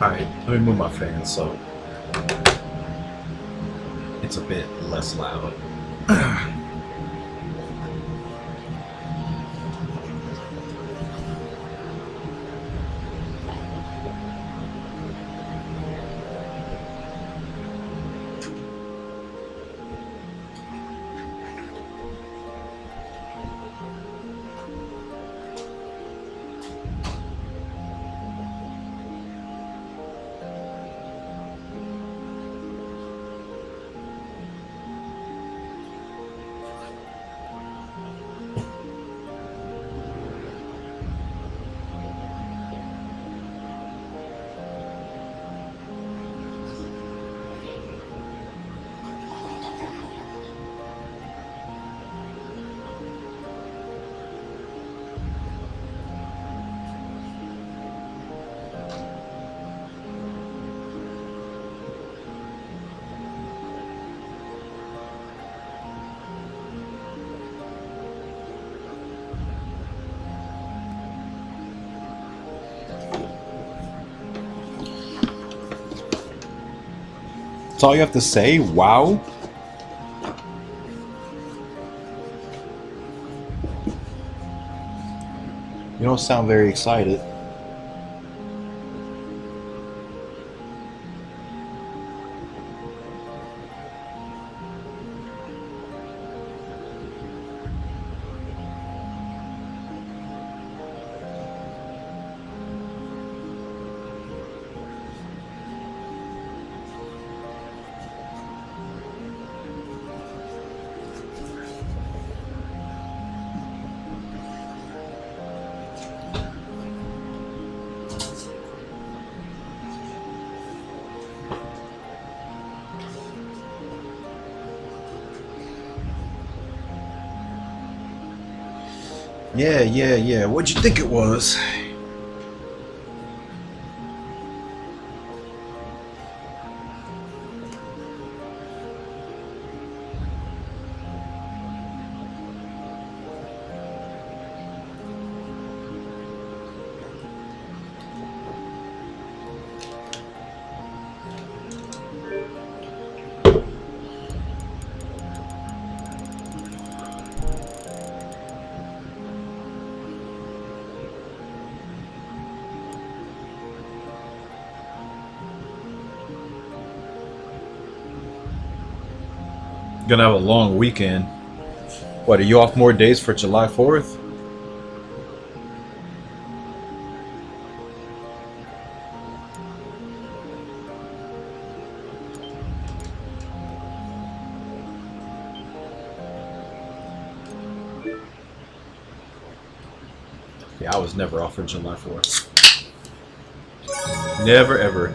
Alright, let me move my fan so it's a bit less loud. That's all you have to say? Wow. You don't sound very excited. Yeah. What'd you think it was? Gonna have a long weekend. What, are you off more days for July 4th? Yeah, I was never off for July 4th. Never ever.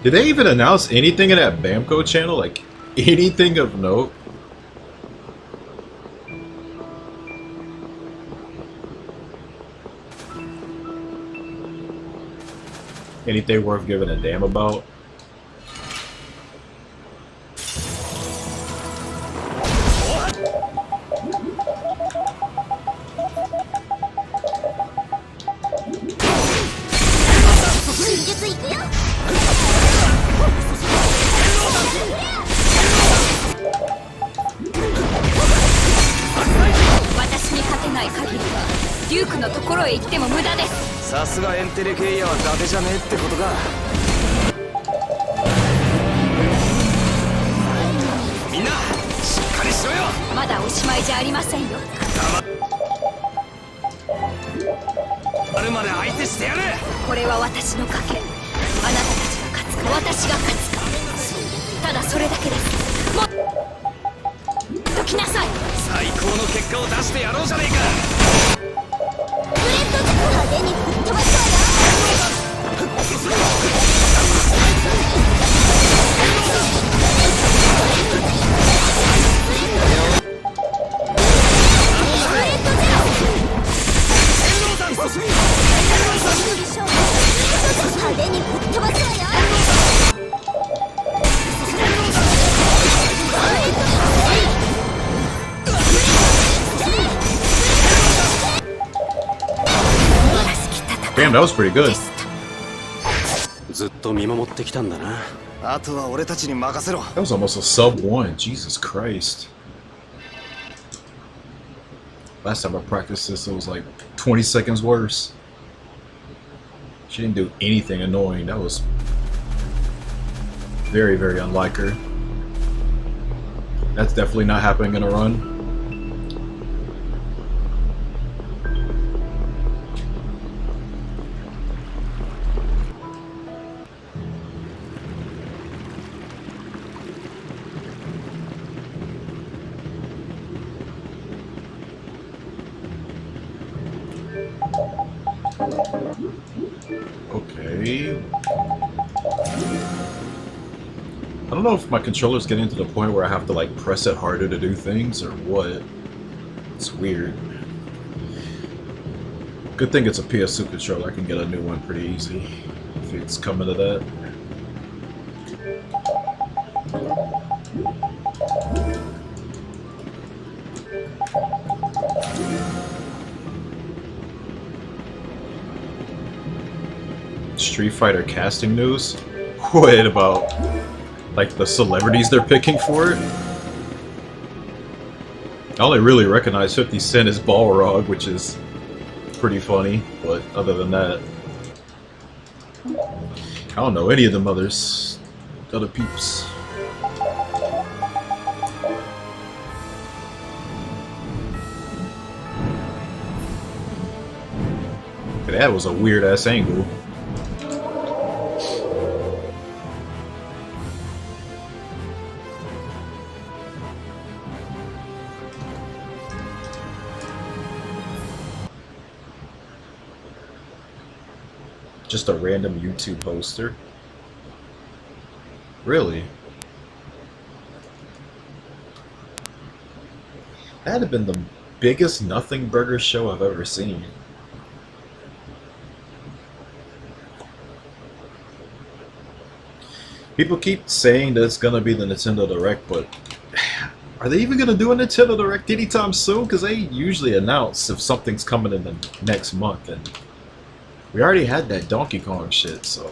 Did they even announce anything in that Bamco channel? Like, anything of note? Anything worth giving a damn about? 駄です。さすがエンテレケイヤーは伊達じゃねえってことか。みんなしっかりしろよ。まだおしまいじゃありませんよ。あるまで相手してやる。これは私の賭け。あなたたちが勝つか私が勝つか、ただそれだけです。もっと来なさい。最高の結果を出してやろうじゃねえか。ブレッドジャ派手にぶっ飛ばすわよ。派手にぶっ飛ばすわよ。Damn, that was pretty good. ずっと見守ってきたんだな。あとは俺たちに任せろ。 That was almost a sub 1. Jesus Christ. Last time I practiced this, it was like 20 seconds worse. She didn't do anything annoying. That was very, very unlike her. That's definitely not happening in a run. Okay. I don't know if my controller's getting to the point where I have to like press it harder to do things or what. It's weird. Good thing it's a PS2 controller. I can get a new one pretty easy if it's coming to that. Street Fighter casting news? What about like the celebrities they're picking for it? I only really recognize 50 Cent as Balrog, which is pretty funny, but other than that, I don't know any of them other peeps. That was a weird ass angle. Just a random YouTube poster. Really? That'd have been the biggest nothing burger show I've ever seen. People keep saying that it's gonna be the Nintendo Direct, but are they even gonna do a Nintendo Direct anytime soon? Because they usually announce if something's coming in the next month, and we already had that Donkey Kong shit, so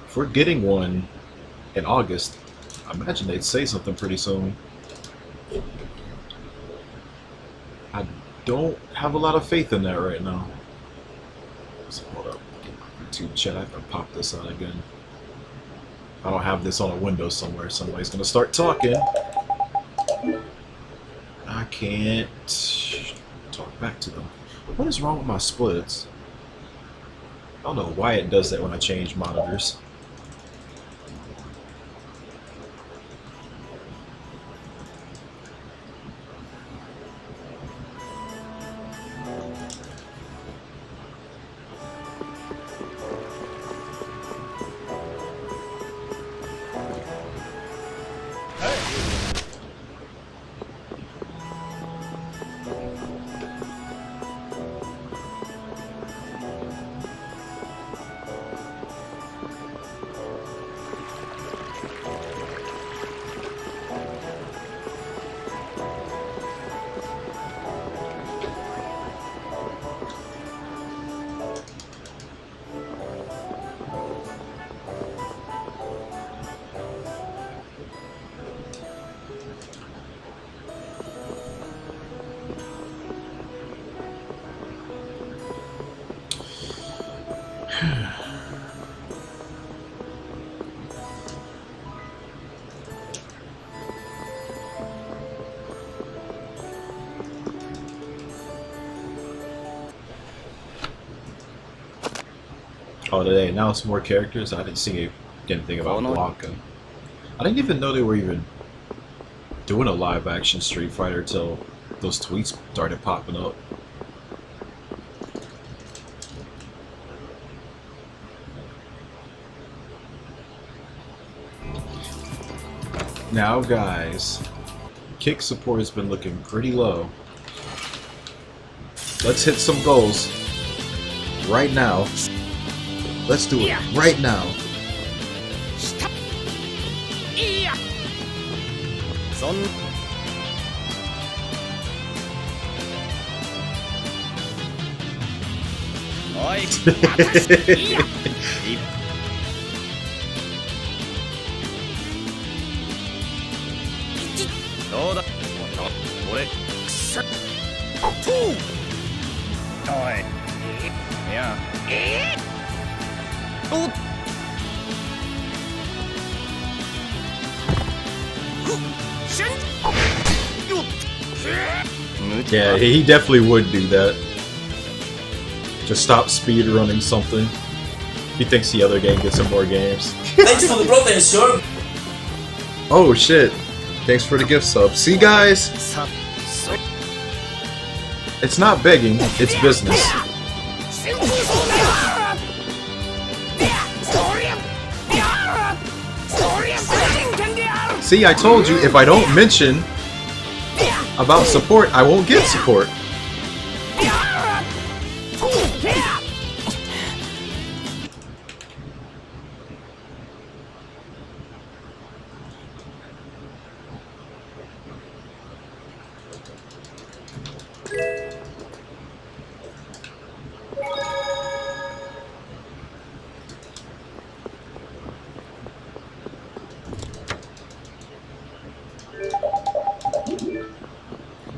if we're getting one in August, I imagine they'd say something pretty soon. I don't have a lot of faith in that right now. So hold up. YouTube chat, I have to pop this out again. I don't have this on a window somewhere. Somebody's gonna start talking. I can't talk back to them. What is wrong with my splits? I don't know why it does that when I change monitors. Oh, did they announce more characters? I didn't see anything about Blanca. I didn't even know they were even doing a live action Street Fighter till those tweets started popping up. Now guys, kick support has been looking pretty low. Let's hit some goals right now. Let's do it right now. Yeah, he definitely would do that. Just stop speedrunning something. He thinks the other game gets him more games. Thanks for the broadband, sure. Oh shit. Thanks for the gift sub. See guys? It's not begging, it's business. See, I told you, if I don't mention about support, I won't get support.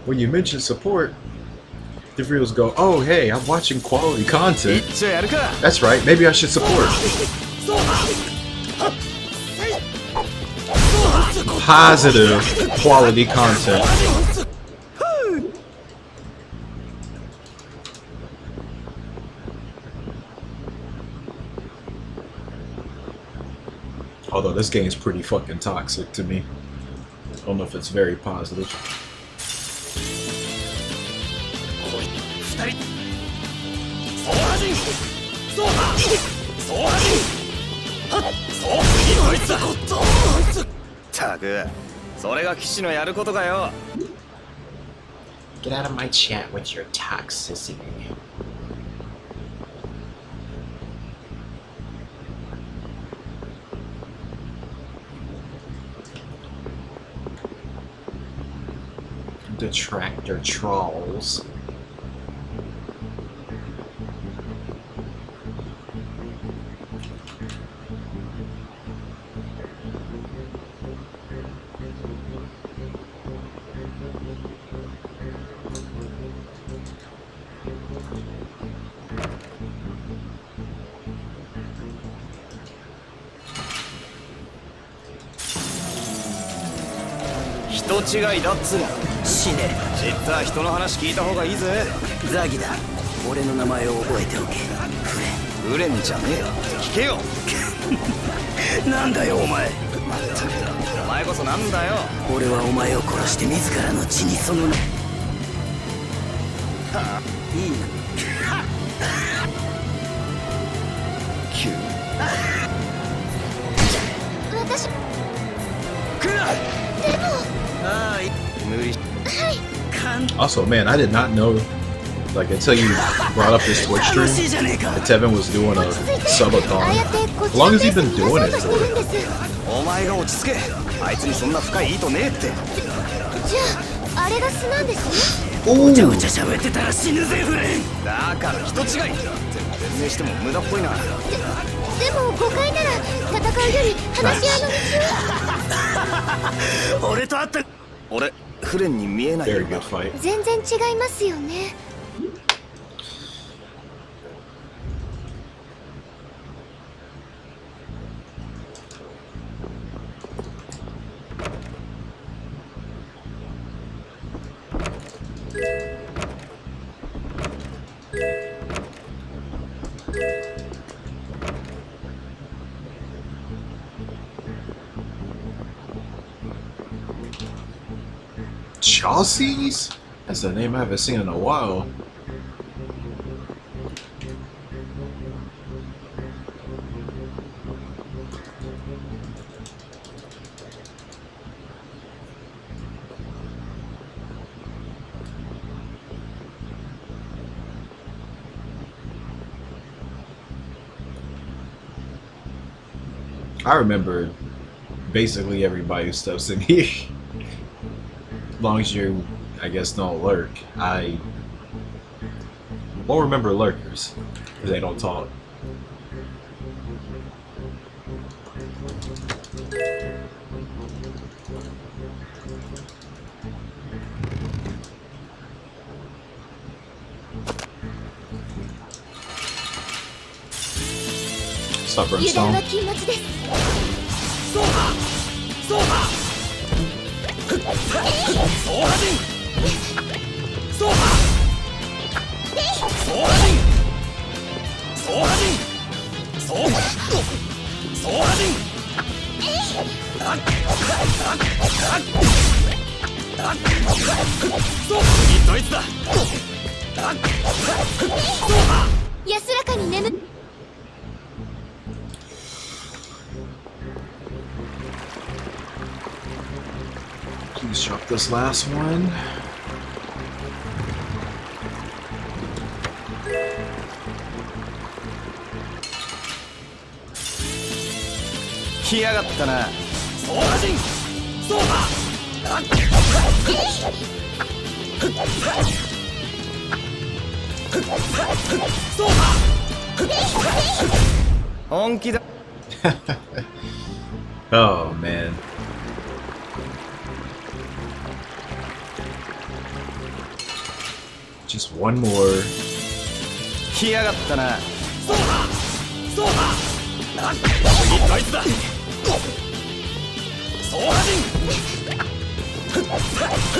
When you mention support, the viewers go, oh hey, I'm watching quality content. That's right, maybe I should support. Positive quality content. Although this game's pretty fucking toxic to me. I don't know if it's very positive. Get out of my chat with your toxicity. Detractor trolls.人違いだっつうの。死ね。実は人の話聞いた方がいいぜ。ザギだ。俺の名前を覚えておけ。フレンじゃねえよ。聞けよ。なんだよお前。まったく。お前こそなんだよ。俺はお前を殺して自らの血にその。はあ、いいな。急。私。来な。でも。Also, man, I did not know, like, until you brought up this Twitch stream, that Tevin was doing a subathon. How long has he been doing it for? Very good fight. 全然違いますよね。Chelsea's? That's a name I haven't seen in a while. I remember basically everybody who steps in here. As long as you, I guess, don't lurk. I won't remember lurkers because they don't talk. Stop, 油断 Brimstone. は禁物です。そうだそうだそうだじんそうだそうだじんそうだじんそうそうだじんあっあっあっあっそう次ドイツだあっそうだ安らかに眠っ Please drop this last one. 来やがったなそうだじんそうだあっそうだ本気だ Oh man. Just one more. 来やがったなそうだそうだあっ次ドイツだそうだじん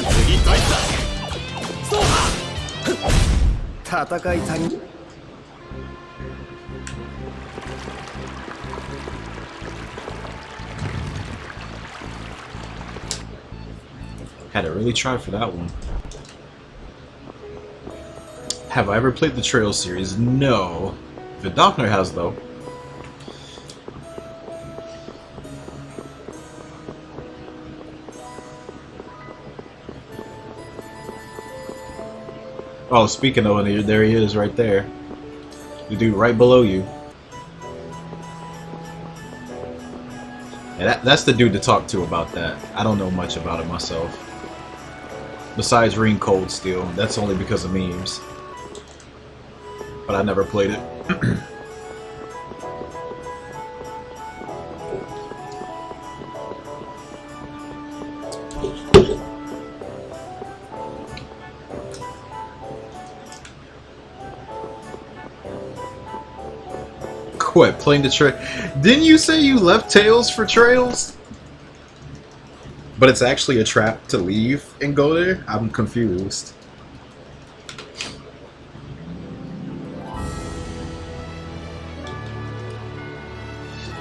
次ドイツだそうだ戦いたに Had to really try for that one. Have I ever played the Trail series? No. The Dockner has, though. Oh, speaking of it, there he is right there. The dude right below you. And that's the dude to talk to about that. I don't know much about it myself. Besides reading Cold Steel, that's only because of memes. But I never played it. Quit playing the trail. Didn't you say you left Tails for Trails? But it's actually a trap to leave and go there? I'm confused.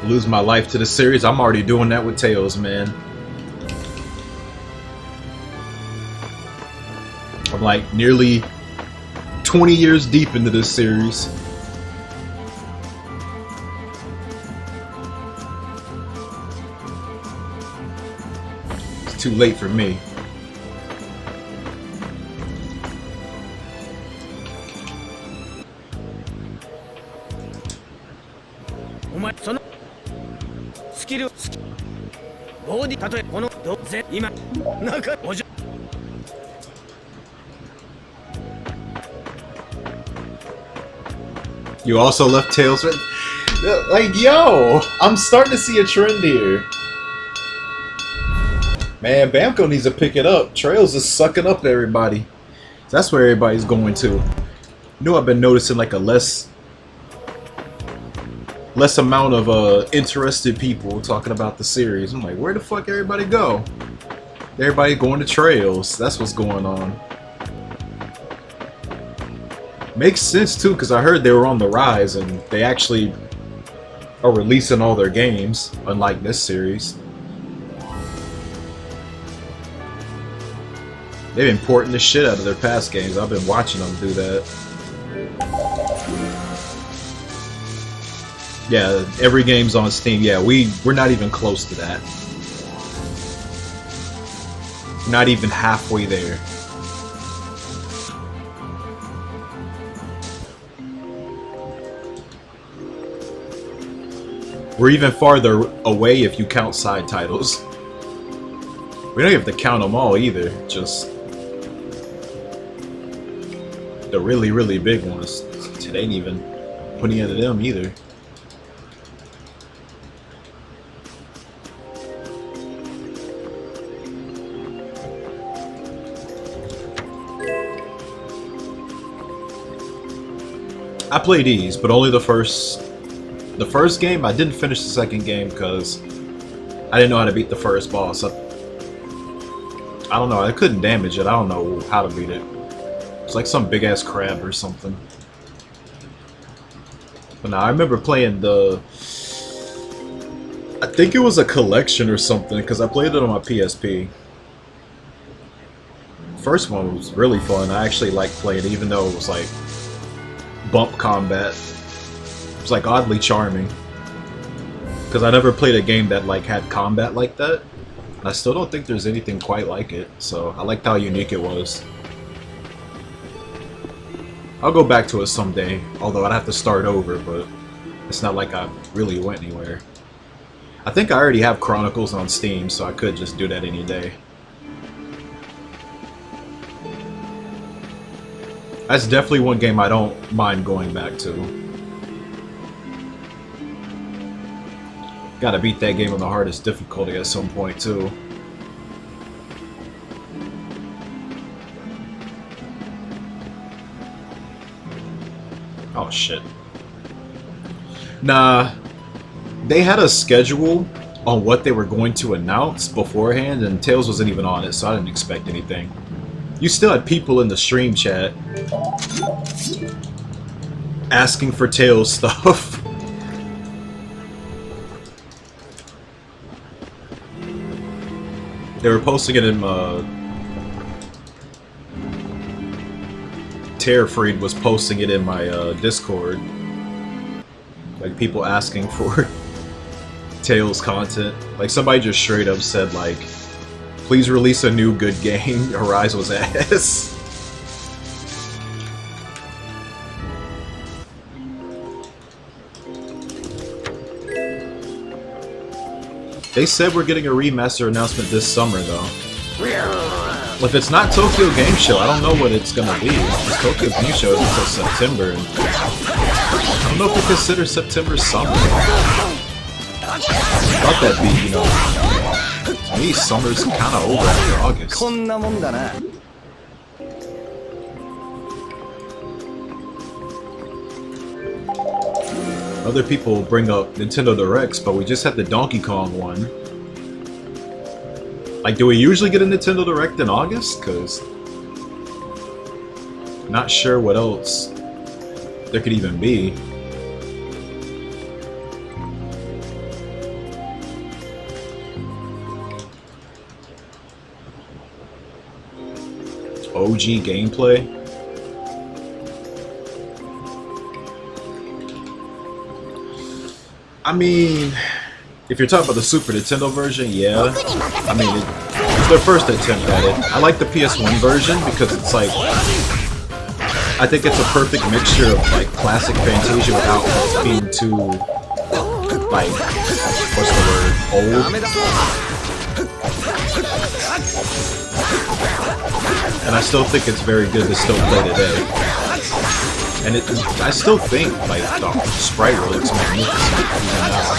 Lose my life to the series? I'm already doing that with Tails, man. I'm like nearly 20 years deep into this series. Too late for me. You also left Tails with... Like, yo! I'm starting to see a trend here. Man, Bamco needs to pick it up. Trails is sucking up everybody. That's where everybody's going to. You know, I've been noticing like a less amount of interested people talking about the series. I'm like, where the fuck everybody go? Everybody going to Trails. That's what's going on. Makes sense too, because I heard they were on the rise and they actually are releasing all their games, unlike this series. They've been porting the shit out of their past games. I've been watching them do that. Yeah, every game's on Steam. Yeah, we're not even close to that. Not even halfway there. We're even farther away if you count side titles. We don't have to count them all either, just the really, really big ones. It ain't even putting into them either. I played these, but only the first game. I didn't finish the second game because I didn't know how to beat the first boss. I don't know, I couldn't damage it. I don't know how to beat it. It's like some big ass crab or something. But now I remember playing the, I think it was a collection or something because I played it on my PSP. First one was really fun. I actually liked playing it even though it was like bump combat. It was like oddly charming because I never played a game that like had combat like that. And I still don't think there's anything quite like it, so I liked how unique it was. I'll go back to it someday, although I'd have to start over, but it's not like I really went anywhere. I think I already have Chronicles on Steam, so I could just do that any day. That's definitely one game I don't mind going back to. Gotta beat that game on the hardest difficulty at some point too. Oh shit. Nah, they had a schedule on what they were going to announce beforehand and Tails wasn't even on it, so I didn't expect anything. You still had people in the stream chat asking for Tails stuff. They were posting it in Terrafreed was posting it in my Discord. Like people asking for Tails content. Like somebody just straight up said like, please release a new good game. Arise was ass. They said we're getting a remaster announcement this summer, though. If it's not Tokyo Game Show, I don't know what it's gonna be. Because Tokyo Game Show is until September, and I don't know if we consider September summer. I thought that'd be, you know, to me, summer's kind of over after August. Other people bring up Nintendo Directs, but we just had the Donkey Kong one. Like, do we usually get a Nintendo Direct in August? Because not sure what else there could even be. OG gameplay. I mean, if you're talking about the Super Nintendo version, yeah. I mean, it's their first attempt at it. I like the PS1 version because it's like, I think it's a perfect mixture of like classic Fantasia without being too, like, what's the word, old? And I still think it's very good to still play today. And I still think, like, the sprite looks magnificent even now.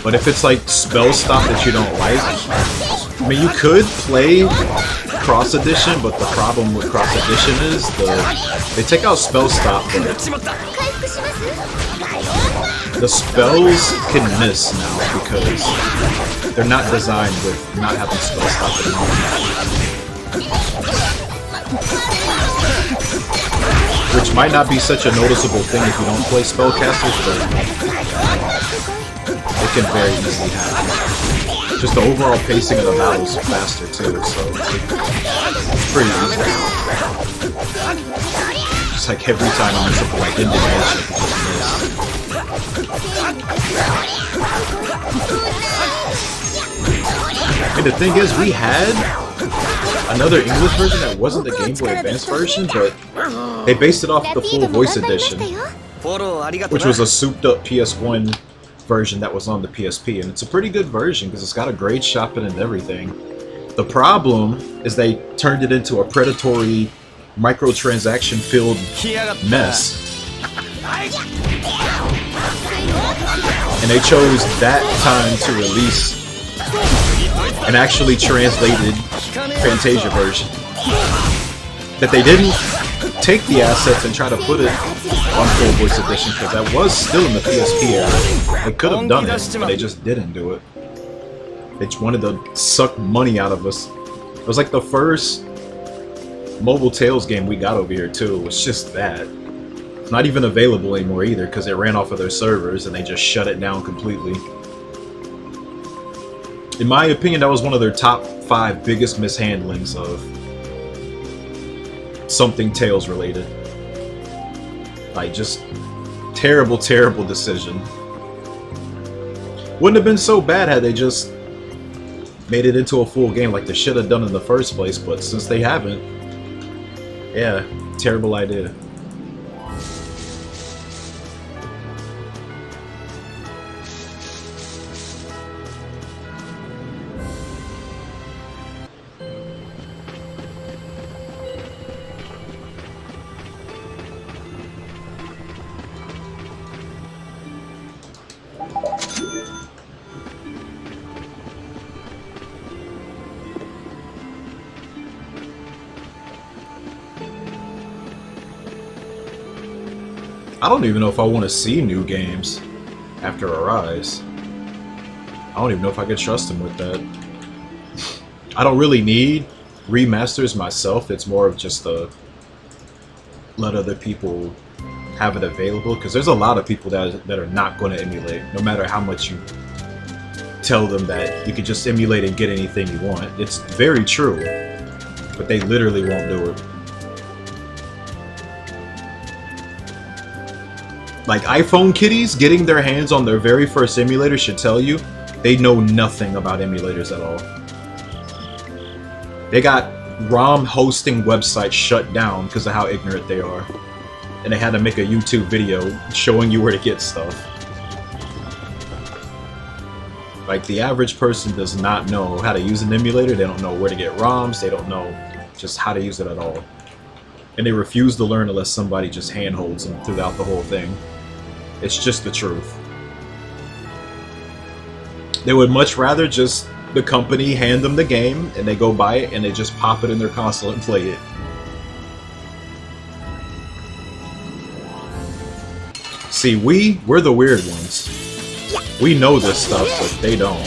But if it's, like, spell stop that you don't like, I mean, you could play Cross Edition, but the problem with Cross Edition is they take out spell stop, but the spells can miss now because they're not designed with not having spell stop at all. Which might not be such a noticeable thing if you don't play spellcasters, but it can very easily happen. Just the overall pacing of the battles faster too, so it's pretty easy. Just like every time I'm something like indignation, and the thing is, we had another English version that wasn't the Game Boy Advance version, but they based it off the full voice edition, which was a souped up PS1 version that was on the PSP, and it's a pretty good version because it's got a grade shopping and everything. The problem is they turned it into a predatory, microtransaction-filled mess. And they chose that time to release an actually translated Fantasia version. That they didn't take the assets and try to put it on full voice edition, because that was still in the PSP era. They could have done it, but they just didn't do it. They just wanted to suck money out of us. It was like the first mobile Tales game we got over here too. It was just that. It's not even available anymore either, because it ran off of their servers and they just shut it down completely. In my opinion, that was one of their top 5 biggest mishandlings of something Tales related. Like, just terrible, terrible decision. Wouldn't have been so bad had they just made it into a full game like they should have done in the first place, but since they haven't, yeah, terrible idea. I don't even know if I want to see new games after Arise. I don't even know if I could trust them with that. I don't really need remasters myself. It's more of just a let other people have it available, because there's a lot of people that are not going to emulate, no matter how much you tell them that you can just emulate and get anything you want. It's very true, but they literally won't do it. Like, iPhone kiddies getting their hands on their very first emulator should tell you they know nothing about emulators at all. They got ROM hosting websites shut down because of how ignorant they are. And they had to make a YouTube video showing you where to get stuff. Like, the average person does not know how to use an emulator. They don't know where to get ROMs. They don't know just how to use it at all. And they refuse to learn unless somebody just handholds them throughout the whole thing. It's just the truth. They would much rather just the company hand them the game and they go buy it and they just pop it in their console and play it. See, we're the weird ones. We know this stuff, but they don't.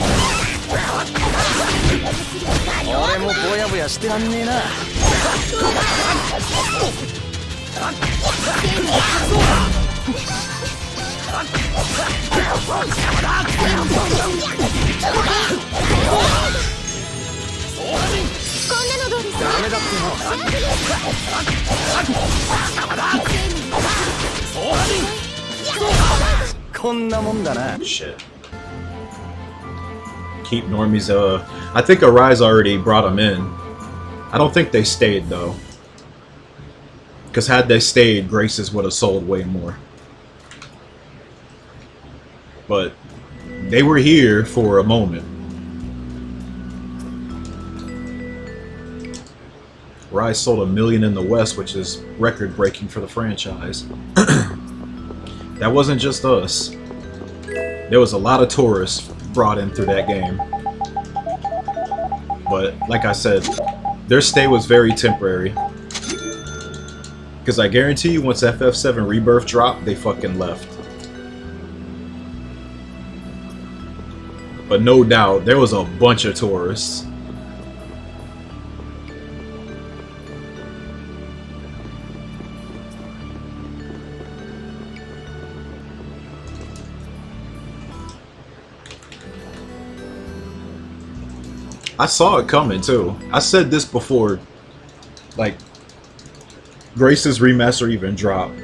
Shit. Keep normies. I think Arise already brought them in. I don't think they stayed though. Because had they stayed, Graces would have sold way more. But they were here for a moment. Rise sold 1 million in the West, which is record-breaking for the franchise. That wasn't just us. There was a lot of tourists brought in through that game. But, like I said, their stay was very temporary. Because I guarantee you, once FF7 Rebirth dropped, they fucking left. But no doubt, there was a bunch of tourists. I saw it coming too. I said this before, like, Grace's remaster even dropped.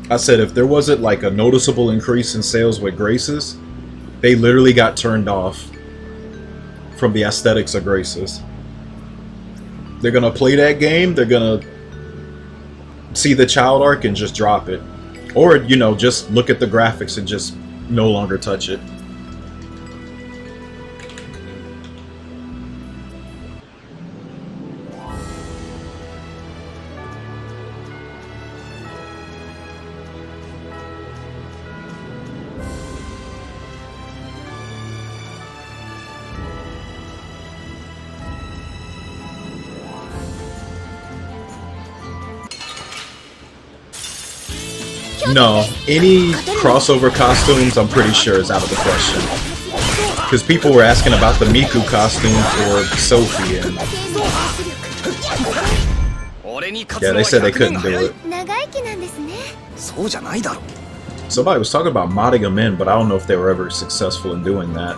I said if there wasn't like a noticeable increase in sales with Grace's, they literally got turned off from the aesthetics of Grace's. They're gonna play that game, they're gonna see the child arc and just drop it. Or, you know, just look at the graphics and just no longer touch it. No, any crossover costumes I'm pretty sure is out of the question. Because people were asking about the Miku costume for Sophie and... yeah, they said they couldn't do it. Somebody was talking about modding them in, but I don't know if they were ever successful in doing that.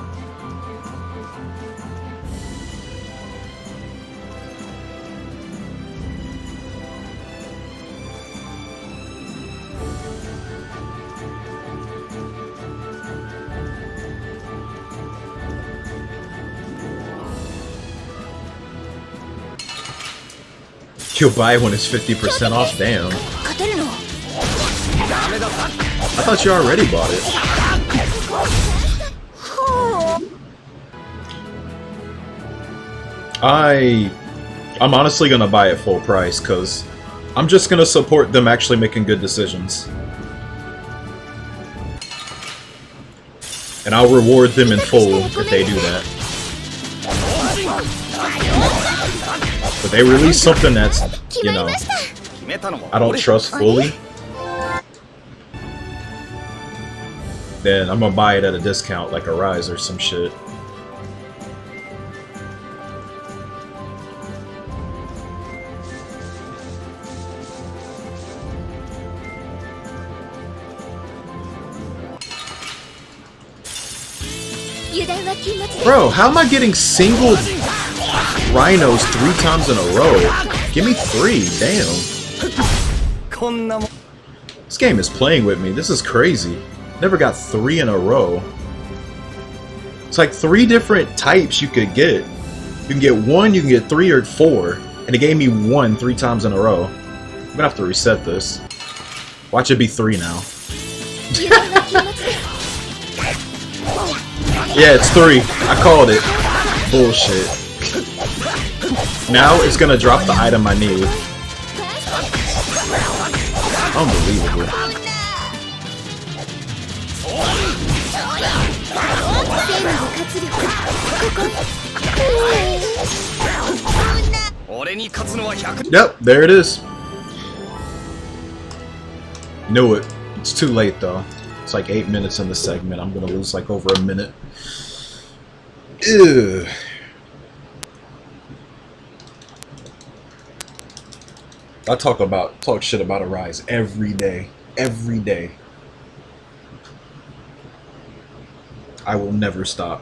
You'll buy it when it's 50% off, damn. I thought you already bought it. I'm honestly gonna buy it full price, cause I'm just gonna support them actually making good decisions. And I'll reward them in full if they do that. But they release something that's, you know, I don't trust fully, then I'm gonna buy it at a discount, like a Rise or some shit. Bro, how am I getting single rhinos 3 times in a row? Give me 3, damn. This game is playing with me. This is crazy. Never got 3 in a row. It's like 3 different types you could get. You can get 1, you can get 3 or 4. And it gave me 1 3 times in a row. I'm gonna have to reset this. Watch it be 3 now. Yeah, it's 3. I called it. Bullshit. Now it's gonna drop the item I need. Unbelievable. Yep, there it is. Knew it. It's too late though. It's like 8 minutes in the segment. I'm gonna lose like over a minute. Ew. I talk shit about Arise every day. Every day. I will never stop.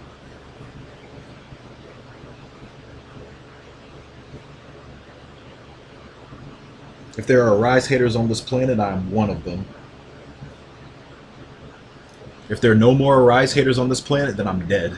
If there are Arise haters on this planet, I am one of them. If there are no more Arise haters on this planet, then I'm dead.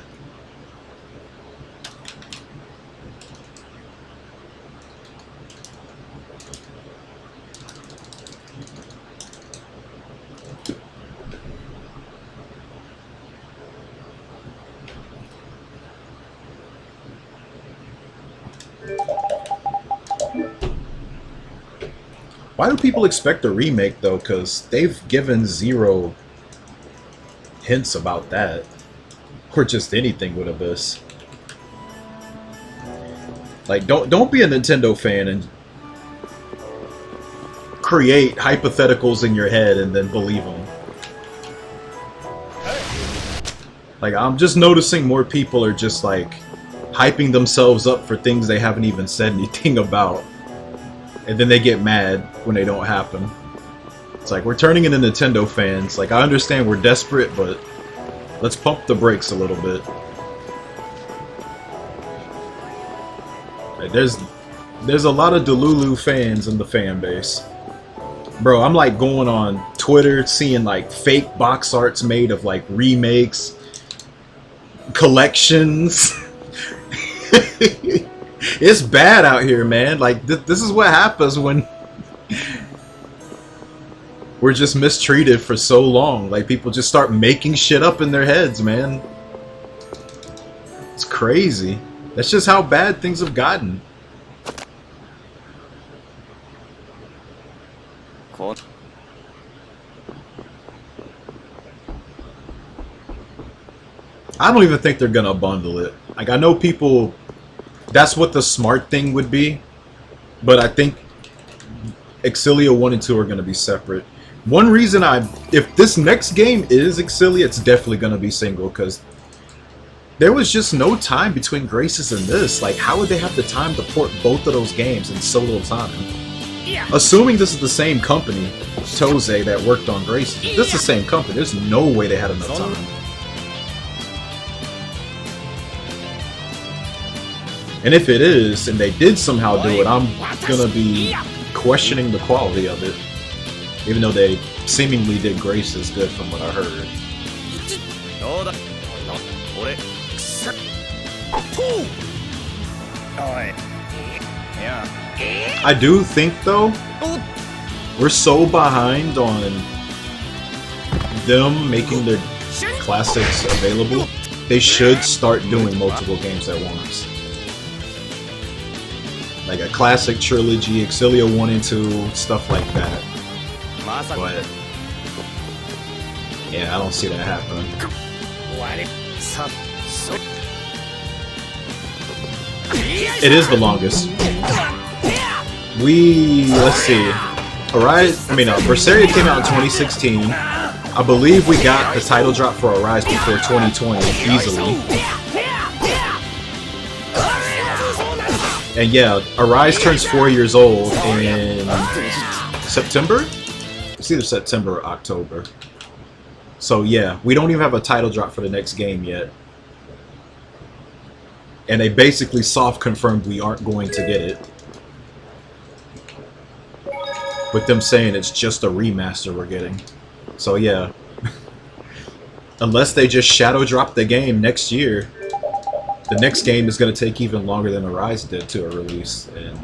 Why do people expect a remake though? Because they've given 0 hints about that, or just anything with Abyss. Like, don't be a Nintendo fan and create hypotheticals in your head and then believe them. Like, I'm just noticing more people are just like hyping themselves up for things they haven't even said anything about. And then they get mad when they don't happen. It's like, we're turning into Nintendo fans. Like, I understand we're desperate, but let's pump the brakes a little bit. Like, there's a lot of Delulu fans in the fan base. Bro, I'm like going on Twitter, seeing like fake box arts made of like remakes, collections. It's bad out here, man. Like, this is what happens when we're just mistreated for so long. Like, people just start making shit up in their heads, man. It's crazy. That's just how bad things have gotten. I don't even think they're gonna bundle it. Like, I know people, that's what the smart thing would be, but I think Exilia 1 and 2 are gonna be separate. One reason if this next game is Exilia, it's definitely gonna be single, because there was just no time between Graces and this. Like, how would they have the time to port both of those games in so little time? Assuming this is the same company, Toze, that worked on Graces. If this is the same company, there's no way they had enough time. And if it is, and they did somehow do it, I'm gonna be questioning the quality of it. Even though they seemingly did Graces good from what I heard. I do think, though, we're so behind on them making their classics available, they should start doing multiple games at once. Like a classic trilogy, Exilia 1 and 2, stuff like that. But yeah, I don't see that happening. It is the longest. Let's see. Vesperia came out in 2016. I believe we got the title drop for Arise before 2020, easily. And yeah, Arise turns 4 years old in September? It's either September or October. So yeah, we don't even have a title drop for the next game yet. And they basically soft confirmed we aren't going to get it. With them saying it's just a remaster we're getting. So yeah. Unless they just shadow drop the game next year, the next game is going to take even longer than Arise did to a release. And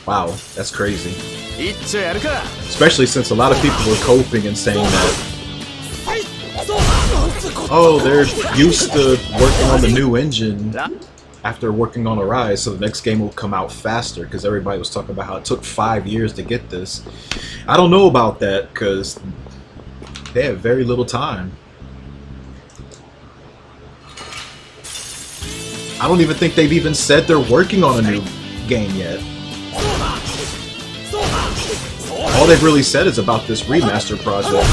wow, that's crazy. Especially since a lot of people were coping and saying that, oh, they're used to working on the new engine after working on Arise, so the next game will come out faster, because everybody was talking about how it took 5 years to get this. I don't know about that, because they have very little time. I don't even think they've even said they're working on a new game yet. All they've really said is about this remaster project.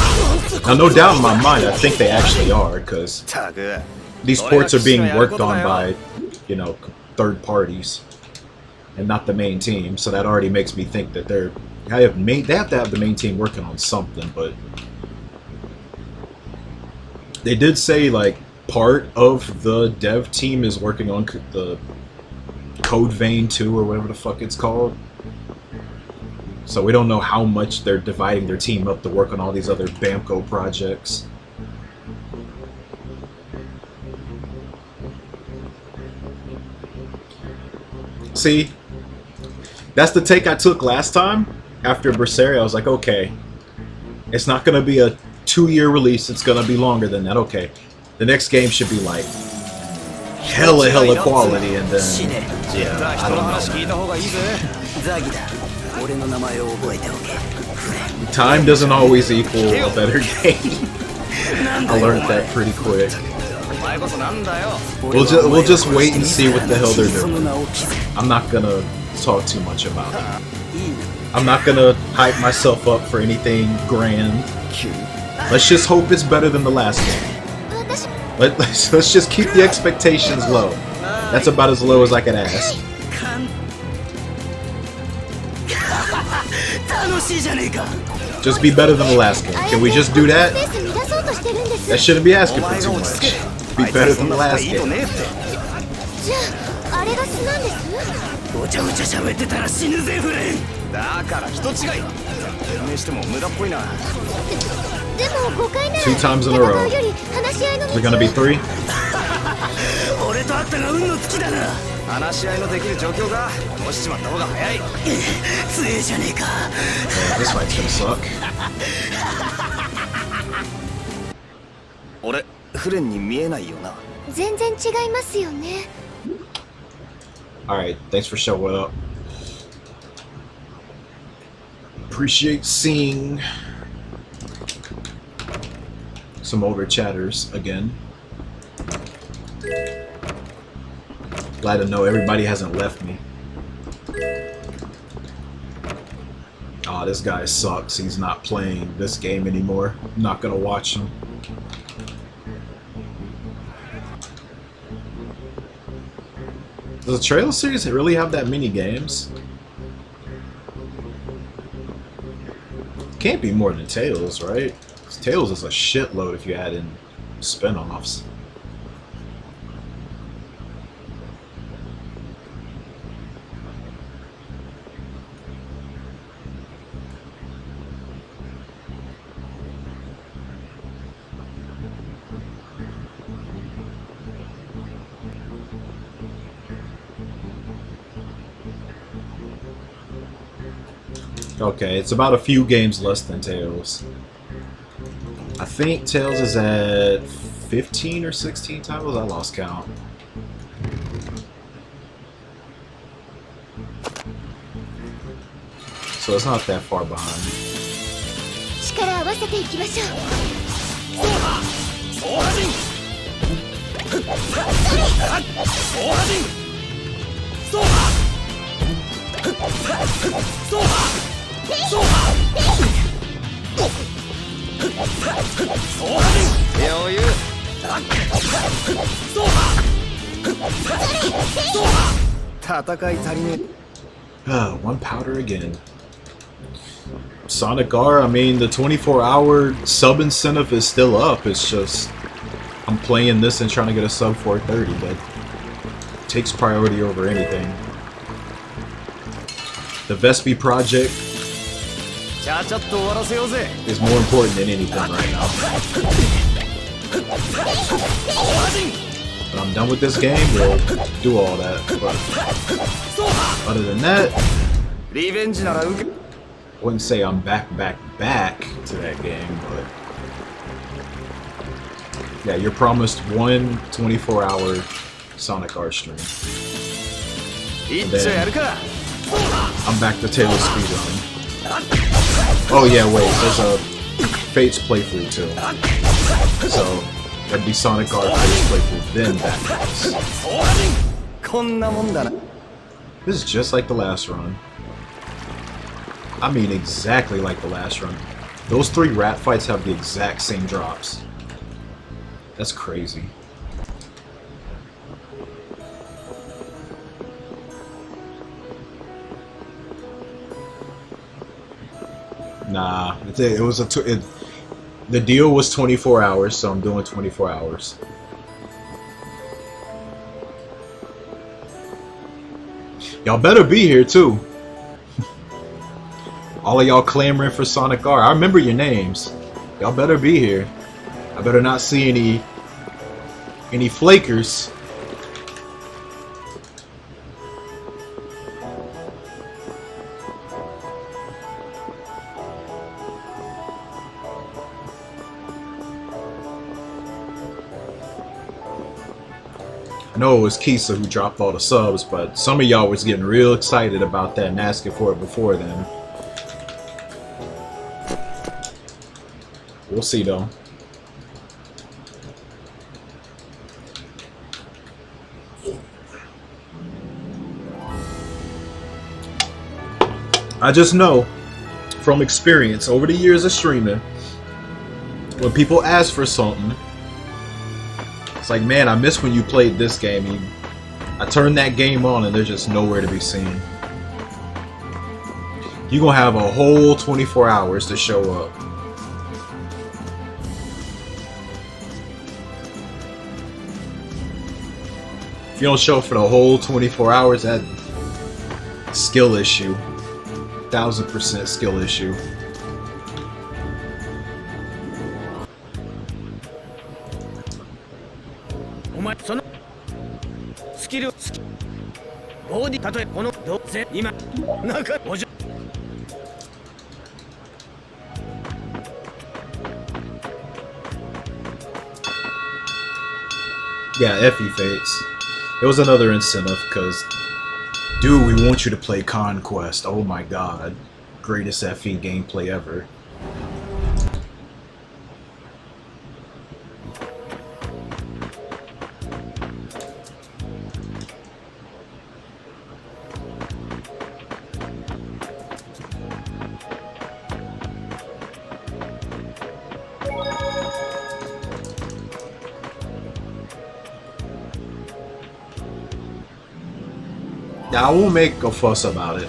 Now, no doubt in my mind, I think they actually are, because these ports are being worked on by, you know, third parties, and not the main team. So that already makes me think that they have to have the main team working on something. But they did say, like, part of the dev team is working on the Code Vein 2 or whatever the fuck it's called. So we don't know how much they're dividing their team up to work on all these other Bamco projects. See, that's the take I took last time after Vesperia. I was like, okay, it's not going to be a 2-year release, it's going to be longer than that. Okay, the next game should be like hella quality, and then, yeah, I don't know. Time doesn't always equal a better game. I learned that pretty quick. We'll just wait and see what the hell they're doing. I'm not gonna talk too much about it. I'm not gonna hype myself up for anything grand. Let's just hope it's better than the last game. Let's just keep the expectations low. That's about as low as I can ask. Just be better than the last game. Can we just do that? That shouldn't be asking for too much. Be better than the last game. ごちゃごちゃ喋ってたら死ぬぜフレン。だから人違い。説明しても無駄っぽいな。でも誤解なら 2 times in a row. より話し合いの Is it gonna be 3? 俺と会ったが運の尽きだな。話し合いのできる状況がもしちまった方が早い。強えじゃねえか。 Yeah, this fight's gonna suck. 俺フレンに見えないよな。全然違いますよね。 Alright, thanks for showing up. Appreciate seeing some older chatters again. Glad to know everybody hasn't left me. Oh, this guy sucks. He's not playing this game anymore. I'm not gonna watch him. Does the Trail series really have that many games? Can't be more than Tales, right? 'Cause Tales is a shitload if you add in spin-offs. Okay, it's about a few games less than Tales. I think Tales is at 15 or 16 titles. I lost count. So it's not that far behind. 力合わせていきましょう。総破陣。総破陣。総破。総破。総破。余裕。総破。総破。戦い足りねえ。One powder again. Sonic R, I mean, the 24-hour sub incentive is still up. It's just I'm playing this and trying to get a sub 430, but it takes priority over anything. The Vesperia project is more important than anything right now. When I'm done with this game, we'll do all that. But other than that, I wouldn't say I'm back to that game, but yeah, you're promised one 24-hour Sonic R stream. And then I'm back to Taylor Speedrun. Oh yeah, wait, there's a Fates playthrough too. So that'd be Sonic R Fates playthrough, then back to this. This is just like the last run. I mean exactly like the last run. Those 3 rat fights have the exact same drops. That's crazy. Nah, it was the deal was 24 hours, so I'm doing 24 hours. Y'all better be here too. All of y'all clamoring for Sonic R. I remember your names. Y'all better be here. I better not see any flakers. I know it was Kisa who dropped all the subs, but some of y'all was getting real excited about that and asking for it before then. We'll see though. I just know from experience over the years of streaming, when people ask for something, it's like, man, I miss when you played this game. I turned that game on and they're just nowhere to be seen. You're gonna have a whole 24 hours to show up. If you don't show up for the whole 24 hours, that Skill issue. 1000% skill issue. Yeah, Effie Fates. It was another incentive because, dude, we want you to play Conquest. Oh my god. Greatest Effie gameplay ever. Yeah, I won't make a fuss about it.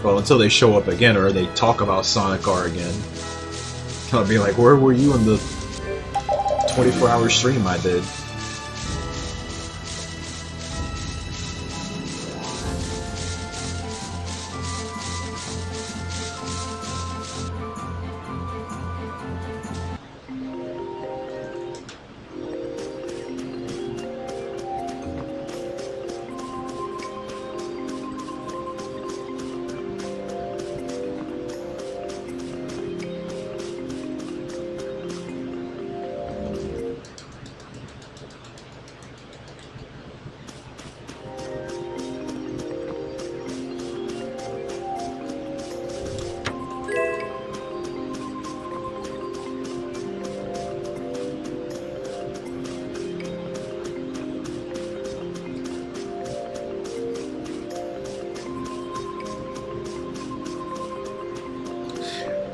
Well, until they show up again or they talk about Sonic R again. I'll be like, where were you in the 24-hour stream I did?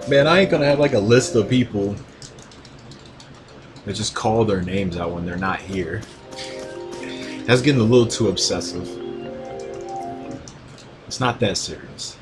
Man, I ain't gonna have like a list of people that just call their names out when they're not here. That's getting a little too obsessive. It's not that serious.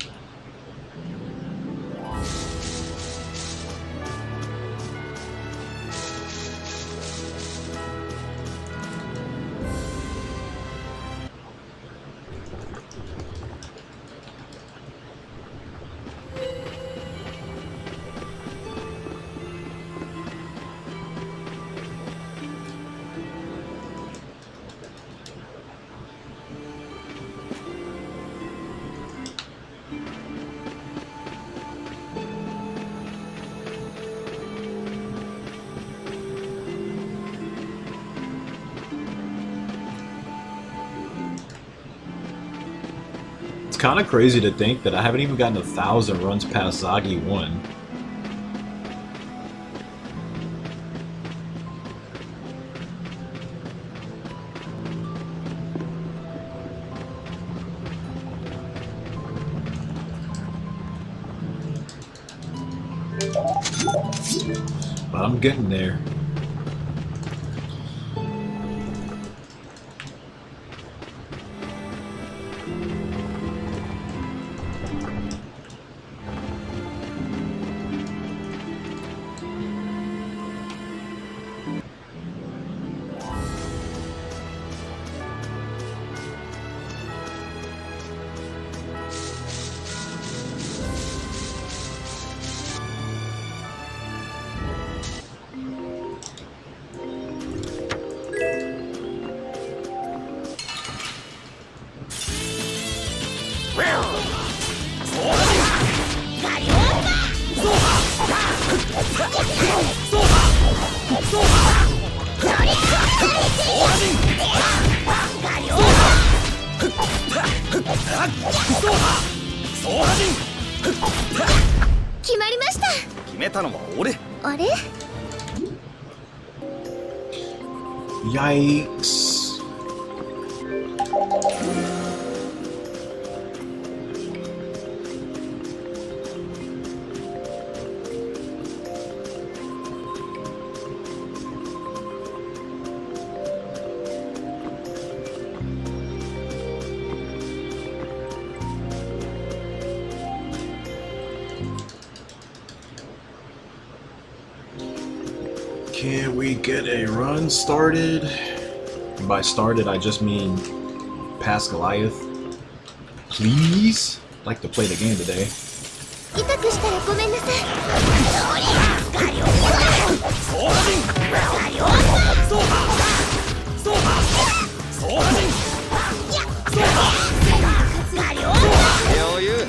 It's kind of crazy to think that I haven't even gotten 1,000 runs past Zagi 1. But I'm getting there. Yikes. Can we get a run started? And by started, I just mean past Goliath. please. I'd like to play the game today. 痛くしたらごめんなさい。余裕。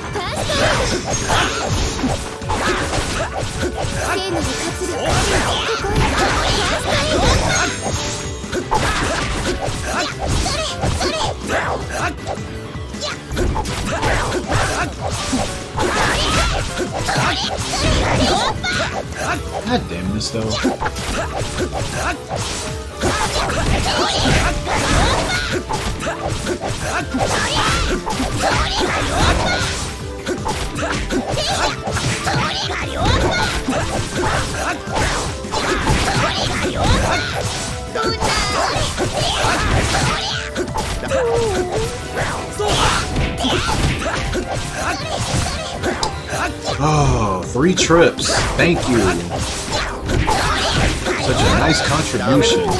聖なる活力。God damn this though. Oh, 3 trips. Thank you. Such a nice contribution.「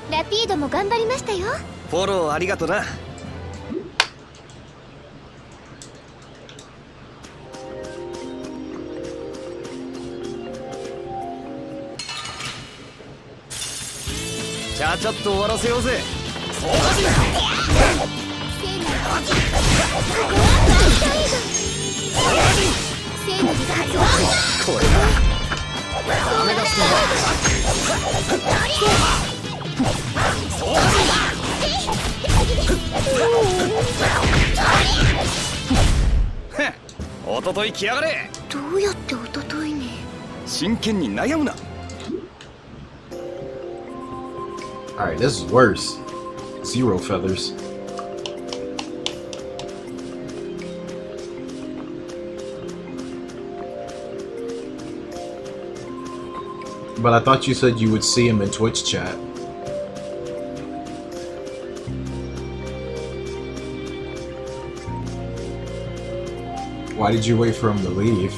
ラピードも頑張りましたよ」フォローありがとな。ちゃちゃっと終わらせようぜ。そうだじ。これだ。ダメだっておととい来やがれ。どうやっておとといね。真剣に悩むな。Alright, this is worse. 0 feathers. But I thought you said you would see him in Twitch chat. Why did you wait for him to leave?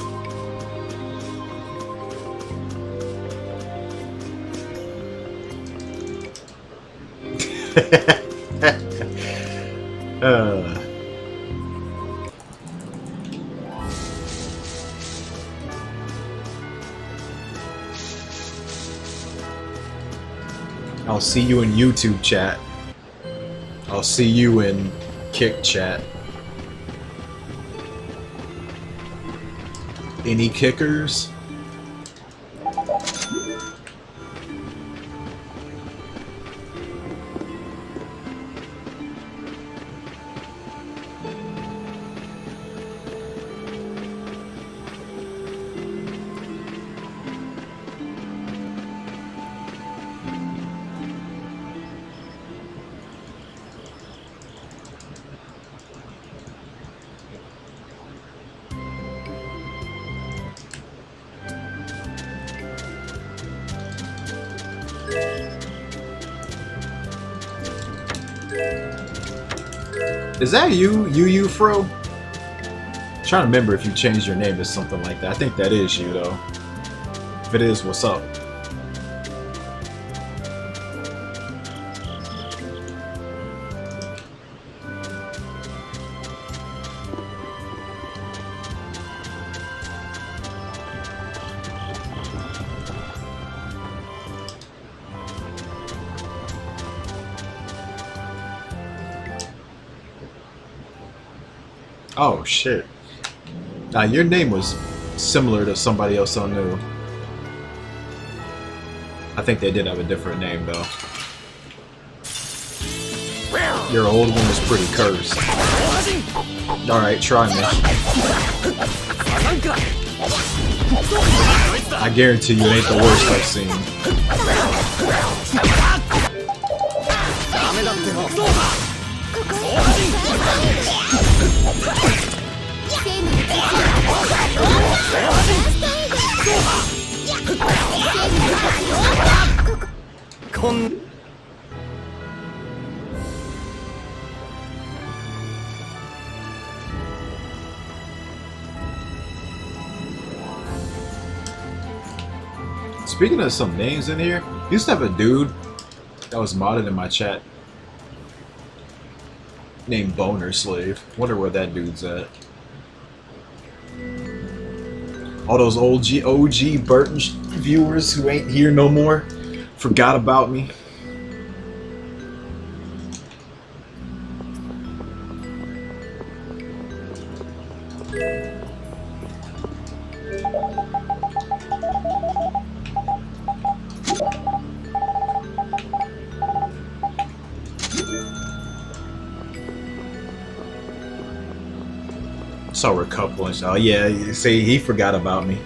I'll see you in YouTube chat. I'll see you in Kick chat. Any kickers? Is that you, Fro? I'm trying to remember if you changed your name to something like that. I think that is you, though. If it is, what's up? Oh shit. Now your name was similar to somebody else I knew. I think they did have a different name though. Your old one was pretty cursed. Alright, try me. I guarantee you it ain't the worst I've seen. Speaking of some names in here, used to have a dude that was modded in my chat named Boner Slave. Wonder where that dude's at. All those OG Burton viewers who ain't here no more forgot about me. Saw we're coupling. Oh yeah, you see, he forgot about me.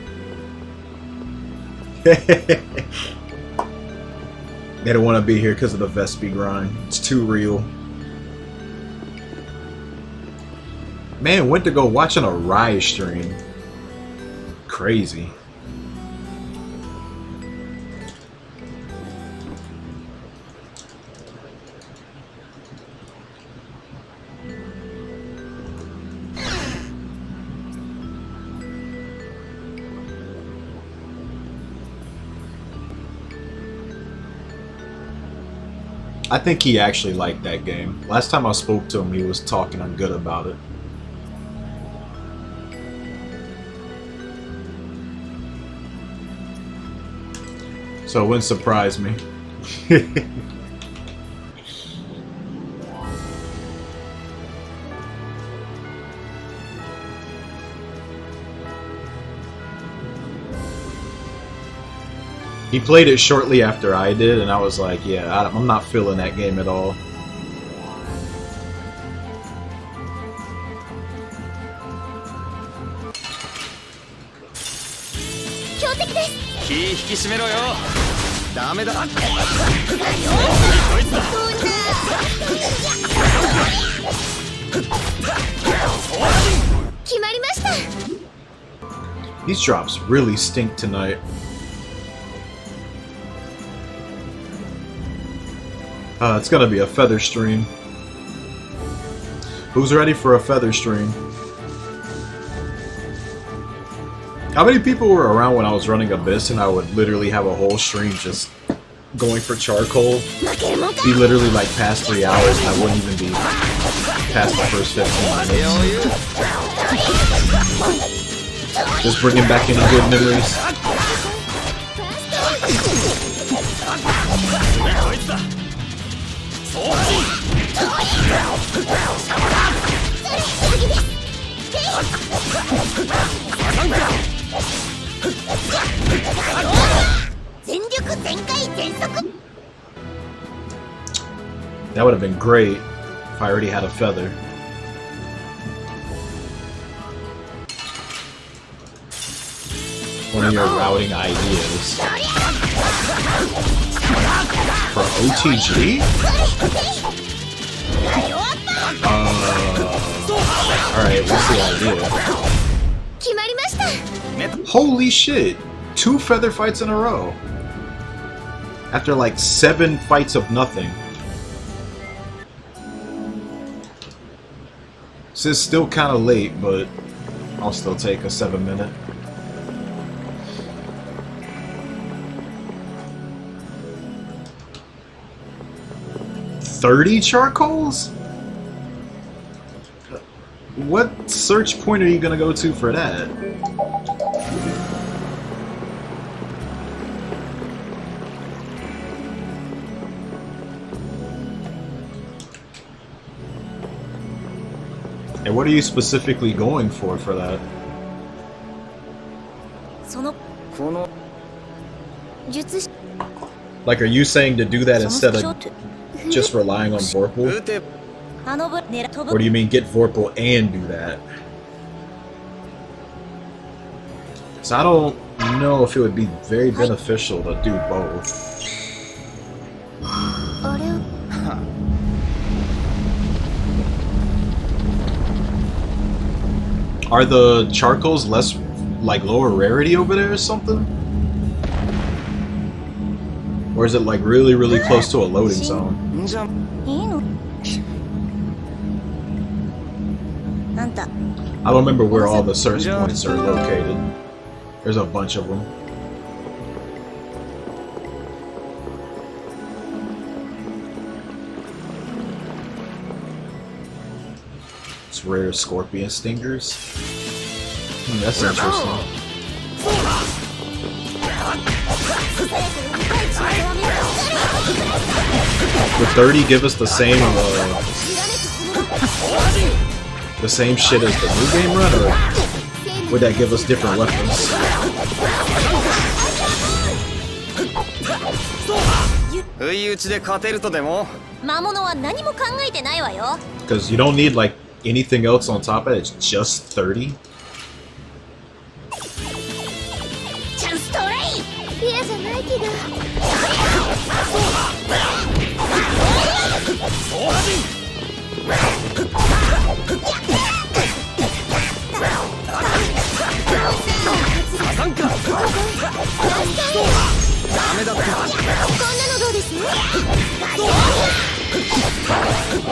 They don't want to be here because of the Vesperia grind. It's too real. Man, went to go watching a Rise stream. Crazy. I think he actually liked that game. Last time I spoke to him, he was talking good about it. So it wouldn't surprise me. He played it shortly after I did, and I was like, yeah, I'm not feeling that game at all. These drops really stink tonight. It's gonna be a feather stream. Who's ready for a feather stream? How many people were around when I was running Abyss and I would literally have a whole stream just going for charcoal? Be literally like past 3 hours and I wouldn't even be past the first 15 minutes. Just bringing back any good memories. That would have been great if I already had a feather. One of your routing ideas. For OTG? Alright, what's the idea? Holy shit! 2 feather fights in a row. After like 7 fights of nothing. This is still kind of late, but I'll still take a 7-minute. $30 charcoals? What search point are you gonna go to for that? And what are you specifically going for that? Like, are you saying to do that instead of just relying on Vorpal? Or do you mean get Vorpal and do that? So I don't know if it would be very beneficial to do both. Are the charcoals less, like, lower rarity over there or something? Or is it like really, really close to a loading zone? I don't remember where all the search points are located. There's a bunch of them. unlocks rare scorpion stingers. That's interesting. Would 30 give us the same shit as the new game run, or would that give us different weapons? Because you don't need like anything else on top of it, it's just 30.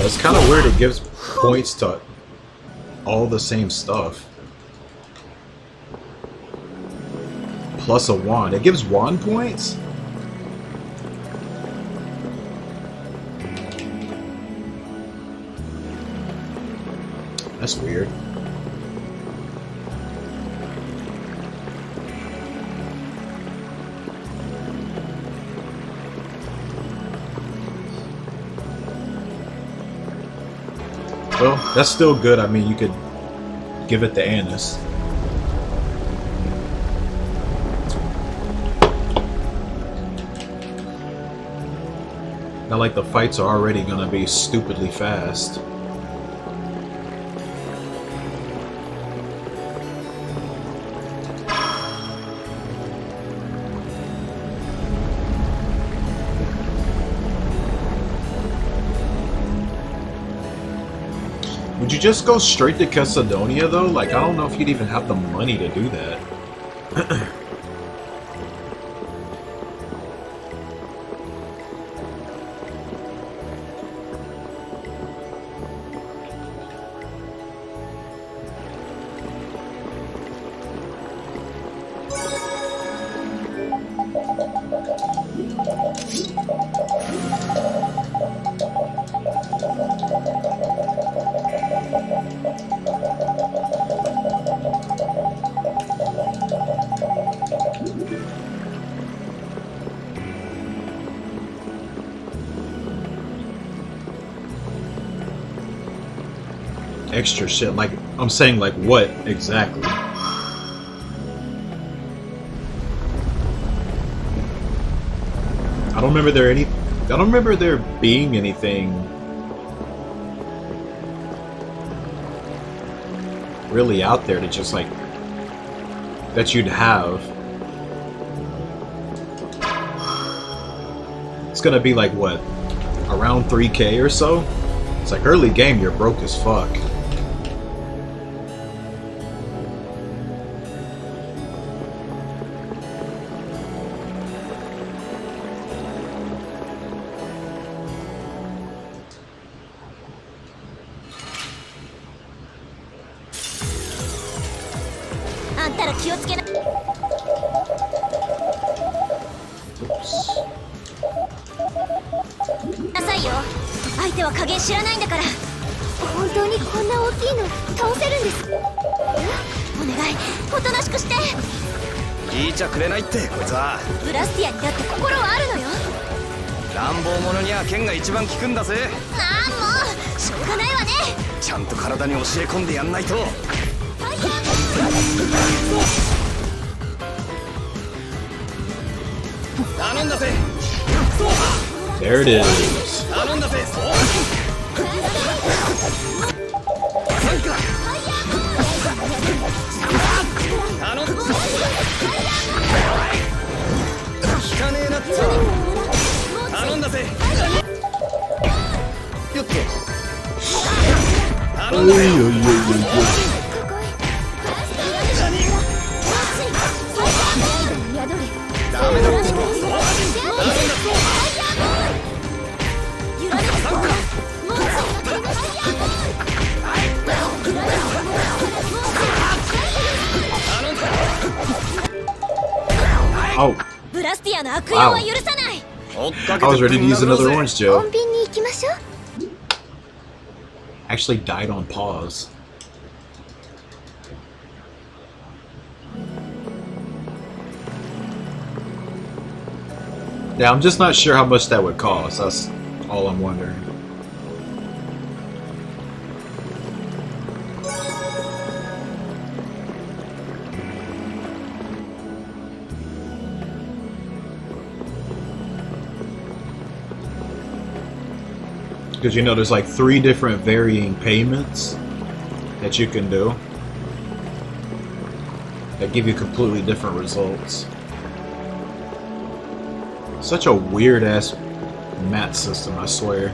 It's kind of weird, it gives points to all the same stuff. Plus a wand. It gives wand points? That's weird. Well, that's still good. I mean, you could give it to Annis. Not like the fights are already gonna be stupidly fast. Would you just go straight to Casadonia though? Like, I don't know if you'd even have the money to do that. Extra shit, like, I'm saying, like, what exactly? I don't remember there being anything really out there to just, like, that you'd have. It's gonna be like, what, around 3K or so? It's like, early game, you're broke as fuck. There it is. Oh. Wow. I was ready to use another orange gel. Actually died on pause. Yeah, I'm just not sure how much that would cost. That's all I'm wondering. Because you know there's like 3 different varying payments that you can do that give you completely different results. Such a weird ass mat system, I swear.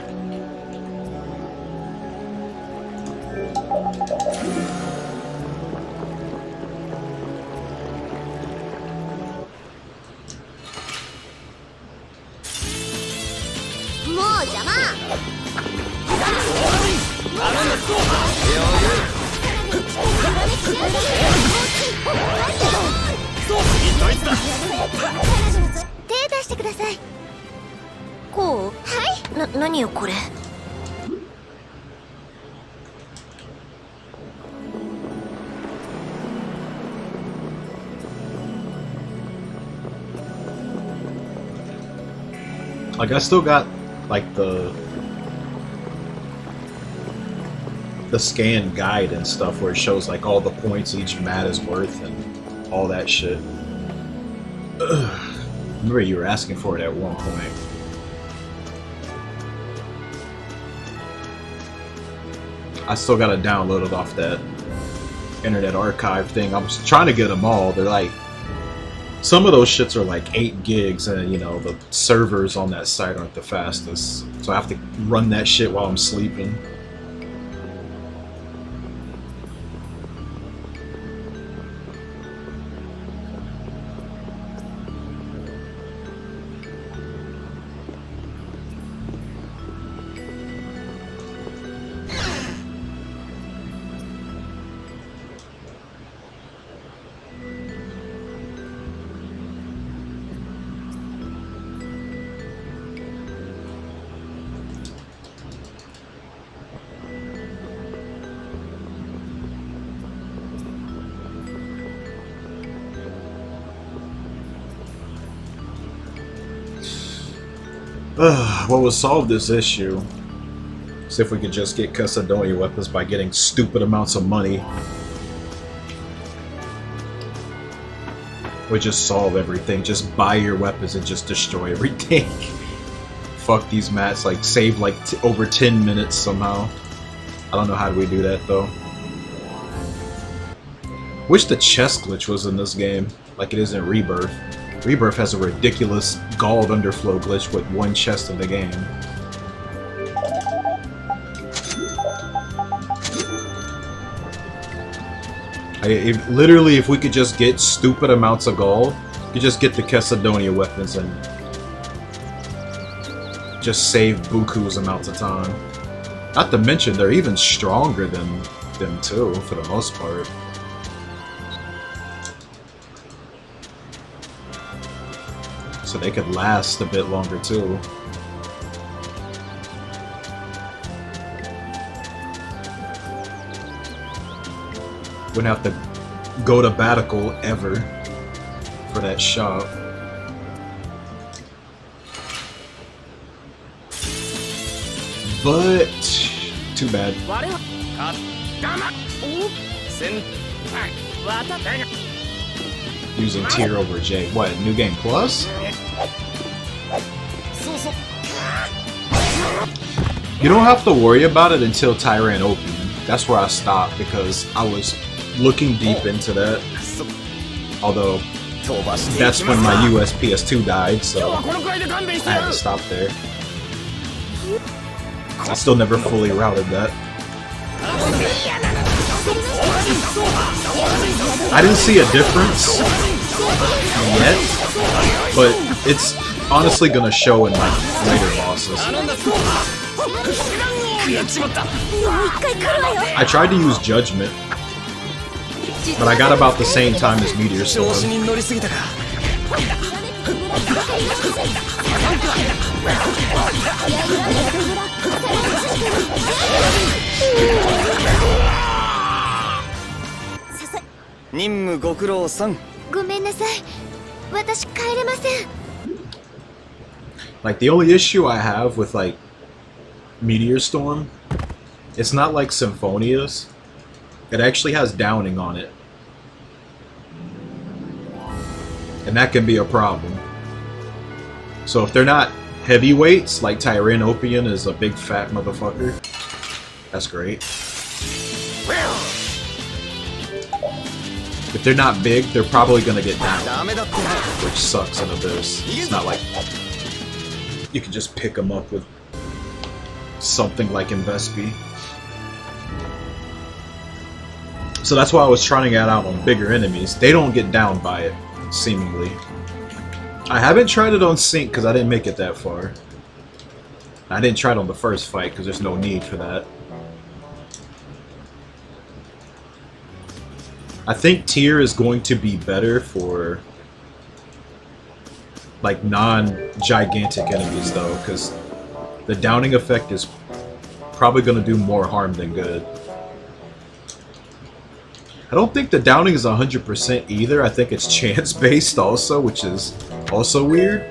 Like, I still got like the scan guide and stuff where it shows like all the points each mat is worth and all that shit. Ugh. Remember you were asking for it at one point. I still gotta download it off that Internet Archive thing. I'm trying to get them all. They're like, some of those shits are like 8 gigs, and you know the servers on that site aren't the fastest, so I have to run that shit while I'm sleeping. What would solve this issue? See if we could just get Casadonia weapons by getting stupid amounts of money. Would just solve everything. Just buy your weapons and just destroy everything. Fuck these mats. Like save like over 10 minutes somehow. I don't know how do we do that though. Wish the chest glitch was in this game, like it is in Rebirth. Rebirth has a ridiculous galled underflow glitch with 1 chest in the game. Literally, if we could just get stupid amounts of gold, you could just get the Casadonia weapons and just save buku's amounts of time. Not to mention, they're even stronger than them too, for the most part. So they could last a bit longer too. Wouldn't have to go to Batical ever for that shop. But too bad. Using tier over J. What, New Game Plus? You don't have to worry about it until Tyrant Opium. That's where I stopped because I was looking deep into that. Although, that's when my US PS2 died, so I had to stop there. I still never fully routed that. I didn't see a difference yet, but it's honestly gonna show in like later bosses. I tried to use Judgment, but I got about the same time as Meteor Storm. Like, the only issue I have with, like, Meteor Storm, it's not like Symphonia's. It actually has downing on it. And that can be a problem. So if they're not heavyweights, like Tyrannopian is a big fat motherfucker, that's great. If they're not big, they're probably gonna get down, which sucks in Abyss. It's not like you can just pick them up with something like in Vesperia. So that's why I was trying it out on bigger enemies. They don't get down by it, seemingly. I haven't tried it on Sync because I didn't make it that far. I didn't try it on the first fight because there's no need for that. I think Tier is going to be better for like non-gigantic enemies though, because the downing effect is probably going to do more harm than good. I don't think the downing is 100% either. I think it's chance-based also, which is also weird.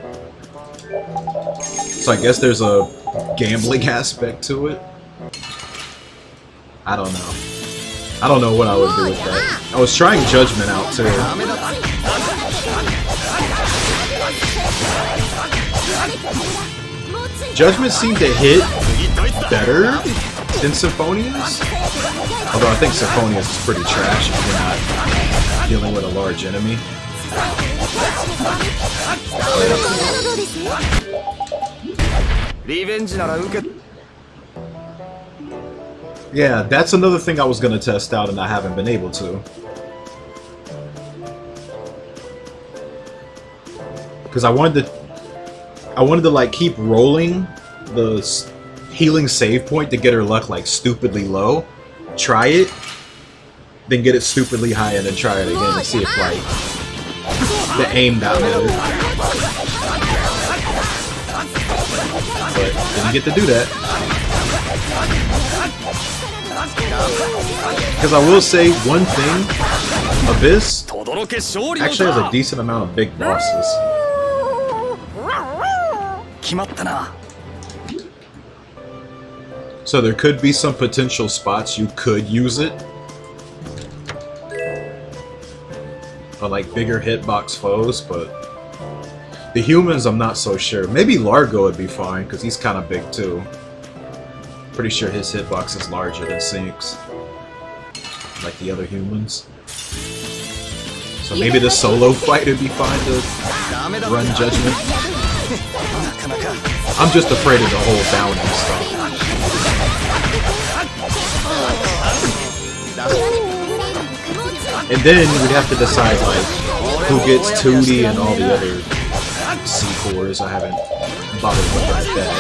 So I guess there's a gambling aspect to it. I don't know. I don't know what I would do with that. I was trying Judgment out too. Judgment seemed to hit better than Symphonia's. Although I think Symphonia's is pretty trash if you're not dealing with a large enemy. Yeah, that's another thing I was gonna test out and I haven't been able to. Because I wanted to like keep rolling the healing save point to get her luck like stupidly low. Try it, then get it stupidly high, and then try it again and see if like the aim got better. But didn't get to do that. Because I will say one thing, Abyss actually has a decent amount of big bosses. So there could be some potential spots you could use it. On like bigger hitbox foes, but the humans I'm not so sure. Maybe Largo would be fine, because he's kind of big too. Pretty sure his hitbox is larger than Sync's, like the other humans. So maybe the solo fight would be fine to run Judgment. I'm just afraid of the whole downing stuff. And then we'd have to decide like who gets 2D and all the other C-cores. I haven't bothered with like that.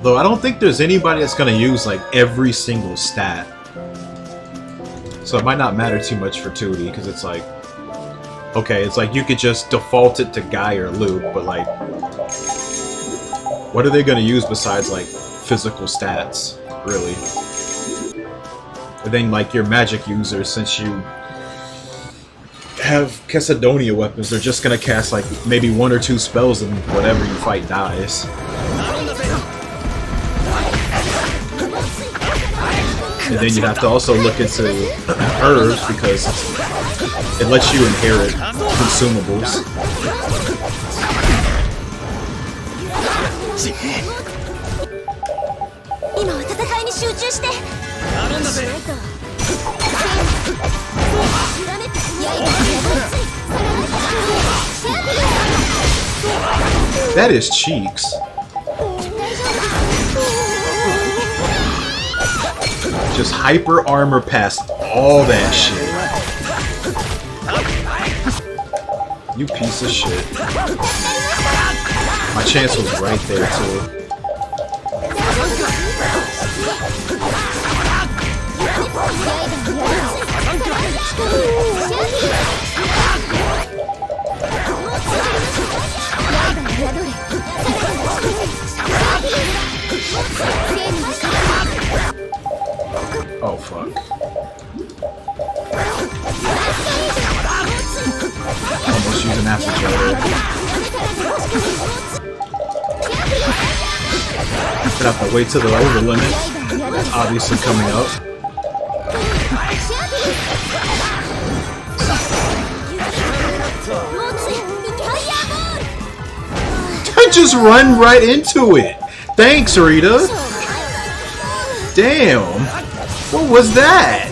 Though I don't think there's anybody that's gonna use like every single stat. So it might not matter too much for 2D, because it's like, okay, it's like you could just default it to Guy or Luke, but like, what are they gonna use besides like physical stats, really? And then like your magic users, since you have Cassidonia weapons, they're just gonna cast like maybe 1 or 2 spells and whatever you fight dies. And then you have to also look into herbs, because it lets you inherit consumables. That is Cheeks. Just hyper armor past all that shit. You piece of shit. My chance was right there too. Gonna have to wait till the over limit. That's obviously coming up. I just run right into it. Thanks, Rita. Damn. What was that?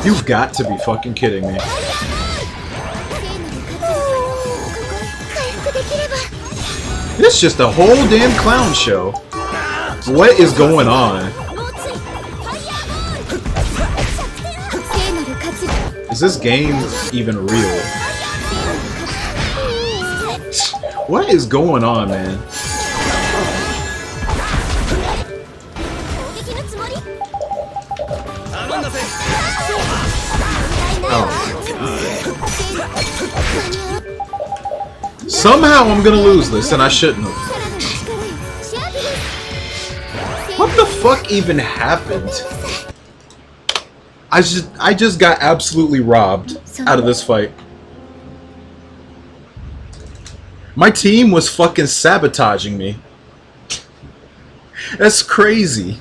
You've got to be fucking kidding me. This is just a whole damn clown show. What is going on? Is this game even real? What is going on, man? Oh. Somehow I'm gonna lose this, and I shouldn't have. What the fuck even happened? I just got absolutely robbed out of this fight. My team was fucking sabotaging me. That's crazy.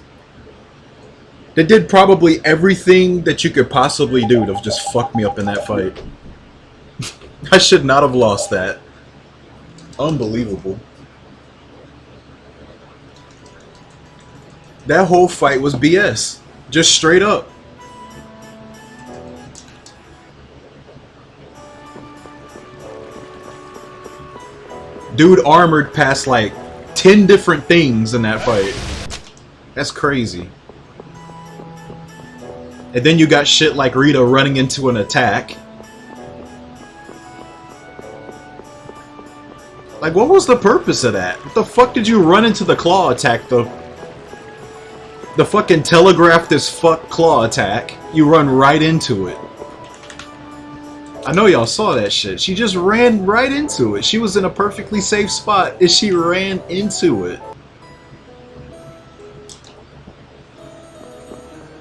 They did probably everything that you could possibly do to just fuck me up in that fight. I should not have lost that. Unbelievable. That whole fight was BS. Just straight up. Dude armored past like 10 different things in that fight. That's crazy. And then you got shit like Rita running into an attack. Like, what was the purpose of that? What the fuck did you run into the claw attack, the fucking telegraphed as fuck claw attack? You run right into it. I know y'all saw that shit. She just ran right into it. She was in a perfectly safe spot and she ran into it.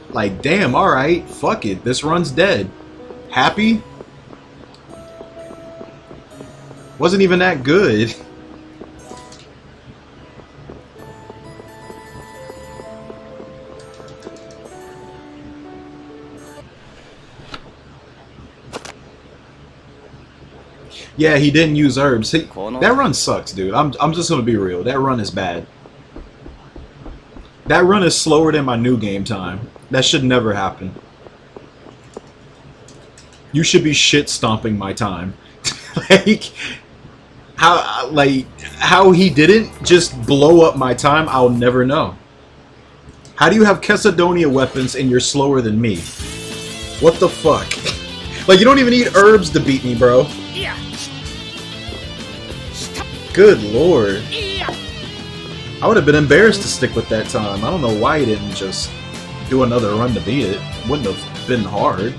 Like, damn, alright, fuck it. This run's dead. Happy? Wasn't even that good. Yeah, he didn't use herbs. That run sucks, dude. I'm just gonna be real. That run is bad. That run is slower than my new game time. That should never happen. You should be shit stomping my time. how he didn't just blow up my time, I'll never know. How do you have Chesedonia weapons and you're slower than me? What the fuck? Like, you don't even need herbs to beat me, bro. Good lord. I would have been embarrassed to stick with that time. I don't know why he didn't just do another run to beat it. Wouldn't have been hard.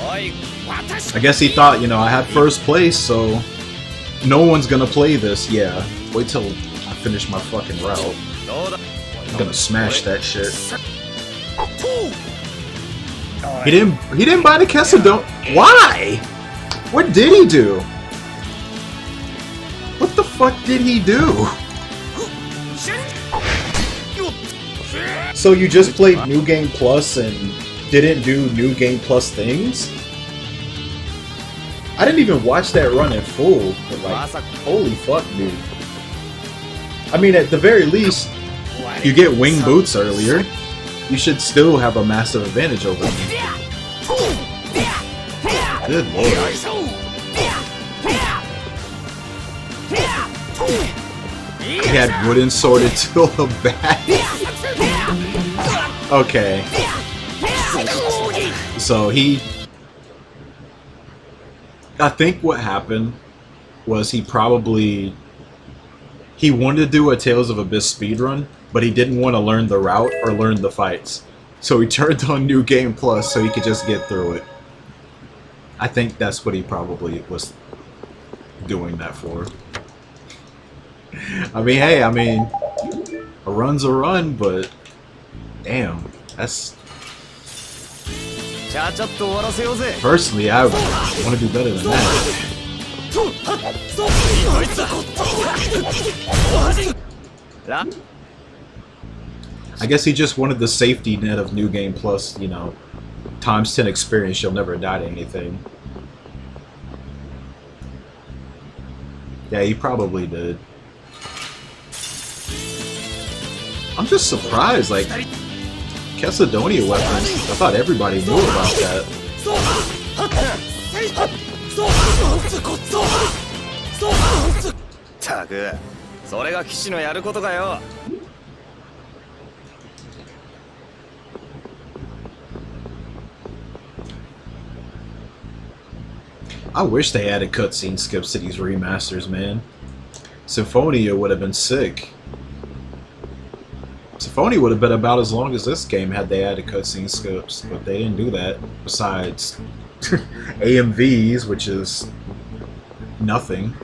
I guess he thought, you know, I had first place, so no one's gonna play this. Yeah, wait till I finish my fucking route. I'm gonna smash that shit. He didn't buy the Chesedonia. Why? What did he do? What the fuck did he do? So you just played New Game Plus and didn't do New Game Plus things? I didn't even watch that run in full, but like, holy fuck, dude. I mean, at the very least, you get wing boots earlier. You should still have a massive advantage over me. Good lord. He had wooden sworded to the back. Okay. So I think what happened was he wanted to do a Tales of Abyss speedrun, but he didn't want to learn the route or learn the fights. So he turned on New Game Plus so he could just get through it. I think that's what he probably was doing that for. I mean, hey, a run's a run, but damn, that's Personally, I want to do better than that. I guess he just wanted the safety net of New Game Plus, you know, times 10 experience. You'll never die to anything. Yeah, he probably did. I'm just surprised, like, Cassidonia weapons. I thought everybody knew about that. I wish they added cutscene skips to these remasters, man. Symphonia would have been sick. Symphonia would have been about as long as this game had they added cutscene skips, but they didn't do that. Besides AMVs, which is nothing.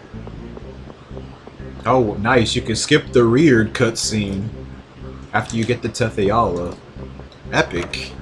Oh, nice! You can skip the reared cutscene after you get the Tetheala. Epic.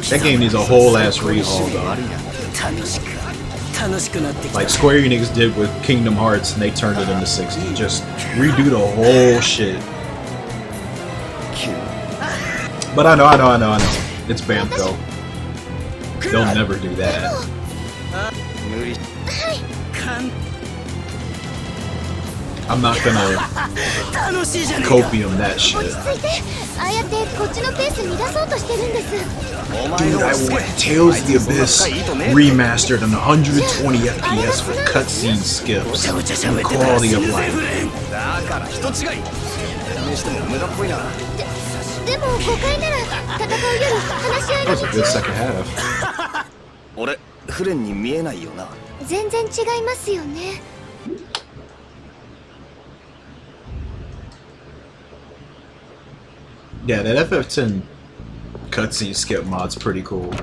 That game needs a whole ass rehaul though. Like Square Enix did with Kingdom Hearts and they turned it into 60. Just redo the whole shit. But I know. It's Bamco. They'll never do that. I'm not gonna copium that shit. Dude, I want Tales of the Abyss remastered on 120 FPS with cutscene skips and quality of life. That was a good second half. Yeah, that FF10 cutscene skip mod's pretty cool.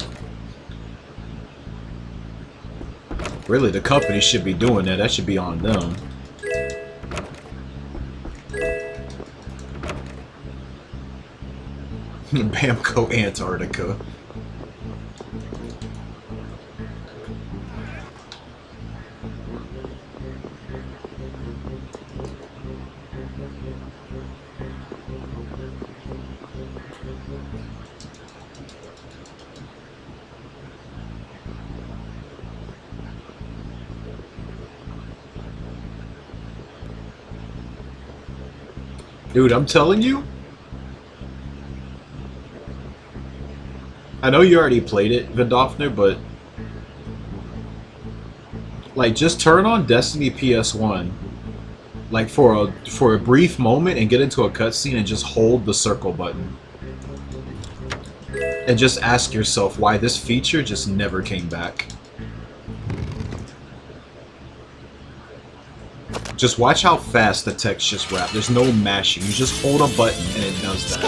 Really, the company should be doing that. That should be on them. Bamco Antarctica. Dude, I'm telling you, I know you already played it, Vidofner, but like just turn on Destiny PS1 like for a brief moment and get into a cutscene and just hold the circle button. And just ask yourself why this feature just never came back. Just watch how fast the text just wraps. There's no mashing. You just hold a button and it does that.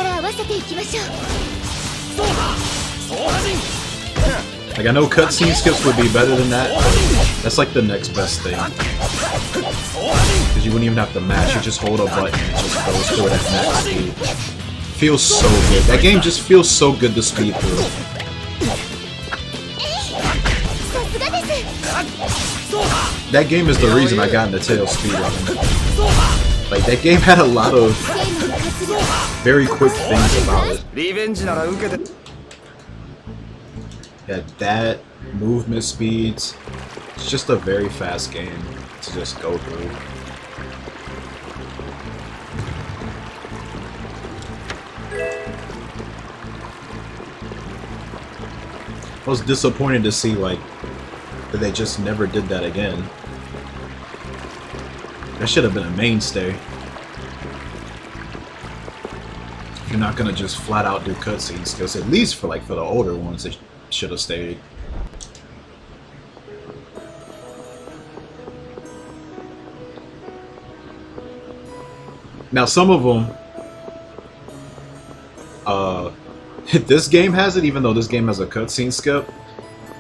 Like, I know cutscene skips would be better than that, but that's like the next best thing. Because you wouldn't even have to mash. You just hold a button and it just goes through it at max speed. Feels so good. That game just feels so good to speed through. That game is the reason I got into Tales speedrunning. Like, that game had a lot of very quick things about it. Yeah, that, movement speeds, it's just a very fast game to just go through. I was disappointed to see, like, that they just never did that again. That should have been a mainstay. If you're not gonna just flat out do cutscenes, because at least for the older ones, it should have stayed. Now, some of them, this game has it, even though this game has a cutscene skip.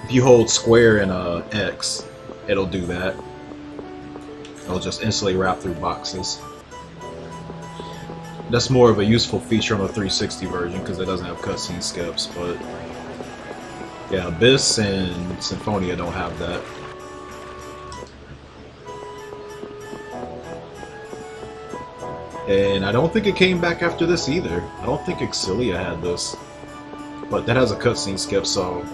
If you hold square and X, it'll do that. It'll just instantly wrap through boxes. That's more of a useful feature on the 360 version because it doesn't have cutscene skips, but yeah, Abyss and Symphonia don't have that. And I don't think it came back after this either. I don't think Exilia had this. But that has a cutscene skip, so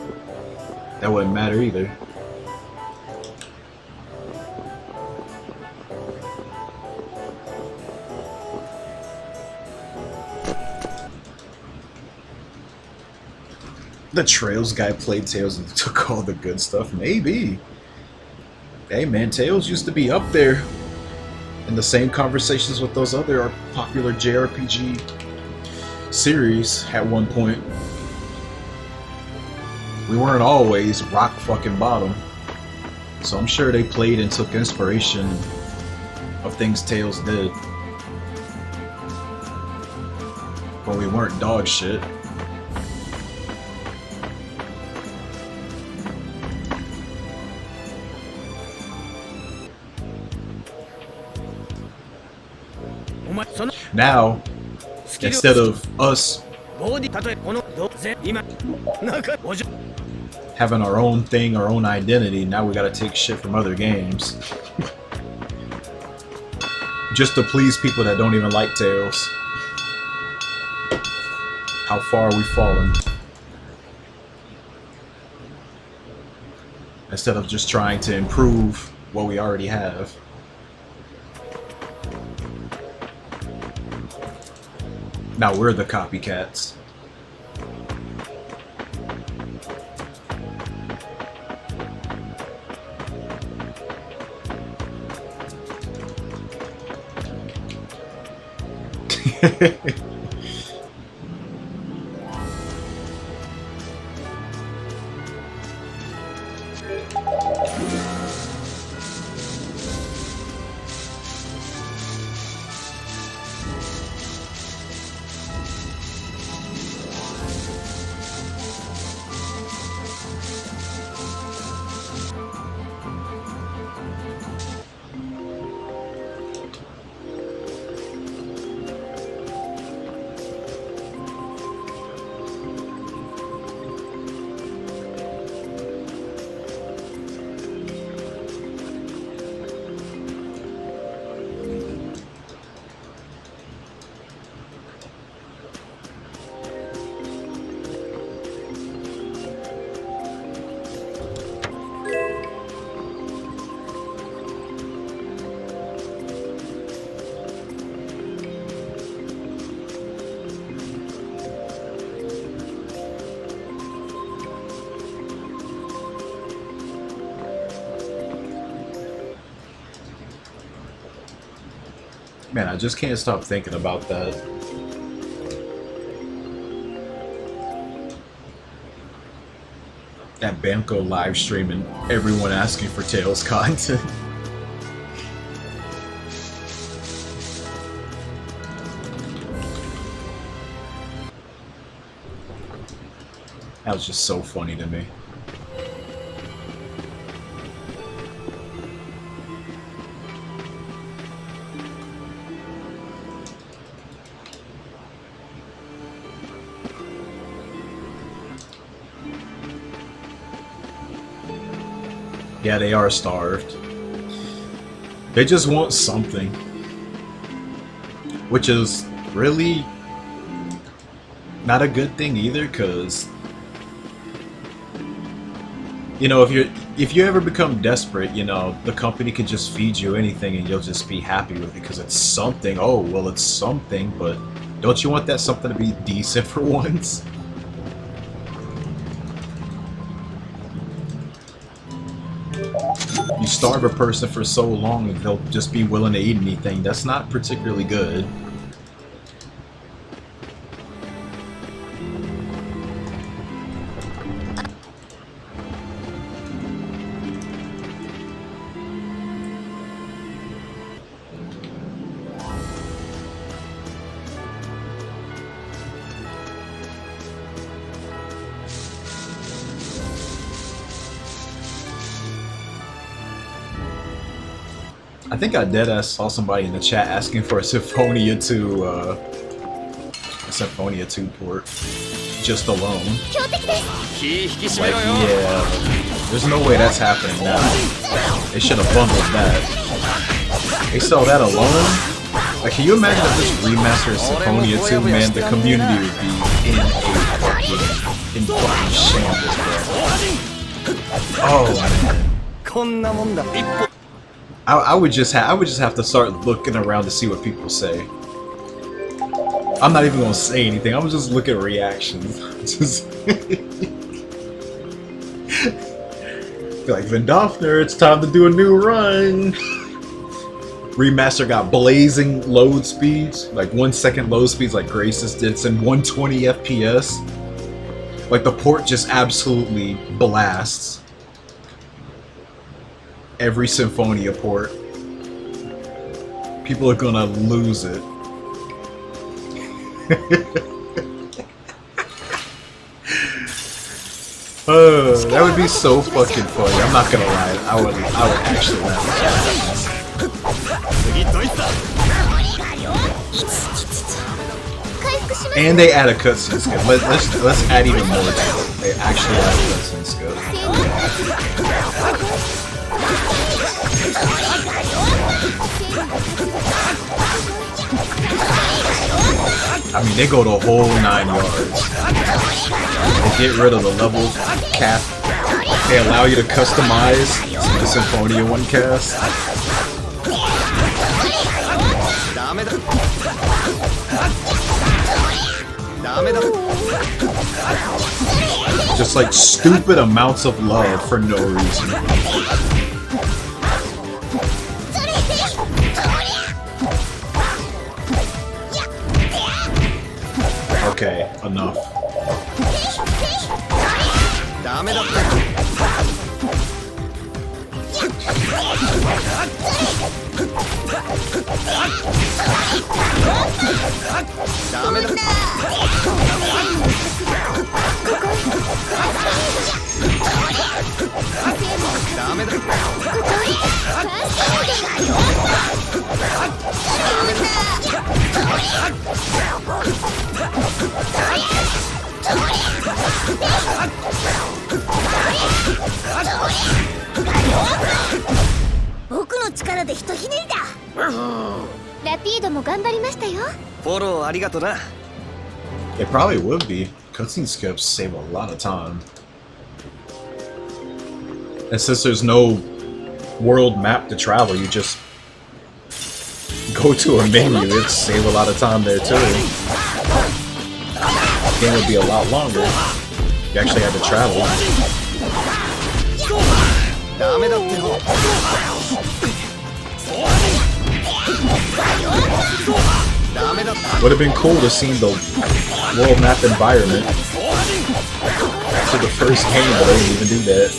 that wouldn't matter either. The Trails guy played Tails and took all the good stuff. Maybe. Hey man, Tails used to be up there in the same conversations with those other popular JRPG series at one point. We weren't always rock fucking bottom. So I'm sure they played and took inspiration of things Tails did. But we weren't dog shit. Now, instead of us having our own thing, our own identity, now we gotta take shit from other games. Just to please people that don't even like Tails. How far are we fallen? Instead of just trying to improve what we already have. Now we're the copycats. Man, I just can't stop thinking about that. That Bamco live stream and everyone asking for Tails content. That was just so funny to me. Yeah, they are starved. They just want something. Which is really not a good thing either, because you know, if you ever become desperate, you know, the company can just feed you anything and you'll just be happy with it because it's something. Oh, well, it's something, but don't you want that something to be decent for once? You starve a person for so long and they'll just be willing to eat anything. That's not particularly good. I think I deadass saw somebody in the chat asking for a Symphonia 2 port just alone. Like, yeah, there's no way that's happening now. They should have bundled that. They sell that alone? Like, can you imagine if this remaster of Symphonia 2, man, the community would be in fucking shambles, bro. Oh, man. I would just have to start looking around to see what people say. I'm not even gonna say anything. I'm just looking at reactions. Just be like, Vendofner, it's time to do a new run. Remaster got blazing load speeds, like 1 second load speeds, like Graces did. It's in 120 FPS. Like the port just absolutely blasts. Every Symphonia port. People are gonna lose it. That would be so fucking funny. I'm not gonna lie. I would actually laugh at that. And they add a cutscene skip. Let's add even more to it. They actually add a cutscene skip. I mean, they go the whole 9 yards. They get rid of the level cap. They allow you to customize the Symphonia 1 cast. Just like stupid amounts of love for no reason. Okay, enough. It probably would be. Cutscene skips save a lot of time. And since there's no world map to travel, you just go to a menu. It'd save a lot of time there too. The game would be a lot longer. You actually had to travel. Would have been cool to see the world map environment after the first game, but they didn't even do that.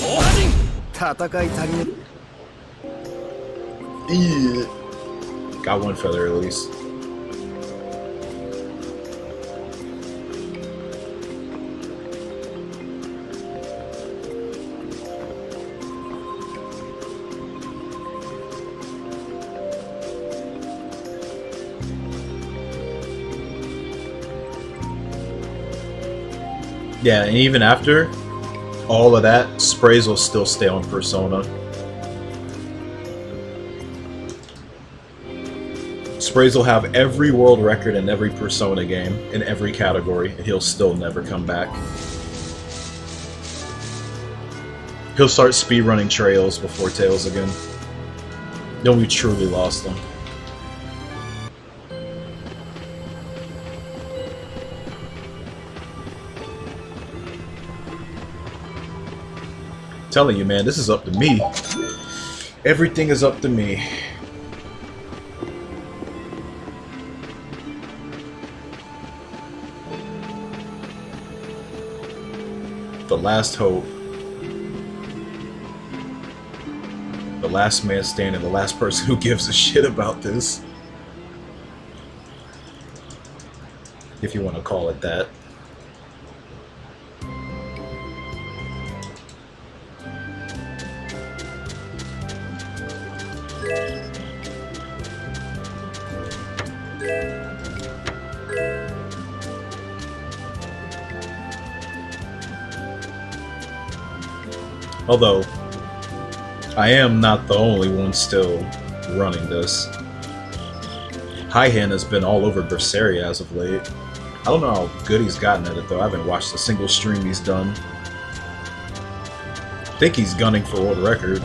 Yeah. Got one feather at least. Yeah, and even after all of that, sprays will still stay on Persona. Sprays will have every world record in every Persona game, in every category, and he'll still never come back. He'll start speedrunning trails before Tails again. Then we truly lost him. Telling you, man, this is up to me. Everything is up to me. The last hope. The last man standing, the last person who gives a shit about this. If you want to call it that. Although, I am not the only one still running this. Highhand has been all over Vesperia as of late. I don't know how good he's gotten at it though. I haven't watched a single stream he's done. I think he's gunning for world record.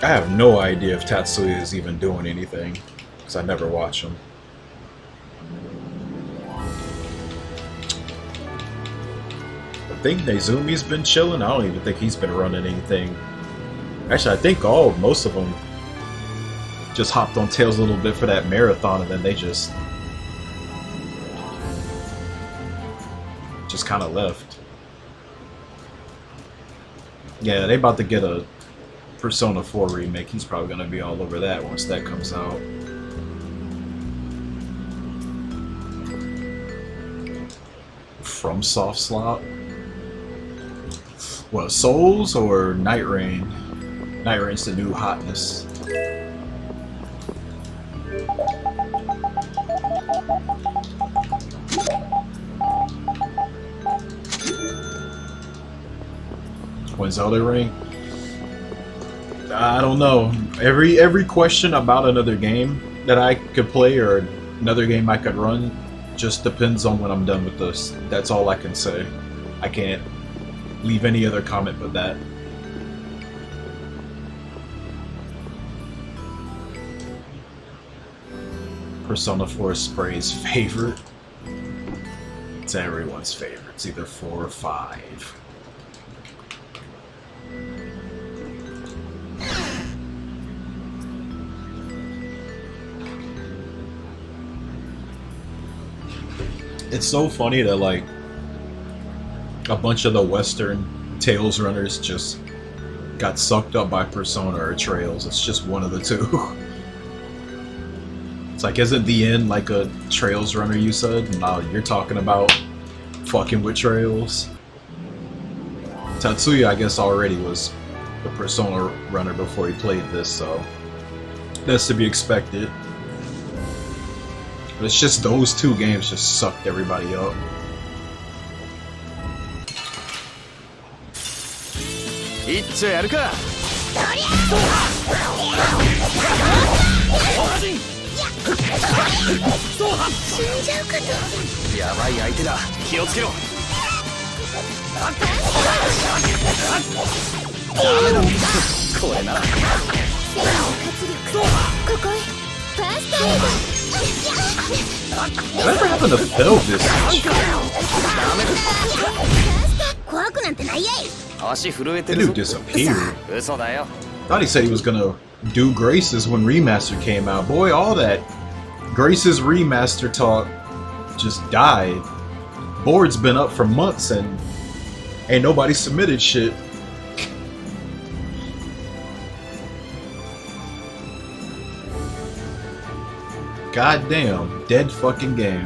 I have no idea if Tatsuya is even doing anything, because I never watch him. I think Nezumi's been chilling. I don't even think he's been running anything. Actually, I think most of them just hopped on Tails a little bit for that marathon, and then they just kind of left. Yeah, they about to get a Persona 4 remake. He's probably gonna be all over that once that comes out. From Soft Slot? What, Souls or Night Rain? Night Rain's the new hotness. When Zelda Ring? I don't know. Every question about another game that I could play or another game I could run just depends on when I'm done with this. That's all I can say. I can't leave any other comment but that. Persona 4 Spray's favorite. It's everyone's favorite. It's either 4 or 5. It's so funny that like a bunch of the Western Tails runners just got sucked up by Persona or Trails. It's just one of the two. It's like, isn't the end like a Trails runner, you said? No, you're talking about fucking with Trails. Tatsuya, I guess, already was a Persona runner before he played this, so that's to be expected. But it's just those two games just sucked everybody up. Whatever happened to Phil this much? The dude disappeared. Thought he said he was gonna do Graces when Remaster came out. Boy, all that Graces Remaster talk just died. Board's been up for months and ain't nobody submitted shit. Goddamn, dead fucking game.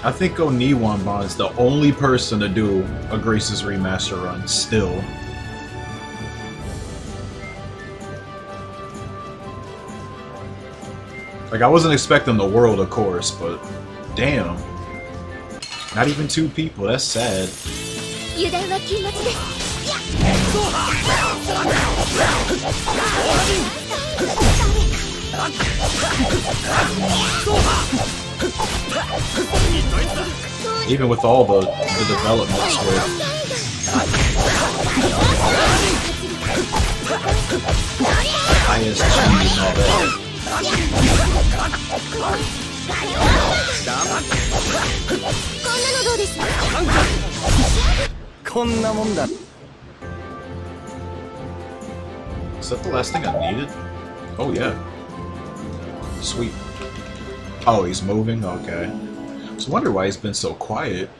I think Oniwanban's the only person to do a Graces Remaster run still. Like, I wasn't expecting the world, of course, but damn. Not even 2 people, that's sad. Even with all the developments with ISG and all that. Is that the last thing I needed? Oh yeah. Sweet. Oh, he's moving? Okay. So I wonder why he's been so quiet.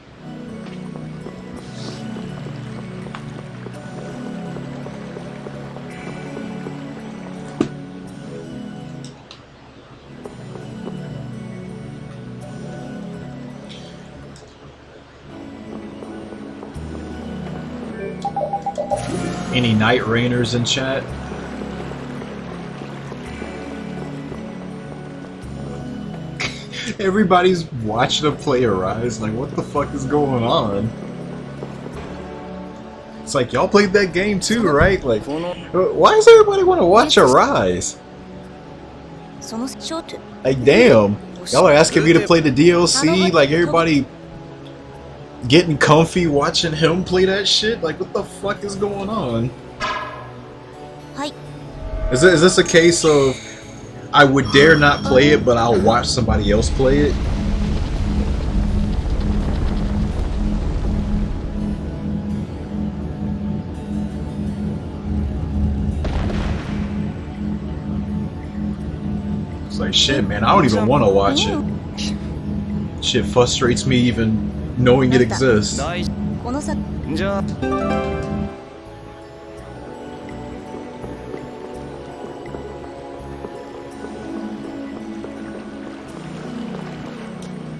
Any Night Rainers in chat? Everybody's watching him play Arise. Like, what the fuck is going on? It's like, y'all played that game too, right? Like, why does everybody want to watch Arise? Like, damn. Y'all are asking me to play the DLC? Like, everybody getting comfy watching him play that shit? Like, what the fuck is going on? Is this a case of I would dare not play it, but I'll watch somebody else play it? It's like, shit, man, I don't even want to watch it. Shit frustrates me even knowing it exists.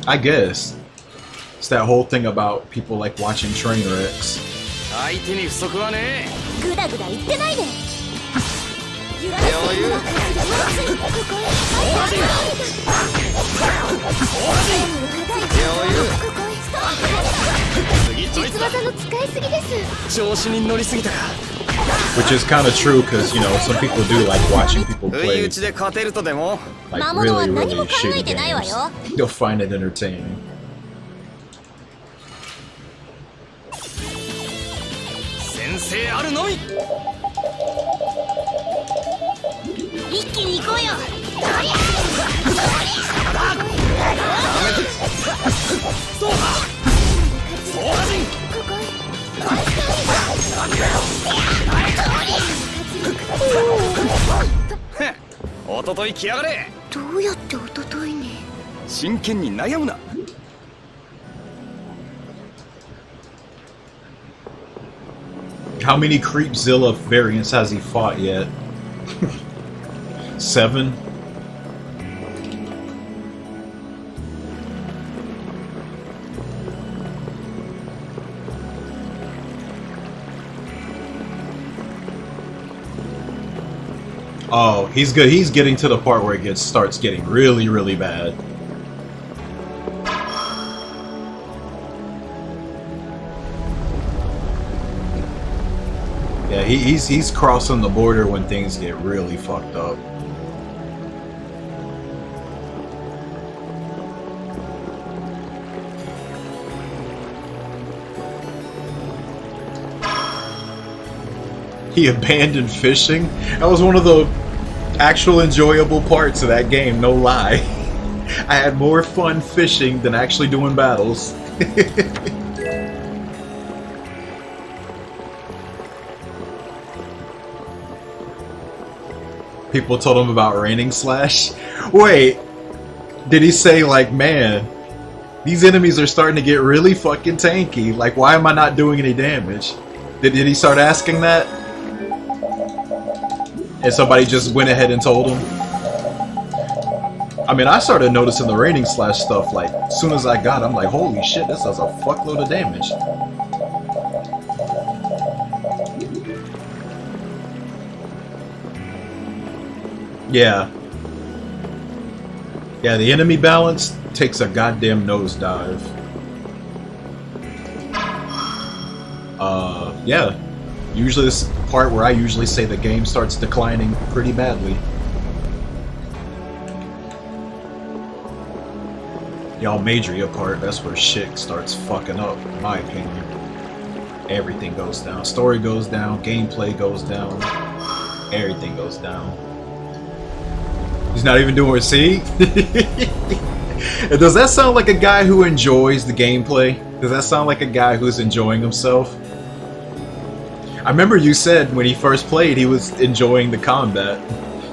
I guess. It's that whole thing about people like watching train wrecks. Which is kind of true, because, you know, some people do like watching people play like really, really shitty games. You'll find it entertaining. How many Creepzilla variants has he fought yet? 7? Oh, he's good. He's getting to the part where it starts getting really, really bad. Yeah, he's crossing the border when things get really fucked up. He abandoned fishing? That was one of the actual enjoyable parts of that game, no lie. I had more fun fishing than actually doing battles. People told him about Raining Slash. Wait, did he say like, man, these enemies are starting to get really fucking tanky, like why am I not doing any damage? Did he start asking that? And somebody just went ahead and told him? I mean, I started noticing the Raining Slash stuff, like, as soon as I got it, I'm like, holy shit, this does a fuckload of damage. Yeah. Yeah, the enemy balance takes a goddamn nosedive. Yeah. Usually this part where I usually say the game starts declining pretty badly. Y'all Madria part, that's where shit starts fucking up, in my opinion. Everything goes down. Story goes down, gameplay goes down, everything goes down. He's not even doing C? Does that sound like a guy who enjoys the gameplay? Does that sound like a guy who's enjoying himself? I remember you said when he first played he was enjoying the combat.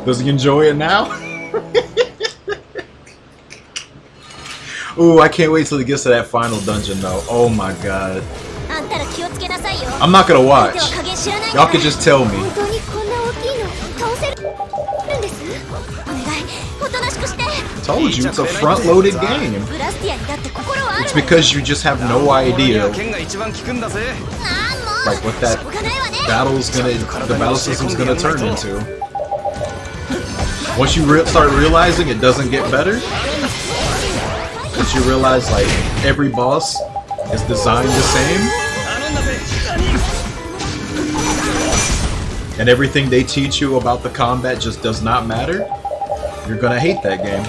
Does he enjoy it now? Ooh, I can't wait till he gets to that final dungeon though. Oh my god. I'm not gonna watch. Y'all can just tell me. Told you, it's a front-loaded game. It's because you just have no idea like what that the battle system's gonna turn into. Once you start realizing it doesn't get better, once you realize like every boss is designed the same, and everything they teach you about the combat just does not matter, you're gonna hate that game.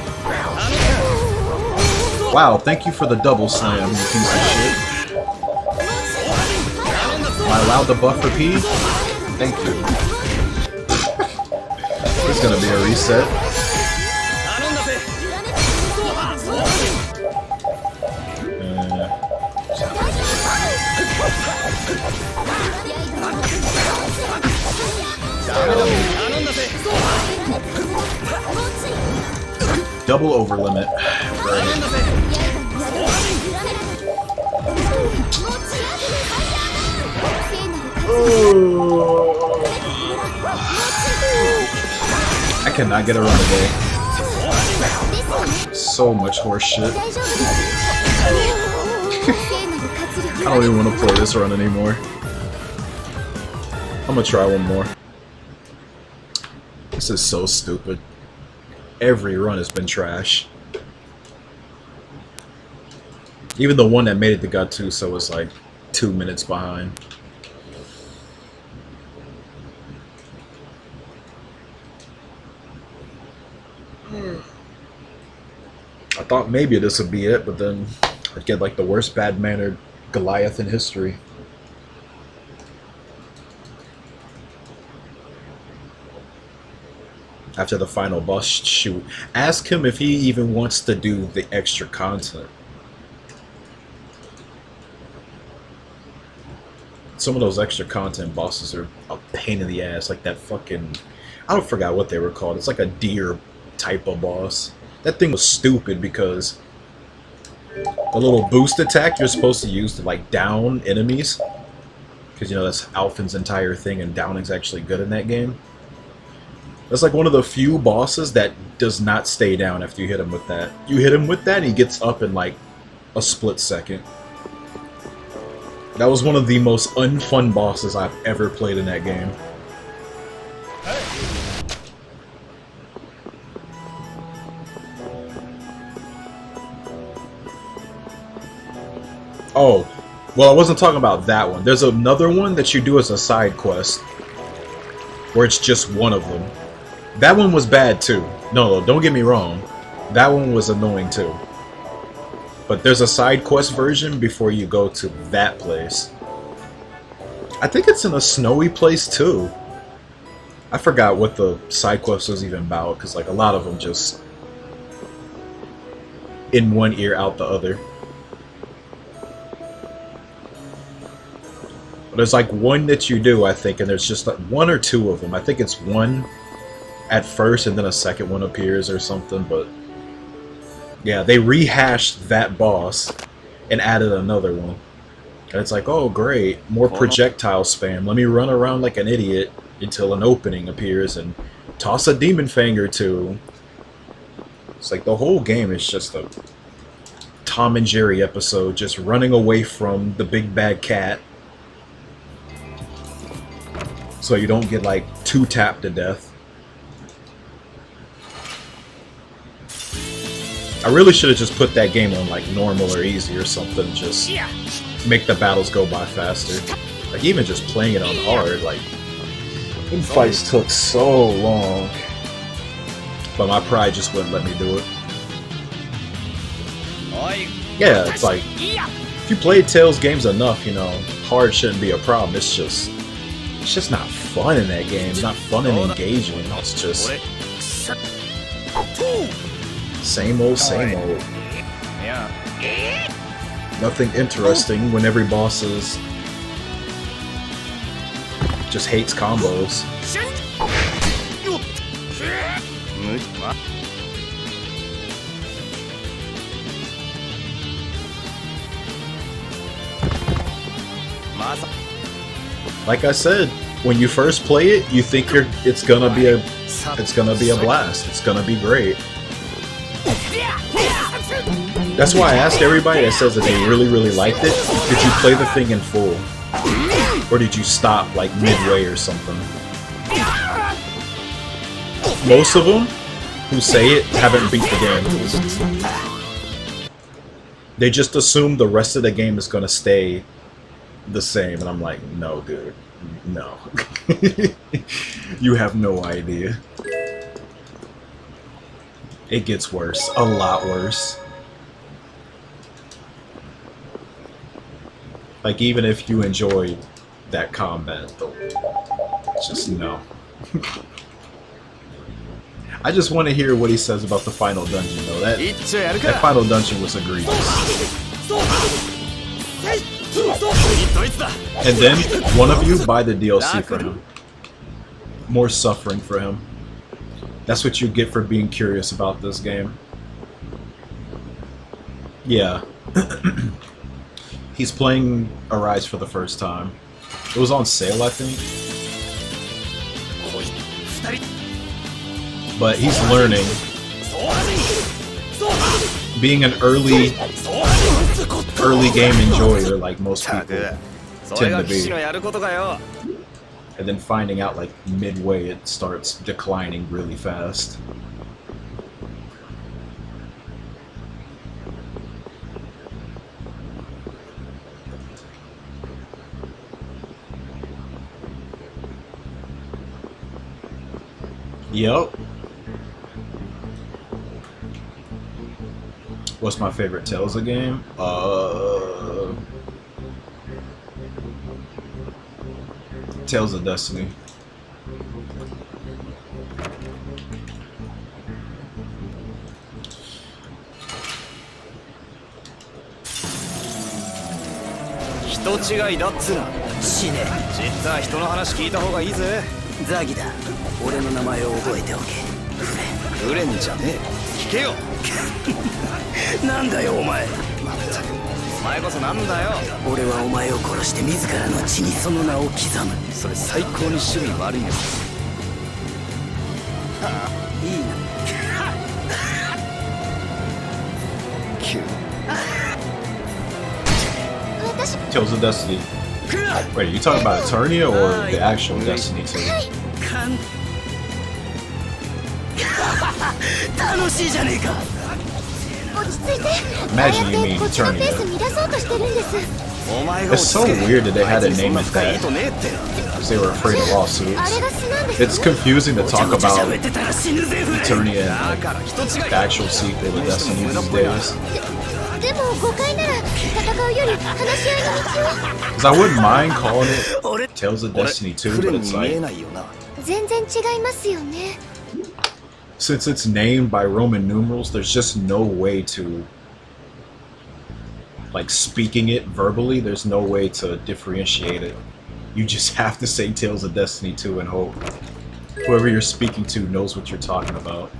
Wow, thank you for the double slam, you piece of shit. Am I allowed to buff for P? Thank you. There's gonna be a reset. Double over limit. I cannot get a run today. So much horse shit. I don't even want to play this run anymore. I'm gonna try one more. This is so stupid. Every run has been trash. Even the one that made it to God 2, so was like 2 minutes behind. I thought maybe this would be it, but then I'd get like the worst bad-mannered Goliath in history. After the final boss shoot, ask him if he even wants to do the extra content. Some of those extra content bosses are a pain in the ass, like that fucking... I don't forget what they were called. It's like a deer type of boss. That thing was stupid because the little boost attack you're supposed to use to like down enemies, because you know that's Alphen's entire thing, and downing's actually good in that game. That's like one of the few bosses that does not stay down after you hit him with that. You hit him with that and he gets up in like a split second. That was one of the most unfun bosses I've ever played in that game. Oh, well, I wasn't talking about that one. There's another one that you do as a side quest, where it's just one of them. That one was bad too. No, don't get me wrong. That one was annoying too. But there's a side quest version before you go to that place. I think it's in a snowy place too. I forgot what the side quest was even about, because like a lot of them just in one ear out the other. But there's like one that you do, I think, and there's just like one or two of them. I think it's one at first and then a second one appears or something, but yeah, they rehashed that boss and added another one. And it's like, oh great, more projectile spam. Let me run around like an idiot until an opening appears and toss a demon fang or two. It's like the whole game is just a Tom and Jerry episode, just running away from the big bad cat. So you don't get like two-tapped to death. I really should have just put that game on like normal or easy or something, just make the battles go by faster. Like even just playing it on hard, like them fights took so long. But my pride just wouldn't let me do it. Yeah, it's like if you played Tales games enough, you know, hard shouldn't be a problem. It's just not fun in that game. It's not fun and engaging. It's just same old, same old. Nothing interesting when every boss is just hates combos. Like I said, when you first play it, you think it's gonna be a blast. It's gonna be great. That's why I asked everybody that says that they really liked it, did you play the thing in full? Or did you stop like midway or something? Most of them who say it haven't beat the game. They just assume the rest of the game is gonna stay the same, and I'm like, no, dude, no. You have no idea. It gets worse, a lot worse. Like, even if you enjoy that combat, though, just no. I just want to hear what he says about the final dungeon, though. That final dungeon was egregious. And then, one of you buy the DLC for him. More suffering for him. That's what you get for being curious about this game. Yeah. He's playing Arise for the first time. It was on sale, I think. But he's learning. Being an early game enjoyer, like most people tend to be. And then finding out, like, midway it starts declining really fast. Yep. What's my favorite Tales of game? Tales of Destiny.人違いだっつな。死ね。実は人の話聞いた方がいいぜ。ザギだ。俺の名前を覚えておけ。フレンじゃねえ。聞けよ。なんだよお前。まったくお前こそなんだよ。俺はお前を殺して自らの血にその名を刻む。それ最高に趣味悪いよ。いいな。Tales of Destiny. Wait, are you talking about Eternia or the actual Destiny 2? Imagine you mean Eternia. It's so weird that they had to name it that because they were afraid of lawsuits. It's confusing to talk about Eternia and like, the actual sequel to Destiny these days. Because I wouldn't mind calling it Tales of Destiny 2, but it's like, since it's named by Roman numerals, there's just no way to, like, speaking it verbally, there's no way to differentiate it. You just have to say Tales of Destiny 2 and hope whoever you're speaking to knows what you're talking about.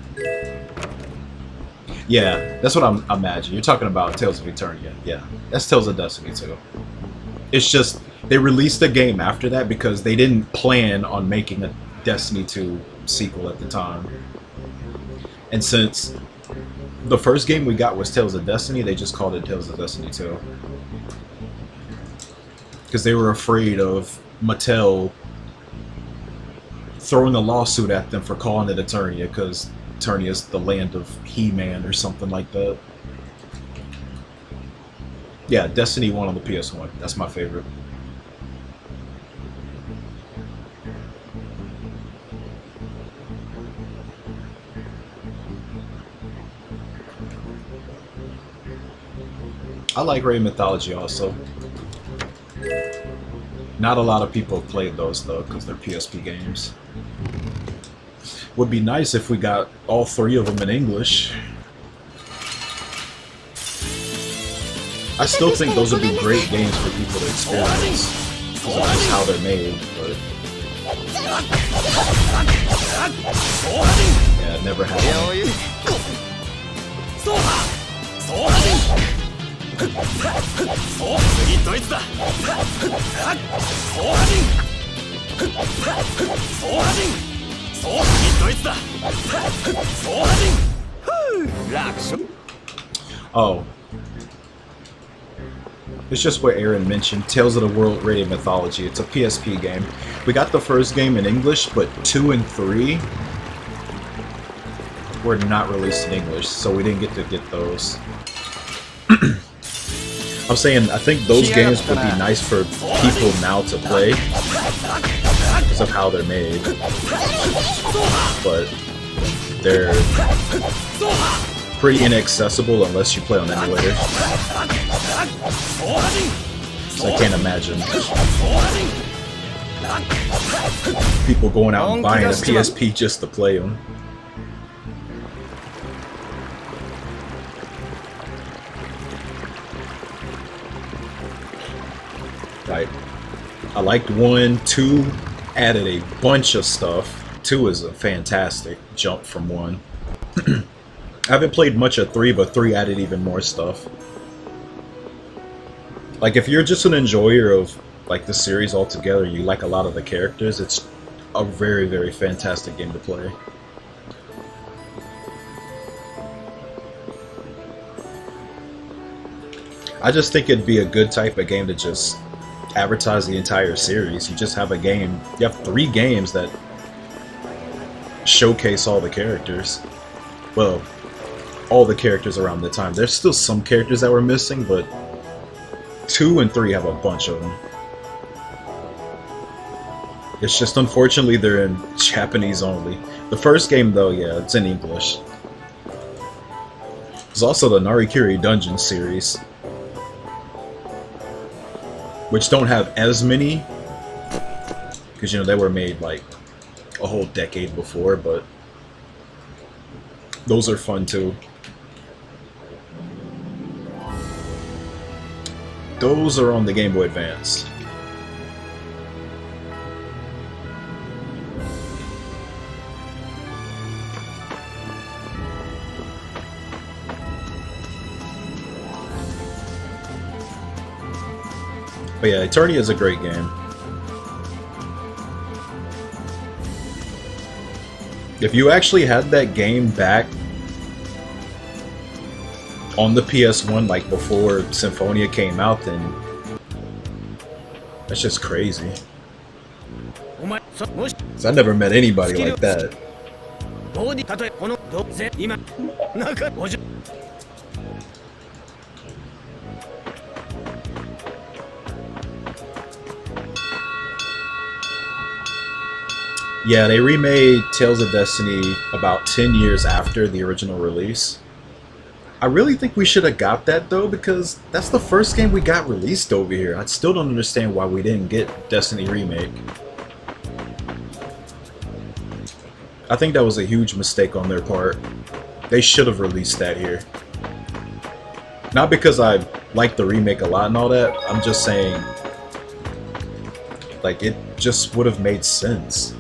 Yeah, that's what I'm imagining. You're talking about Tales of Eternia. Yeah, that's Tales of Destiny 2. It's just, they released the game after that because they didn't plan on making a Destiny 2 sequel at the time. And since the first game we got was Tales of Destiny, they just called it Tales of Destiny 2. Because they were afraid of Mattel throwing a lawsuit at them for calling it Eternia, because Eternia is the land of He-Man or something like that. Yeah, Destiny 1 on the PS1. That's my favorite. I like Ray Mythology also. Not a lot of people have played those though, because they're PSP games. Would be nice if we got all three of them in English. I still think those would be great games for people to experience, because of just how they're made, but yeah, it never happened. Oh. It's just what Aaron mentioned, Tales of the World Radio Mythology. It's a PSP game. We got the first game in English, but 2 and 3 were not released in English, so we didn't get to get those. I'm saying, I think those games would be nice for people now to play because of how they're made, but they're pretty inaccessible unless you play on emulators. So I can't imagine people going out and buying a PSP just to play them. Like, I liked 1, 2 added a bunch of stuff. 2 is a fantastic jump from 1. I haven't played much of 3, but 3 added even more stuff. Like, if you're just an enjoyer of like the series altogether, you like a lot of the characters, it's a very, very fantastic game to play. I just think it'd be a good type of game to just advertise the entire series. You just have a game, you have 3 games that showcase all the characters. Well, all the characters around the time. There's still some characters that were missing, but 2 and 3 have a bunch of them. It's just unfortunately they're in Japanese only. The first game though, yeah, it's in English. There's also the Narikiri Dungeon series, which don't have as many, because you know they were made like a whole decade before, but those are fun too. Those are on the Game Boy Advance. But yeah, Eternia is a great game. If you actually had that game back on the PS1, like before Symphonia came out, then that's just crazy. 'Cause I never met anybody like that. Yeah, they remade Tales of Destiny about 10 years after the original release. I really think we should have got that though, because that's the first game we got released over here. I still don't understand why we didn't get Destiny Remake. I think that was a huge mistake on their part. They should have released that here. Not because I like the remake a lot and all that, I'm just saying, like, it just would have made sense.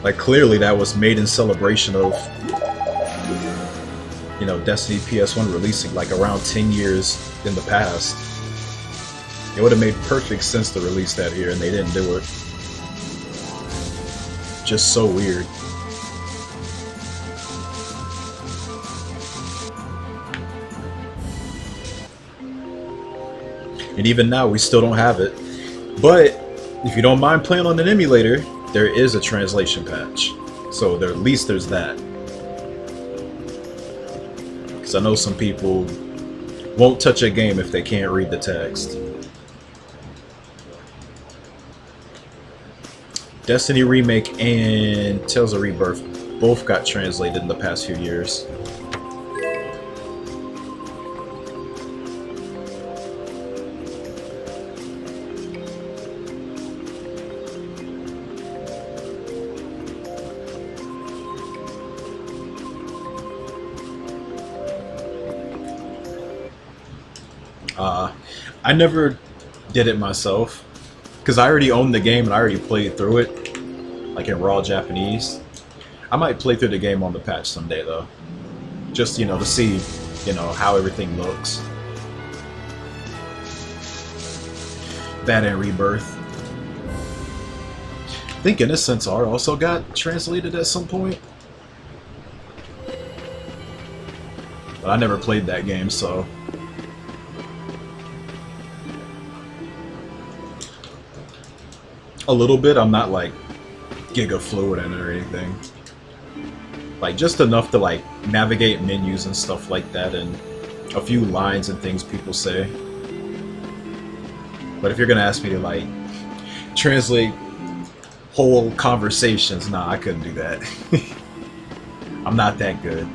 Like, clearly that was made in celebration of, you know, Destiny PS1 releasing like around 10 years in the past. It would have made perfect sense to release that here, and they didn't do it. Just so weird. And even now, we still don't have it. But if you don't mind playing on an emulator, there is a translation patch, so at least there's that. Because I know some people won't touch a game if they can't read the text. Destiny Remake and Tales of Rebirth both got translated in the past few years. I never did it myself, because I already owned the game and I already played through it, like in raw Japanese. I might play through the game on the patch someday though, just, you know, to see, you know, how everything looks. That and Rebirth. I think Innocence R also got translated at some point. But I never played that game, so... A little bit, I'm not like giga fluent in it or anything. Like just enough to like navigate menus and stuff like that and a few lines and things people say. But if you're gonna ask me to like translate whole conversations, nah, I couldn't do that. I'm not that good.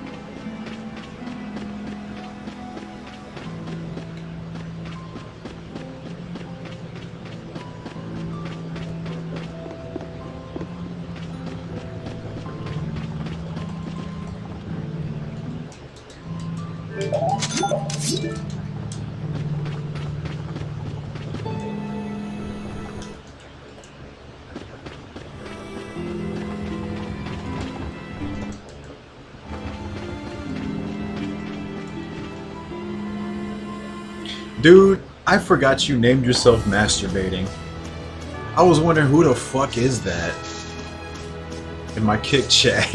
Dude, I forgot you named yourself masturbating. I was wondering who the fuck is that in my kick chat.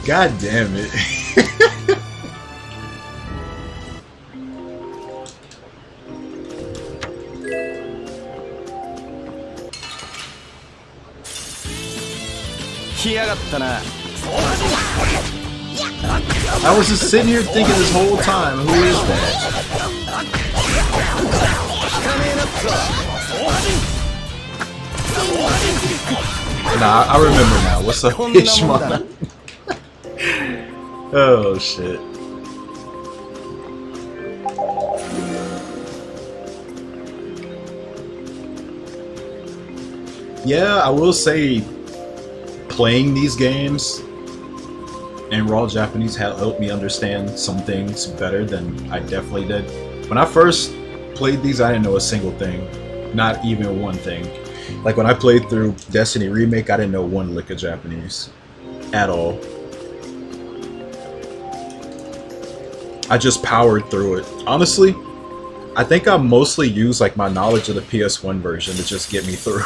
God damn it. I was just sitting here thinking this whole time, who is that? Nah, I remember now. What's up, Ishmael? Oh shit. Yeah, I will say playing these games in raw Japanese helped me understand some things better than I definitely did. When I first played these, I didn't know a single thing. Not even one thing. Like when I played through Destiny Remake, I didn't know one lick of Japanese. At all. I just powered through it. Honestly, I think I mostly use like my knowledge of the PS1 version to just get me through.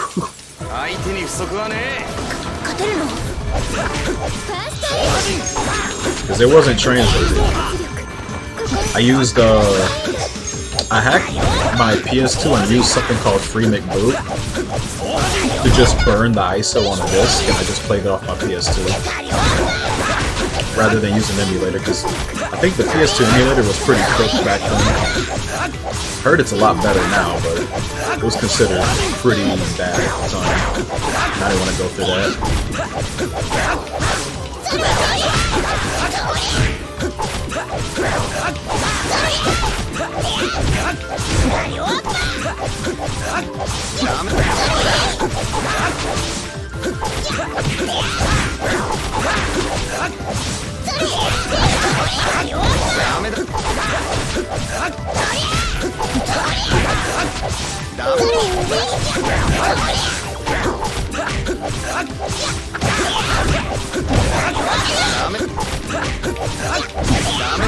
Because it wasn't translated. I used I hacked my PS2 and used something called Free McBoot to just burn the ISO on a disc, and I just played it off my PS2 rather than use an emulator, because I think the PS2 emulator was pretty cooked back then. Heard it's a lot better now, but it was considered pretty bad at the time. And I didn't want to go through that.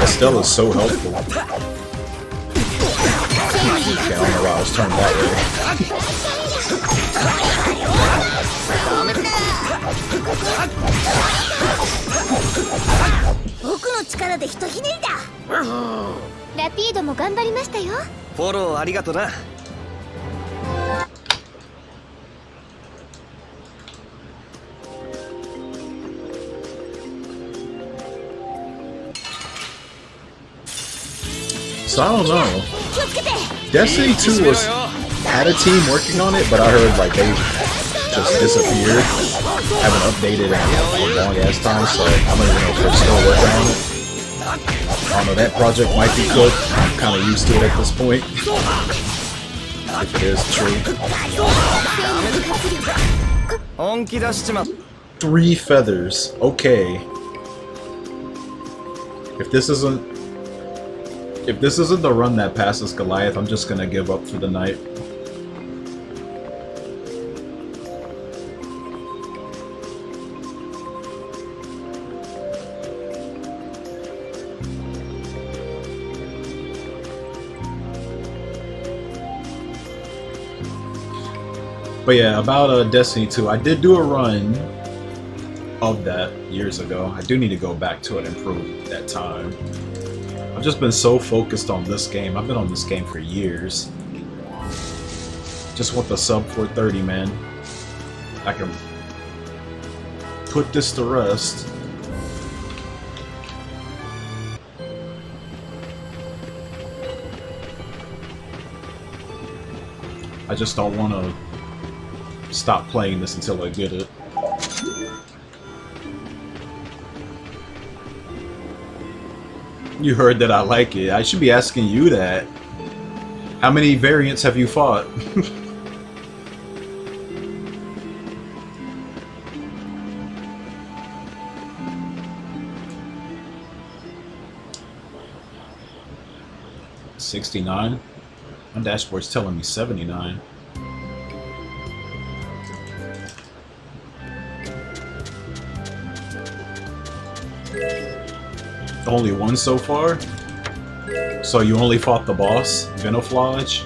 Estelle is so helpful. Okay, I don't know why I was turned thatラピードも頑張りましたよ。フォローありがとな。So I don't know. Destiny 2 had a team working on it, but I heard like they just disappeared. Haven't updated in a long ass time, so I don't even know if they're still working on it. I don't know, that project might be cooked. I'm kind of used to it at this point. If it is true. 3 feathers. Okay. If this isn't the run that passes Goliath, I'm just gonna give up for the night. But yeah, about Destiny 2, I did do a run of that years ago. I do need to go back to it and improve that time. I've just been so focused on this game. I've been on this game for years. Just want the sub 430, man. I can put this to rest. I just don't want to stop playing this until I get it. You heard that I like it. I should be asking you that. How many variants have you fought? $69? My dashboard's telling me 79. Only one so far? So you only fought the boss, Venoflage?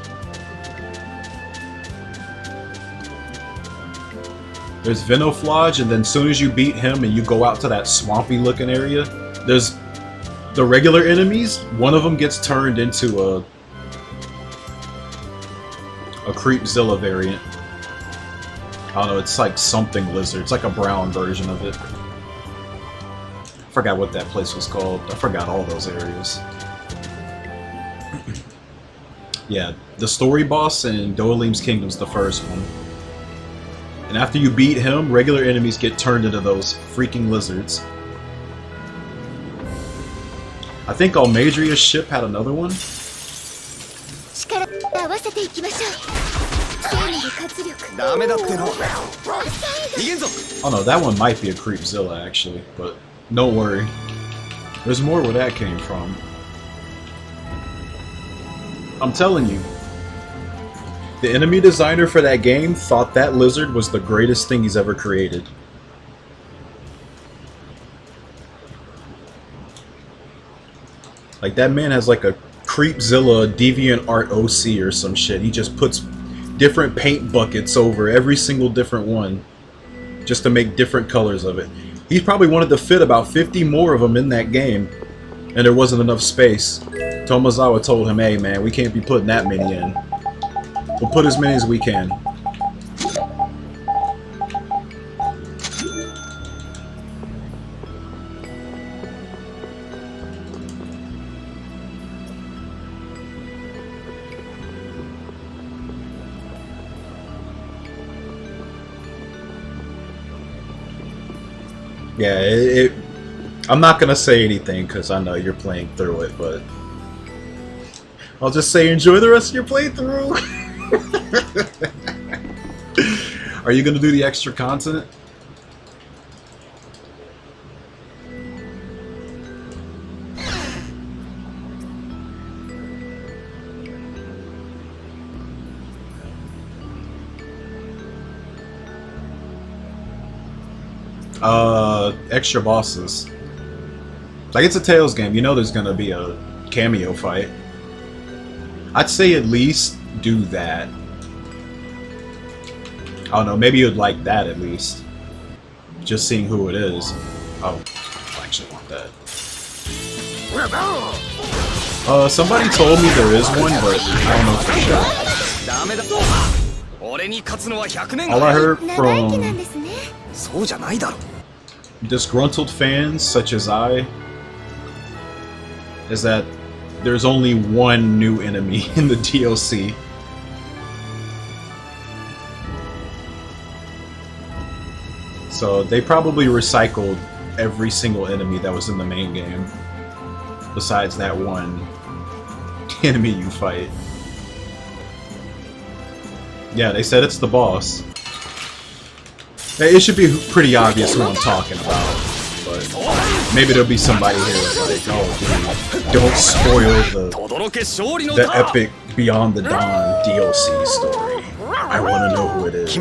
There's Venoflage, and then as soon as you beat him and you go out to that swampy looking area, there's the regular enemies. One of them gets turned into a Creepzilla variant. I don't know, it's like something lizard. It's like a brown version of it. I forgot what that place was called. I forgot all those areas. Yeah, the story boss in Doelim's Kingdom's the first one. And after you beat him, regular enemies get turned into those freaking lizards. I think Almadria's ship had another one. Oh no, that one might be a Creepzilla actually, but don't worry. There's more where that came from. I'm telling you, the enemy designer for that game thought that lizard was the greatest thing he's ever created. Like, that man has like a Creepzilla DeviantArt OC or some shit. He just puts different paint buckets over every single different one just to make different colors of it. He probably wanted to fit about 50 more of them in that game, and there wasn't enough space. Tomozawa told him, hey man, we can't be putting that many in. We'll put as many as we can. Yeah, I'm not gonna say anything because I know you're playing through it, but I'll just say enjoy the rest of your playthrough. Are you gonna do the extra content? Extra bosses. Like, it's a Tales game, you know there's gonna be a cameo fight. I'd say at least do that. I don't know, maybe you'd like that at least. Just seeing who it is. Oh, I actually want that. Somebody told me there is one, but I don't know for sure. All I heard from disgruntled fans such as I is that there's only one new enemy in the DLC. So they probably recycled every single enemy that was in the main game, besides that one enemy you fight. Yeah, they said it's the boss. It should be pretty obvious who I'm talking about, but maybe there'll be somebody here that's like, oh dude, don't spoil the epic Beyond the Dawn DLC story. I want to know who it is.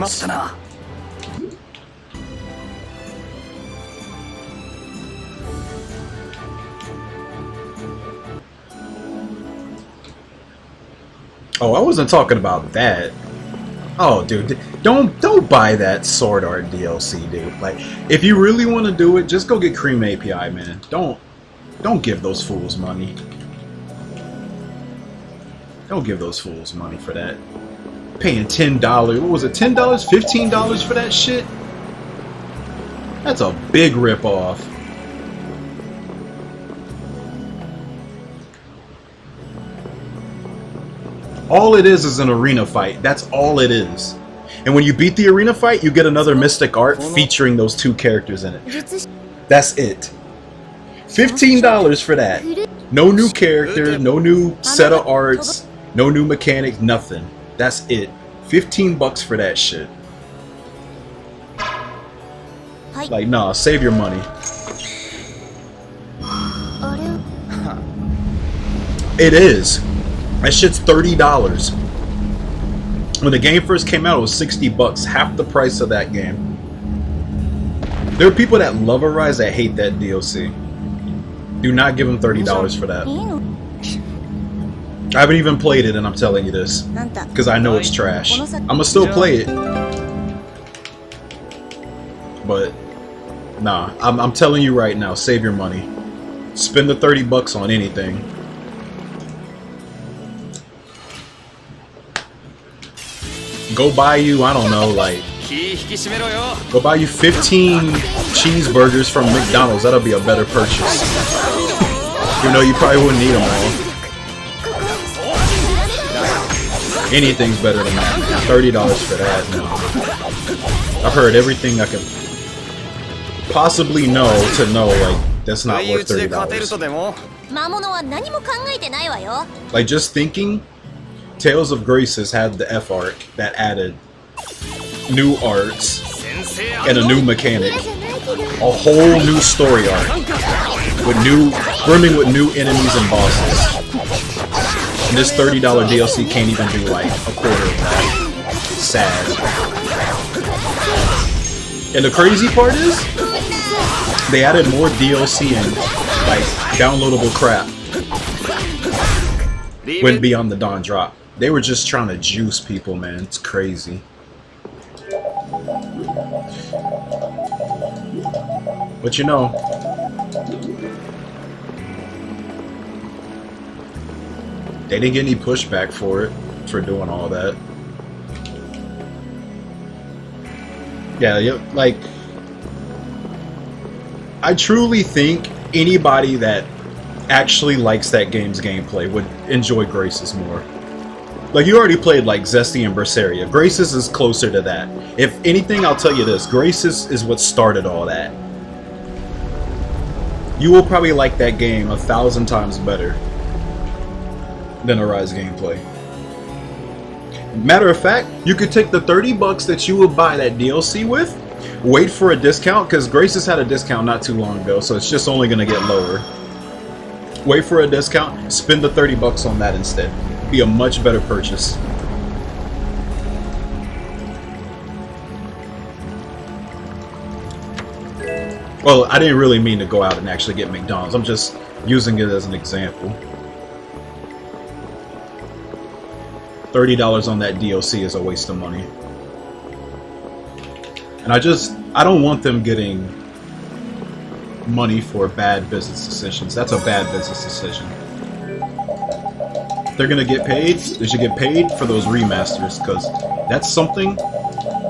Oh, I wasn't talking about that. Oh, dude, don't buy that Sword Art DLC, dude. Like, if you really want to do it, just go get Cream API, man. Don't give those fools money. Don't give those fools money for that. Paying $10. What was it? $10? $15 for that shit? That's a big rip-off. All it is an arena fight. That's all it is. And when you beat the arena fight, you get another mystic art featuring those two characters in it. That's it. $15 for that. No new character, no new set of arts, no new mechanics, nothing. That's it. $15 for that shit. Like, nah, save your money. It is. That shit's $30. When the game first came out, it was $60, half the price of that game. There are people that love Arise that hate that DLC. Do not give them $30 for that. I haven't even played it, and I'm telling you this because I know it's trash. I'ma still play it, but nah, I'm telling you right now, save your money. Spend the $30 on anything. Go buy you, I don't know, like, go buy you 15 cheeseburgers from McDonald's. That'll be a better purchase. You know, you probably wouldn't need them all. Anything's better than that. $30 for that. No. I've heard everything I could possibly know to know, like, that's not worth $30. Like, just thinking, Tales of Graces had the F arc that added new arts and a new mechanic, a whole new story arc with brimming with new enemies and bosses. And this $30 DLC can't even do like a quarter of that. Sad. And the crazy part is, they added more DLC and like downloadable crap when Beyond the Dawn dropped. They were just trying to juice people, man. It's crazy. But you know, they didn't get any pushback for it, for doing all that. Yeah, like, I truly think anybody that actually likes that game's gameplay would enjoy Graces more. Like, you already played like Zesty and Vesperia. Graces is closer to that. If anything, I'll tell you this: Graces is what started all that. You will probably like that game 1,000 times better than Arise gameplay. Matter of fact, you could take the $30 that you would buy that DLC with, wait for a discount, because Graces had a discount not too long ago, so it's just only going to get lower. Wait for a discount, spend the $30 on that instead. Be a much better purchase. Well, I didn't really mean to go out and actually get McDonald's. I'm just using it as an example. $30 on that DLC is a waste of money. And I don't want them getting money for bad business decisions. That's a bad business decision. If they're gonna get paid, they should get paid for those remasters, because that's something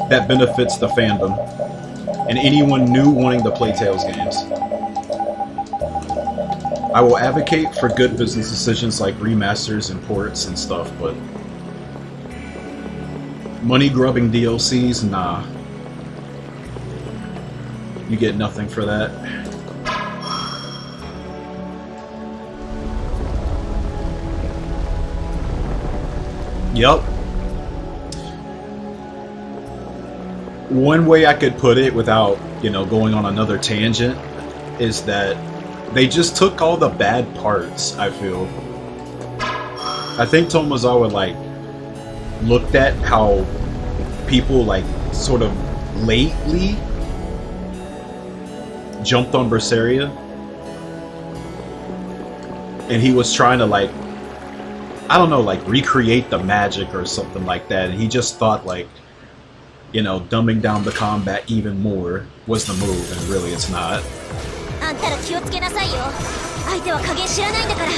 that benefits the fandom and anyone new wanting to play Tales games. I will advocate for good business decisions like remasters and ports and stuff, but money-grubbing DLCs, nah. You get nothing for that. Yup. One way I could put it without, you know, going on another tangent is that they just took all the bad parts, I feel. I think Tomozawa, like, looked at how people, like, sort of lately jumped on Vesperia, and he was trying to, like, I don't know, like recreate the magic or something like that, and he just thought like, you know, dumbing down the combat even more was the move, and really it's not. あんたら気をつけなさいよ。相手は加減知らないんだから。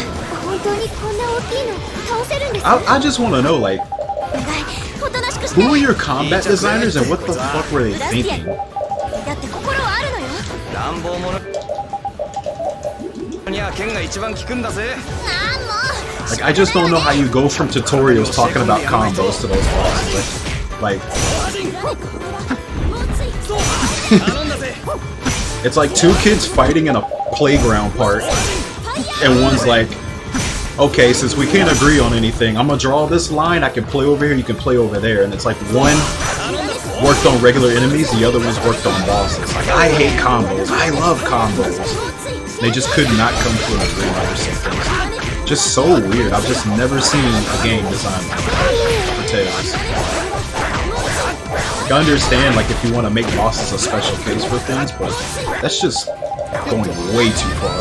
本当にこんな大きいの倒せるんですか？ I just want to know, like, おとなしくして。 who were your combat designers and what the fuck were they thinking? だって心はあるのよ。乱暴者には剣が一番効くんだぜ。ああもう。 Like, I just don't know how you go from tutorials talking about combos to those bosses. Like, it's like two kids fighting in a playground park, and one's like, okay, since we can't agree on anything, I'm gonna draw this line, I can play over here, you can play over there, and it's like one worked on regular enemies, the other one's worked on bosses. Like, I hate combos, I love combos. They just could not come to an agreement or something. Just so weird. I've just never seen a game designed like that for Tales. I understand, like, if you want to make bosses a special case for things, but that's just going way too far.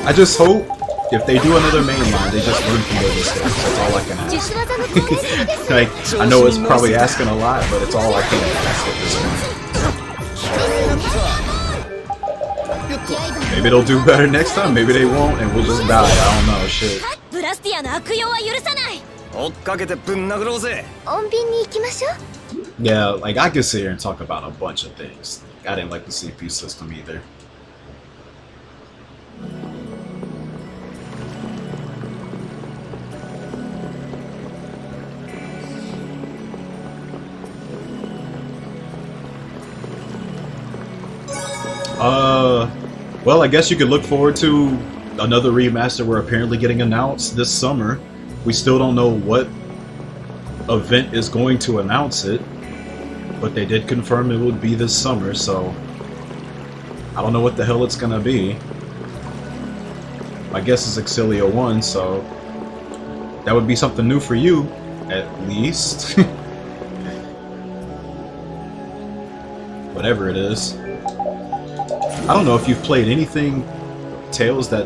I just hope if they do another main line, they just learn from their mistakes. That's all I can ask. Like, I know it's probably asking a lot, but it's all I can ask at this point. Maybe they'll do better next time, maybe they won't, and we'll just die. I don't know, shit. ブラスティアの悪用は許さない。追っかけてぶん殴ろうぜ。穏便に行きましょう。 Yeah, like, I could sit here and talk about a bunch of things. I didn't like the CPU system either. Well, I guess you could look forward to another remaster we're apparently getting announced this summer. We still don't know what event is going to announce it, but they did confirm it would be this summer, so I don't know what the hell it's gonna be. My guess is Exilia 1, so that would be something new for you, at least. Whatever it is. I don't know if you've played anything Tales that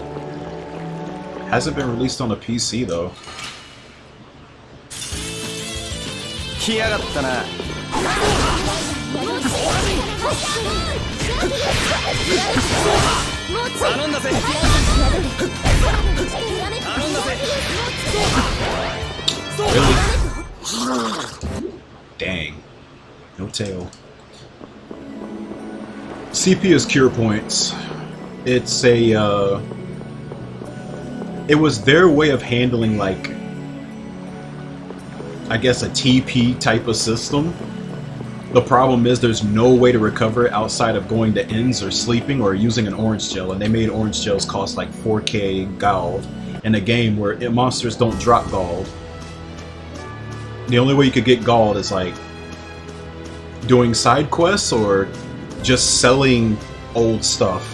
hasn't been released on a PC though. 来やがったな。頼んだぜ。頼んだぜ。 Really? Dang. No tail. CP is cure points. It's a, it was their way of handling, like, I guess a TP type of system. The problem is there's no way to recover it outside of going to ends or sleeping or using an orange gel, and they made orange gels cost like 4k gold in a game where monsters don't drop gold. The only way you could get gold is like doing side quests or just selling old stuff.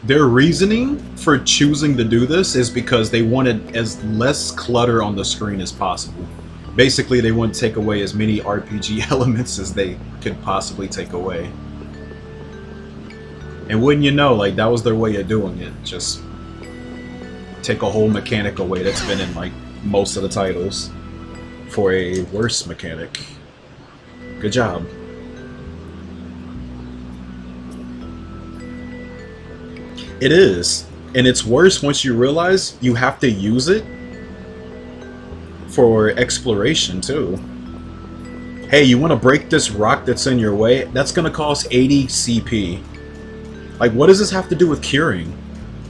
Their reasoning for choosing to do this is because they wanted as less clutter on the screen as possible. Basically, they want to take away as many RPG elements as they could possibly take away. And wouldn't you know, like, that was their way of doing it. Just take a whole mechanic away that's been in, like, most of the titles for a worse mechanic. Good job. It is, and it's worse once you realize you have to use it for exploration too. Hey, you want to break this rock that's in your way? That's gonna cost 80 CP. Like, what does this have to do with curing?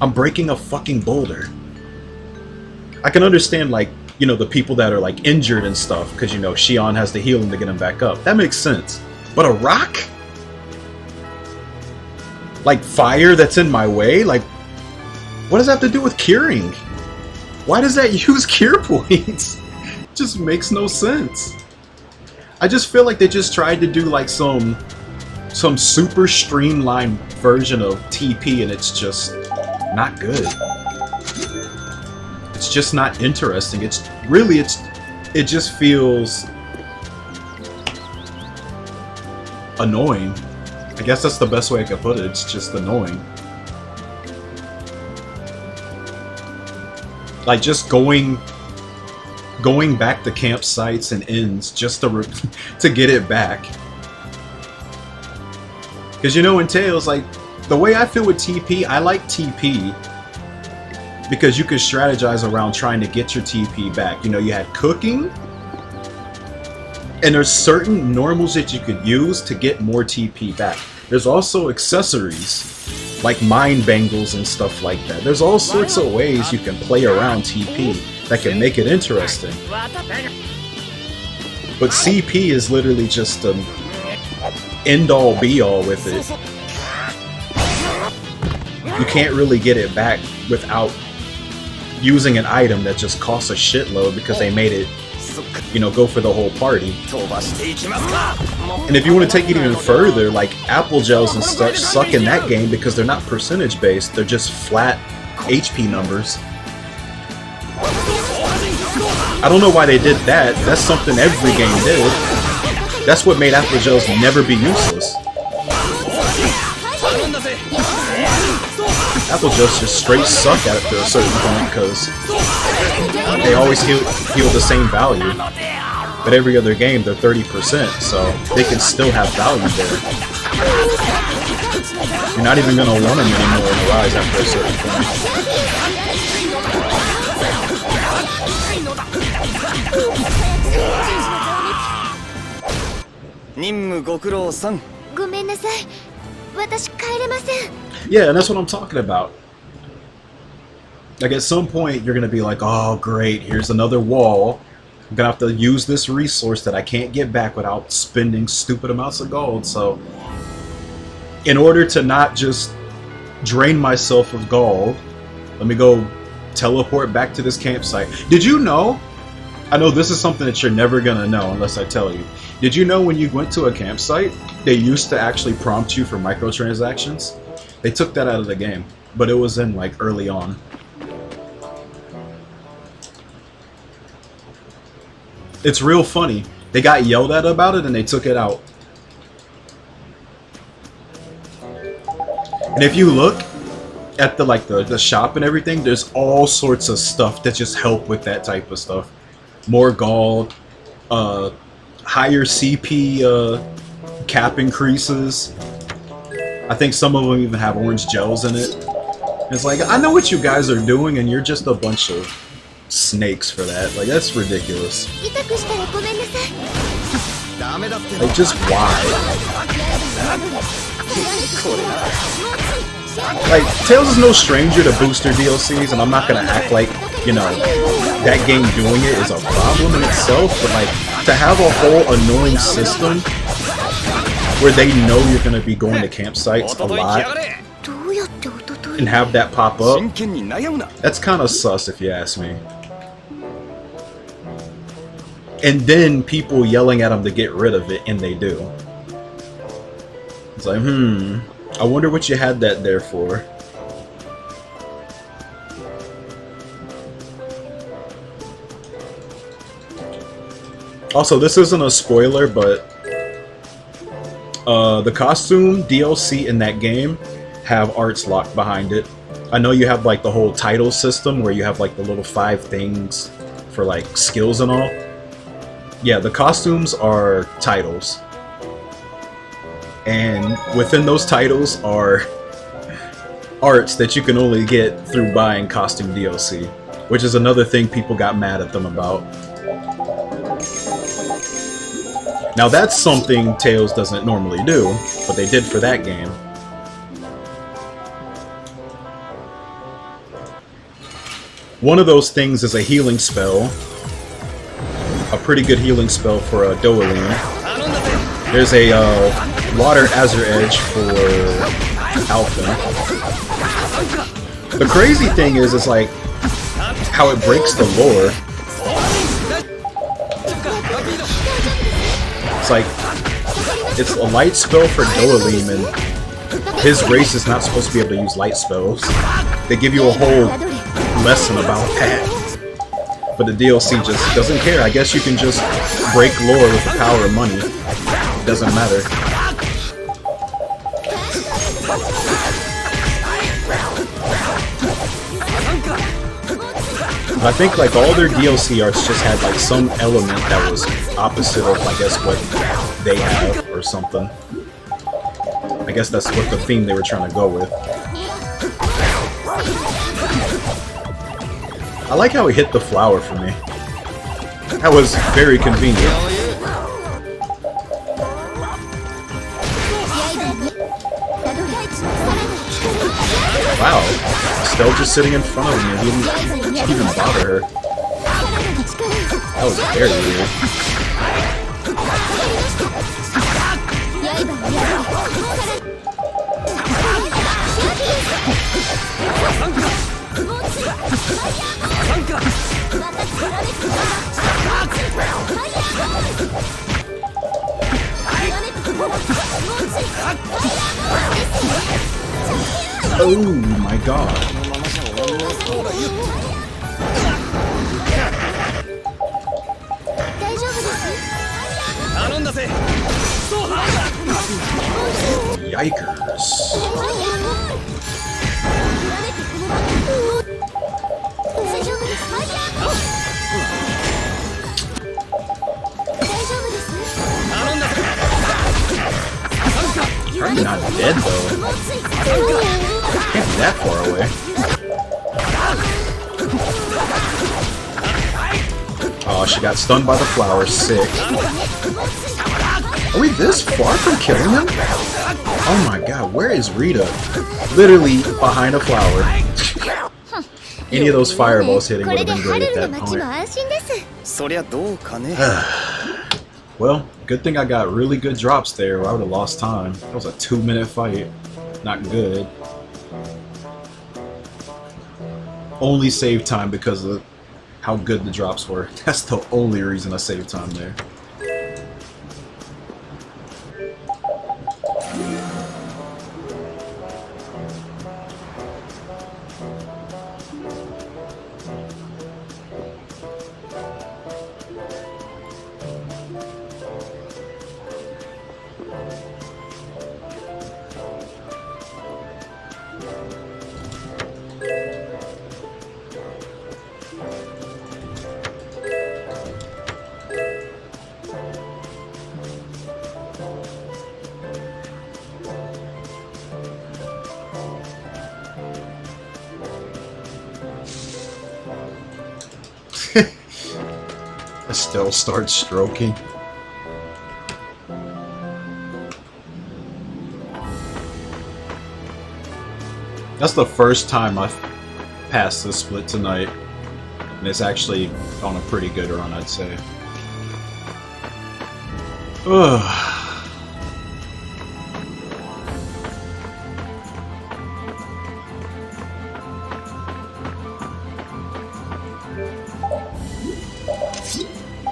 I'm breaking a fucking boulder. I can understand, like, you know, the people that are like injured and stuff, because, you know, Shion has to heal him to get him back up. That makes sense. But a rock? Like fire that's in my way? Like, what does that have to do with curing? Why does that use cure points? It just makes no sense. I just feel like they just tried to do like some super streamlined version of TP, and it's just not good. It's just not interesting. It's it just feels annoying. I guess that's the best way I could put it. It's just annoying. Like just going back to campsites and inns just to get it back. Because you know, in Tales, like the way I feel with TP, I like TP because you could strategize around trying to get your TP back. You know, you had cooking, and there's certain normals that you could use to get more TP back. There's also accessories, like mind bangles and stuff like that. There's all sorts of ways you can play around TP that can make it interesting. But CP is literally just an end-all be-all with it. You can't really get it back without using an item that just costs a shitload because they made it, you know, go for the whole party. And if you want to take it even further, like apple gels and such suck in that game because they're not percentage based, they're just flat HP numbers. I don't know why they did that. That's something every game did. That's what made apple gels never be useless. Apple gels just straight suck at it to a certain point because they always heal the same value. But every other game they're 30%, so they can still have value there. You're not even going to want them anymore in the Rise after a certain point. Yeah, and that's what I'm talking about. Like at some point you're gonna be like, oh great, here's another wall. I'm gonna have to use this resource that I can't get back without spending stupid amounts of gold. So in order to not just drain myself of gold, let me go teleport back to this campsite. Did you know? I know this is something that you're never gonna know unless I tell you. Did you know when you went to a campsite, they used to actually prompt you for microtransactions? They took that out of the game, but it was in like early on. It's real funny. They got yelled at about it and they took it out. And if you look at the shop and everything, there's all sorts of stuff that just help with that type of stuff. More gold, higher CP cap increases. I think some of them even have orange gels in it. It's like, I know what you guys are doing and you're just a bunch of snakes for that. Like, that's ridiculous. Like, just why? Like, Tales is no stranger to booster DLCs, and I'm not gonna act like, you know, that game doing it is a problem in itself, but like, to have a whole annoying system where they know you're gonna be going to campsites a lot and have that pop up, that's kind of sus if you ask me. And then people yelling at them to get rid of it, and they do. It's like, I wonder what you had that there for. Also, this isn't a spoiler, but the costume DLC in that game have arts locked behind it. I know you have like the whole title system where you have like the little 5 things for like skills and all. Yeah, the costumes are titles. And within those titles are arts that you can only get through buying costume DLC, which is another thing people got mad at them about. Now that's something Tales doesn't normally do, but they did for that game. One of those things is a healing spell. A pretty good healing spell for a Doeline. There's a Water Azure Edge for Alpha. The crazy thing is like how it breaks the lore. It's like, it's a light spell for Doeline, and his race is not supposed to be able to use light spells. They give you a whole lesson about that. But the DLC just doesn't care. I guess you can just break lore with the power of money. Doesn't matter. I think like all their DLC arts just had like some element that was opposite of I guess what they have or something. I guess that's what the theme they were trying to go with. I like how he hit the flower for me. That was very convenient. Wow, Estelle just sitting in front of me. He didn't even bother her. That was very weird. Oh my god. Yikers. Probably not dead though. Can't be that far away. Oh, she got stunned by the flower. Sick. Are we this far from killing him? Oh my god, where is Rita? Literally behind a flower. Any of those fireballs hitting would have been great at that point. Well, good thing I got really good drops there, or I would have lost time. That was a 2-minute fight. Not good. Only saved time because of how good the drops were. That's the only reason I saved time there. Estelle starts stroking. That's the first time I've passed the split tonight, and it's actually on a pretty good run, I'd say. Ugh.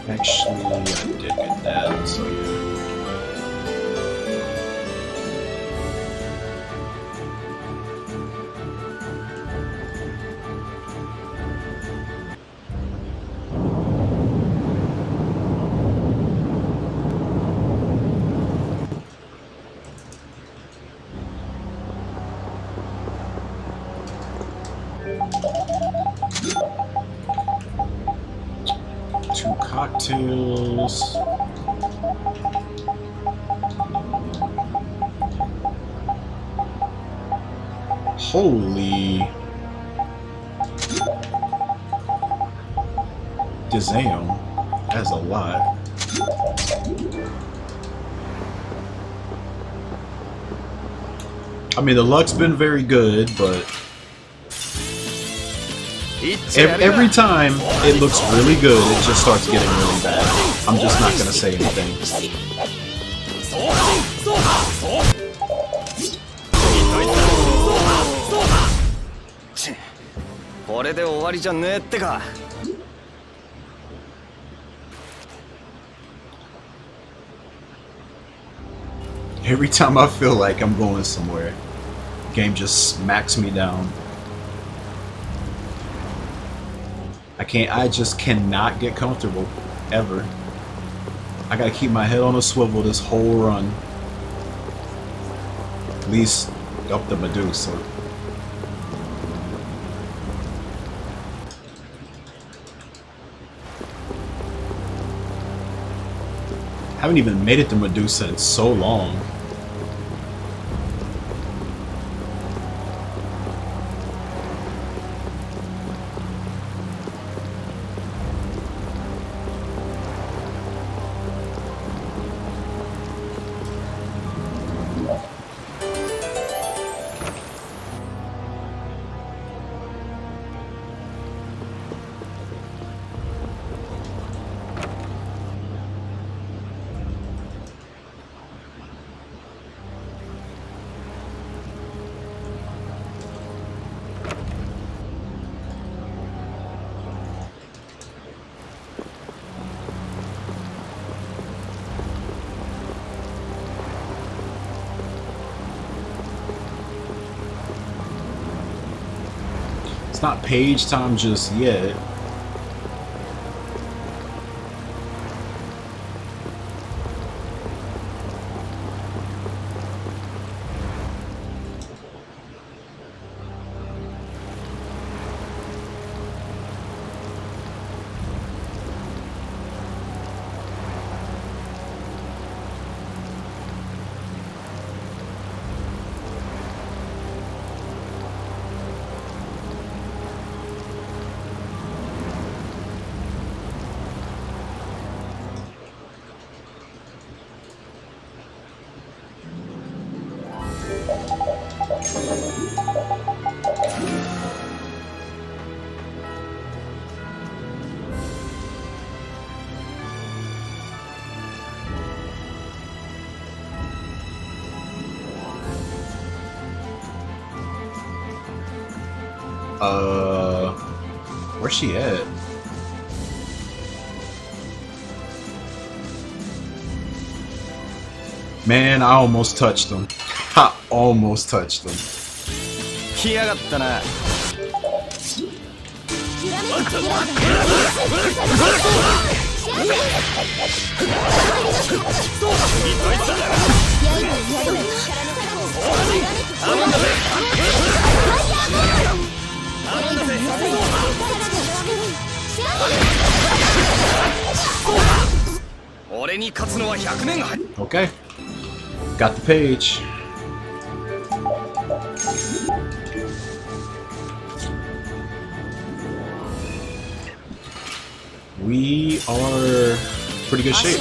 Actually, I did get that, so yeah. Two cocktails. Holy damn, that's a lot. I mean, the luck's been very good, but every time it looks really good, it just starts getting really bad. I'm just not gonna say anything. これで終わりじゃねえってか。 Every time I feel like I'm going somewhere, game just smacks me down. I just cannot get comfortable ever. I gotta keep my head on a swivel this whole run. At least up the Medusa. Haven't even made it to Medusa in so long. It's not page time just yet. Where's she at? Man, I almost touched him. I almost touched him. 来やがったな。俺に勝つのは100年早い。 Okay. Got the page. We are pretty good shape.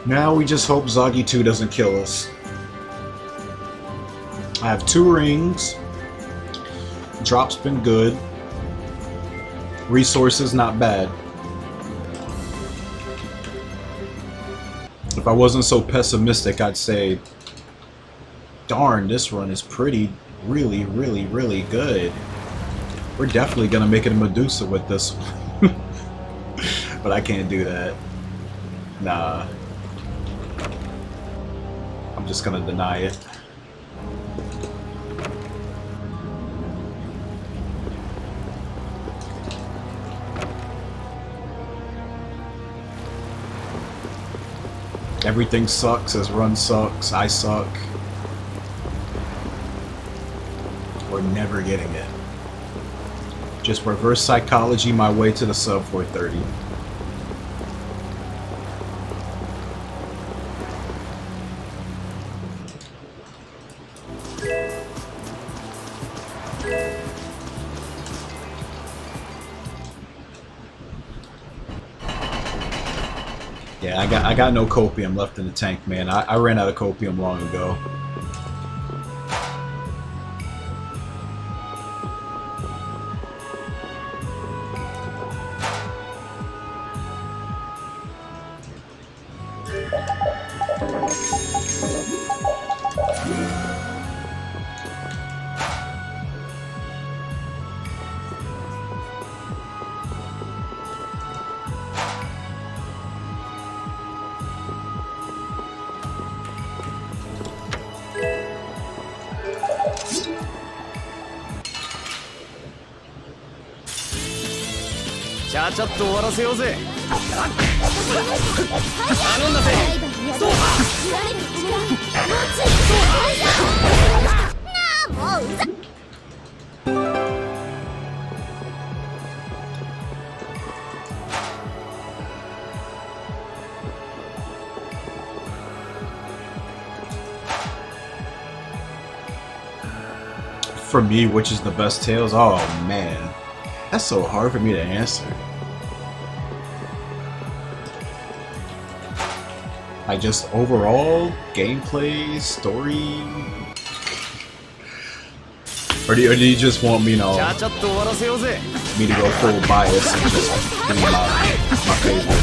Now we just hope Zoggy 2 doesn't kill us. I have 2 rings. Drop's been good. Resources not bad. If I wasn't so pessimistic, I'd say, darn, this run is really good. We're definitely gonna make it a Medusa with this one. But I can't do that. Nah. I'm just gonna deny it. Everything sucks as run sucks, I suck. We're never getting it. Just reverse psychology my way to the sub 430. Yeah, I got no copium left in the tank, man. I ran out of copium long ago.ちゃちゃっと終わらせようぜ。頼んだぜ。そうだ。もううざ。For me, which is the best Tales? Oh man, that's so hard for me to answer. Like just overall gameplay, story, or do you just want me, me to go full bias and just be my favorite?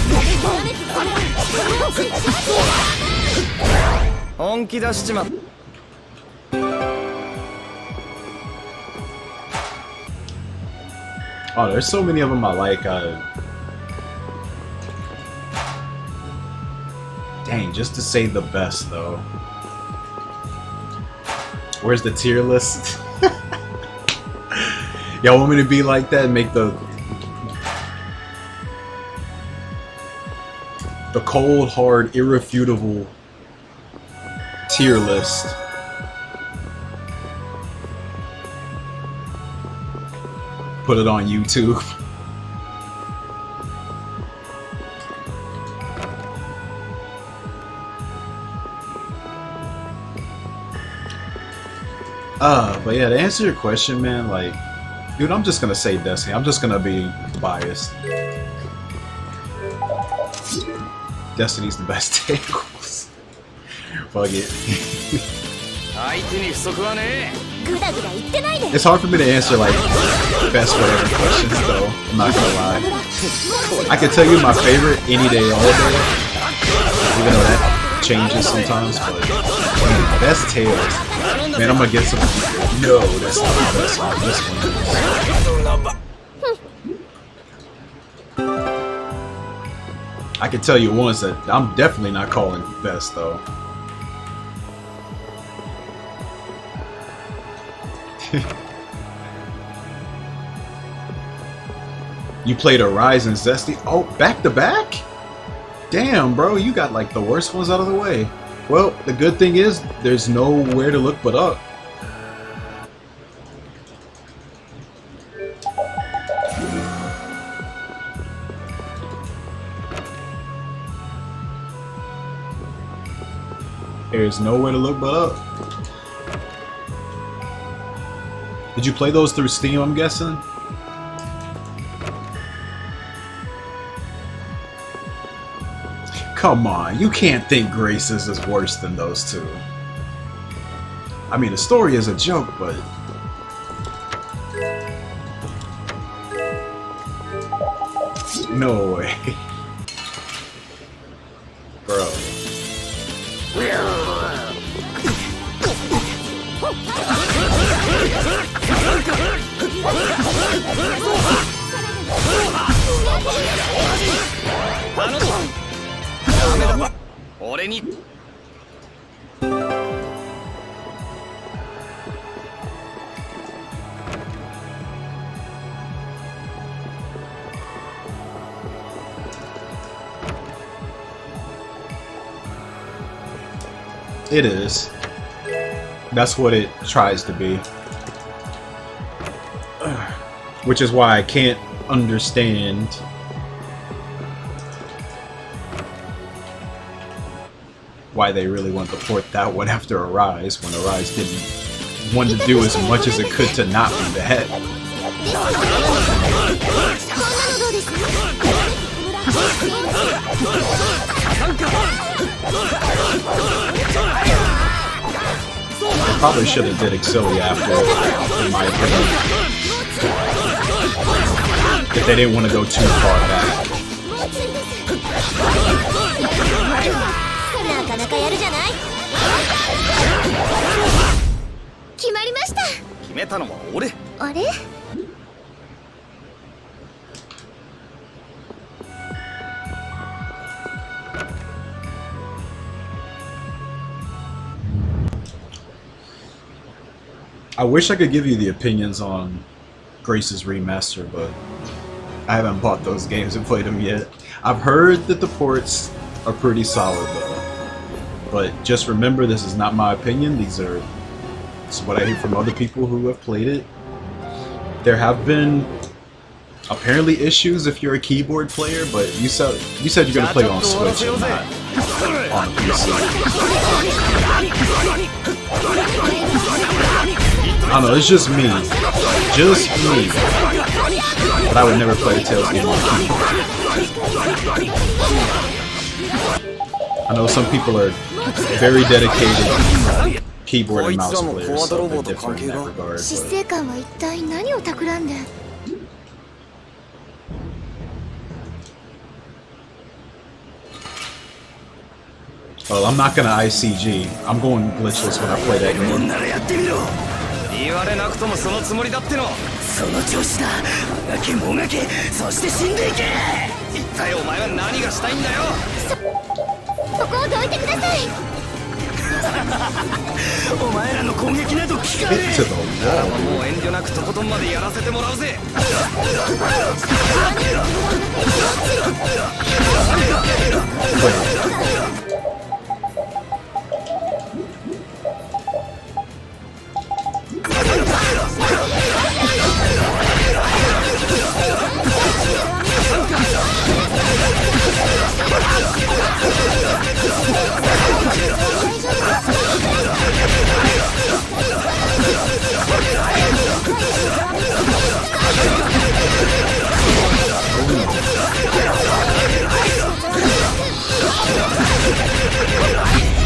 本気出しちま。Oh, there's so many of them I like. Dang, just to say the best though. Where's the tier list? Y'all want me to be like that and make the cold, hard, irrefutable tier list? Put it on YouTube. But yeah, to answer your question, man, like, dude, I'm just gonna say Destiny. I'm just gonna be biased. Destiny's the best Tales. Fuck it. It's hard for me to answer like best whatever questions though, I'm not gonna lie. I can tell you my favorite any day, all day, even though that changes sometimes, but man, best Tales. Man, I'm gonna get some people. No, that's not the best song. This one is. I can tell you ones that I'm definitely not calling best though. You played Horizon Zesty? Oh, back to back? Damn, bro, you got like the worst ones out of the way. Well, the good thing is there's nowhere to look but up. There's nowhere to look but up. Did you play those through Steam, I'm guessing? Come on, you can't think Graces is worse than those two. I mean, the story is a joke, but... no way. Bro. It is. That's what it tries to be. Which is why I can't understand why they really want to port that one after Arise, when Arise didn't want to do as much as it could to not be bad. Probably should have did Auxilia after, in my opinion. If they didn't want to go too far back. なかなかやるじゃない。決まりました。決めたのは俺。あれ？ I wish I could give you the opinions on Grace's remaster, but I haven't bought those games and played them yet. I've heard that the ports are pretty solid though. But just remember, this is not my opinion. This is what I hear from other people who have played it. There have been apparently issues if you're a keyboard player, but you said you're gonna play on Switch and not on PC. I don't know, it's just me. Just me. But I would never play a Tales game on keyboard. I know some people are very dedicated keyboard and mouse players, so they're different in that regard. 執政官は一体何を企んで。 Well, I'm not gonna ICG. I'm going glitchless when I play that game. 言われなくともそのつもりだっての。その調子だ。もがけもがけ、そして死んでいけ。一体お前は何がしたいんだよ。そこをどいてください。お前らの攻撃など聞かねえ。ならばもう遠慮なくとことんまでやらせてもらうぜ。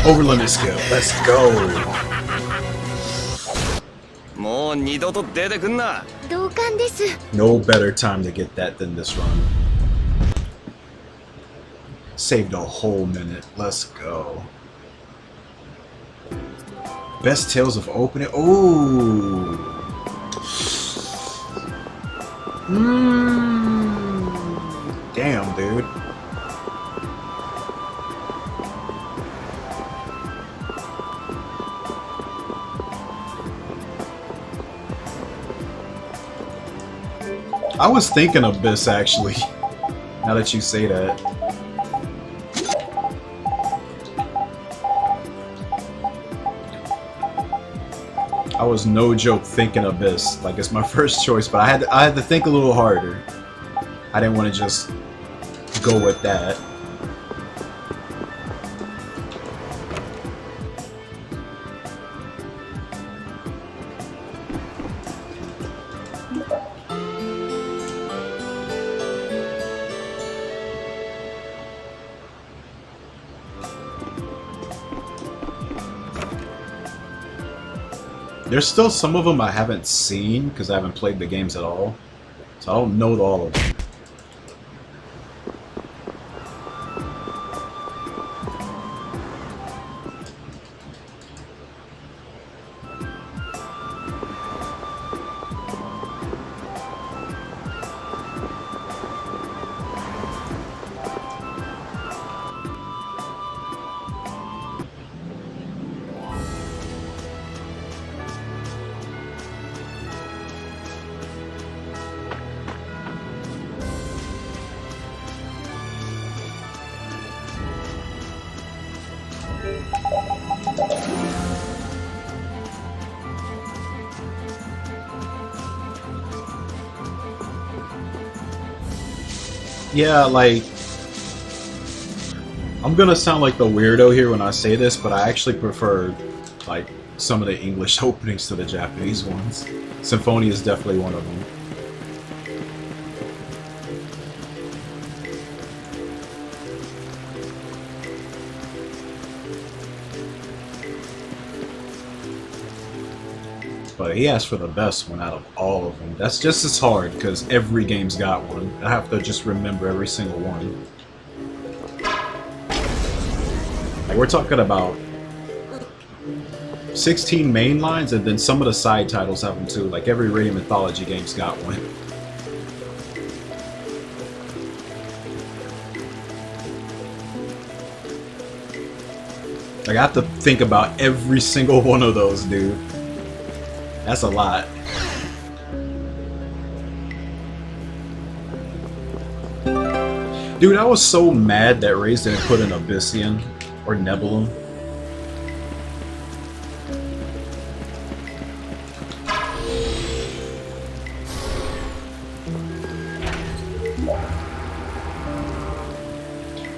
Over limit skill. Let's go. もう二度と出てくんな。同感です。 No better time to get that than this run. Saved a whole minute. Let's go. Best Tales of Opening. Ooh. Damn, dude. I was thinking Abyss actually, now that you say that. I was no joke thinking Abyss, like it's my first choice, but I had to think a little harder. I didn't want to just go with that. There's still some of them I haven't seen because I haven't played the games at all, so I don't know all of them. Yeah, like, I'm gonna sound like the weirdo here when I say this, but I actually prefer, like, some of the English openings to the Japanese ones. Symphonia is definitely one of them. But he asked for the best one out of all of them. That's just as hard because every game's got one. I have to just remember every single one. Like, we're talking about 16 main lines, and then some of the side titles have them too. Like, every Ray Mythology game's got one. Like, I have to think about every single one of those, dude. That's a lot. Dude, I was so mad that Raze didn't put in Abyssian or Nebulum.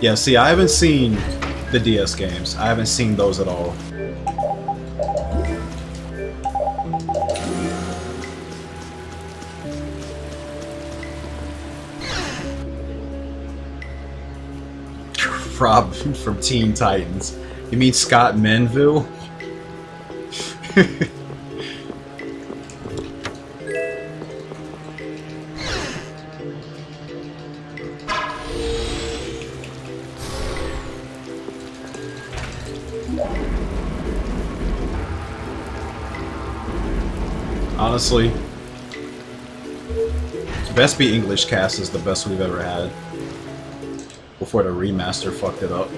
Yeah, see, I haven't seen the DS games. I haven't seen those at all. Rob from Teen Titans. You mean Scott Menville? Honestly, Vesperia English cast is the best we've ever had. Before the remaster fucked it up.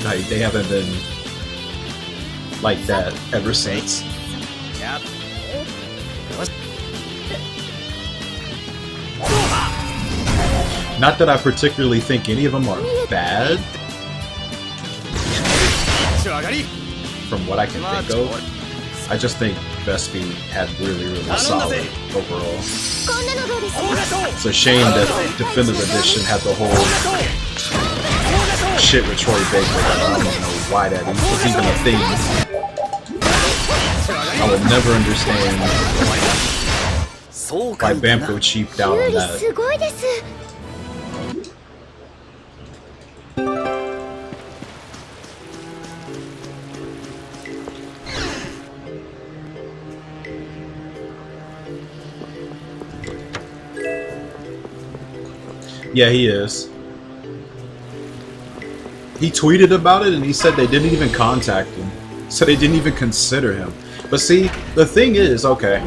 Like, they haven't been like that ever since. Yep. Not that I particularly think any of them are bad. From what I can think of, I just think Vesperia had really solid overall. It's a shame that Definitive Edition had the whole shit with Troy Baker. I don't know why that was even a thing. I will never understand why Bamco cheaped out on that. Yeah, he is. He tweeted about it and he said they didn't even contact him. So they didn't even consider him. But see, the thing is, okay,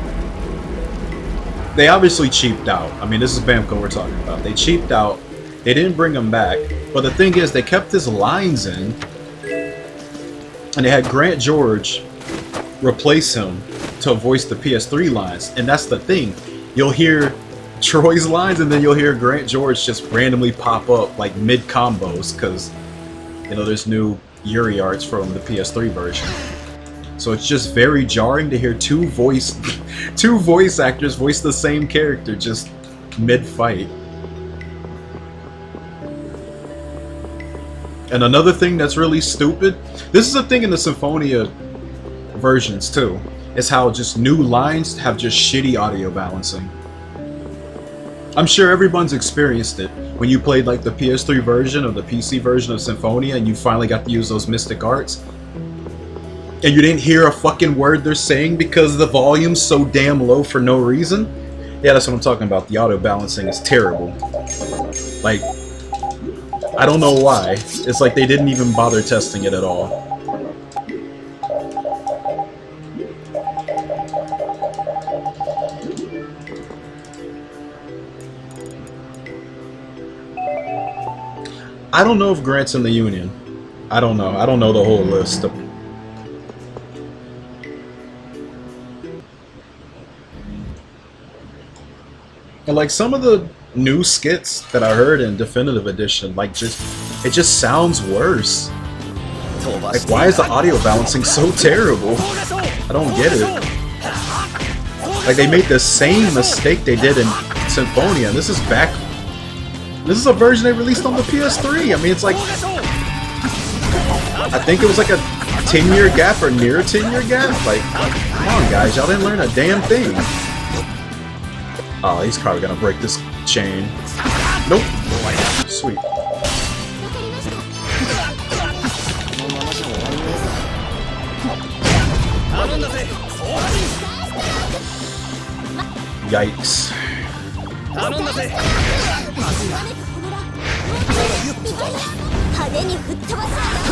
they obviously cheaped out. I mean, this is Bamco we're talking about. They cheaped out. They didn't bring him back. But the thing is, they kept his lines in. And they had Grant George replace him to voice the PS3 lines. And that's the thing. You'll hear Troy's lines, and then you'll hear Grant George just randomly pop up like mid combos because, you know, there's new Yuri arts from the PS3 version. So it's just very jarring to hear two voice actors voice the same character just mid fight. And another thing that's really stupid, this is a thing in the Symphonia versions too, is how just new lines have just shitty audio balancing. I'm sure everyone's experienced it when you played like the PS3 version or the PC version of Symphonia and you finally got to use those mystic arts and you didn't hear a fucking word they're saying because the volume's so damn low for no reason. Yeah, that's what I'm talking about. The audio balancing is terrible. Like, I don't know why. It's like they didn't even bother testing it at all. I don't know if Grant's in the Union. I don't know. I don't know the whole list. And like some of the new skits that I heard in Definitive Edition, like it just sounds worse. Like, why is the audio balancing so terrible? I don't get it. Like, they made the same mistake they did in Symphonia, and this is back. This is a version they released on the PS3. I mean, it's like, I think it was like a 10-year gap or near a 10-year gap. Like, come on, guys, y'all didn't learn a damn thing. Oh, he's probably gonna break this chain. Nope. Sweet. Yikes.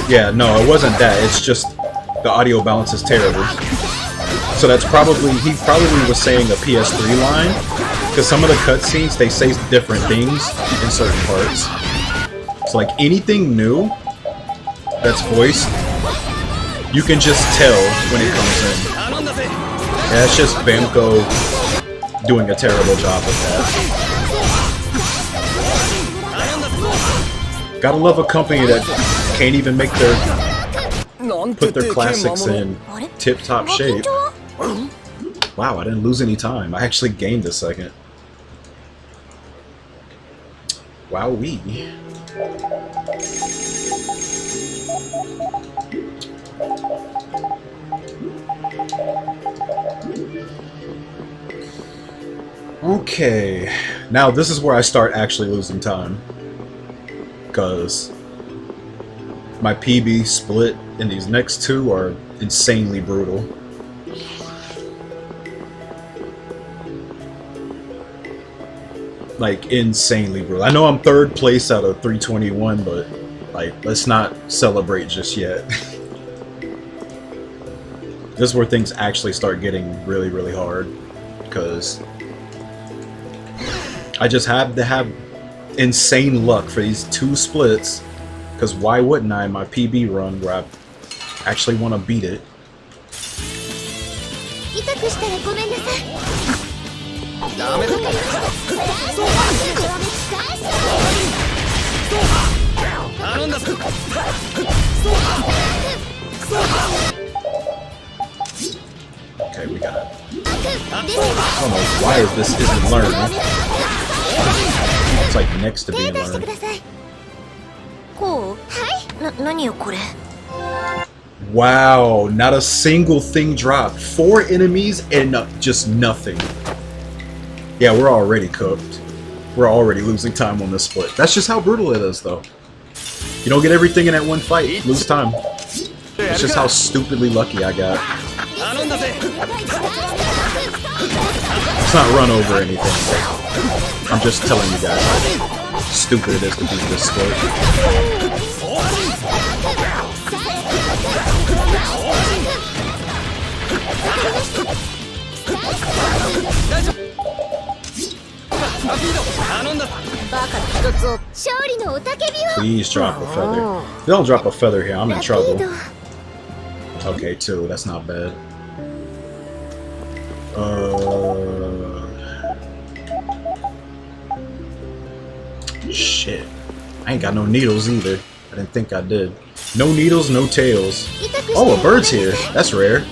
Yeah, no, it wasn't that. It's just the audio balance is terrible. So that's probably, he probably was saying a PS3 line, because some of the cutscenes, they say different things in certain parts. So like anything new that's voiced, you can just tell when it comes in. Yeah, it's just Bamco doing a terrible job with that. Gotta love a company that can't even make put their classics in tip-top shape. Wow, I didn't lose any time. I actually gained a second. Wowee. Okay, now this is where I start actually losing time, because my PB split in these next two are insanely brutal. Like, insanely brutal. I know I'm third place out of 321, but like, let's not celebrate just yet. This is where things actually start getting really, really hard, because I just have to have insane luck for these two splits, because why wouldn't I in my PB run where I actually want to beat it? Okay, we got it. I don't know why this isn't learned. It's like next to being learned. Wow, not a single thing dropped. 4 enemies and just nothing. Yeah, we're already cooked. We're already losing time on this split. That's just how brutal it is, though. You don't get everything in that one fight, lose time. It's just how stupidly lucky I got. It's not run over anything. I'm just telling you guys how stupid it is to beat this split. Please drop a feather. If they don't drop a feather here, I'm in trouble. Okay, 2. That's not bad. Shit. I ain't got no needles either. I didn't think I did. No needles, no tails. Oh, a bird's here. That's rare.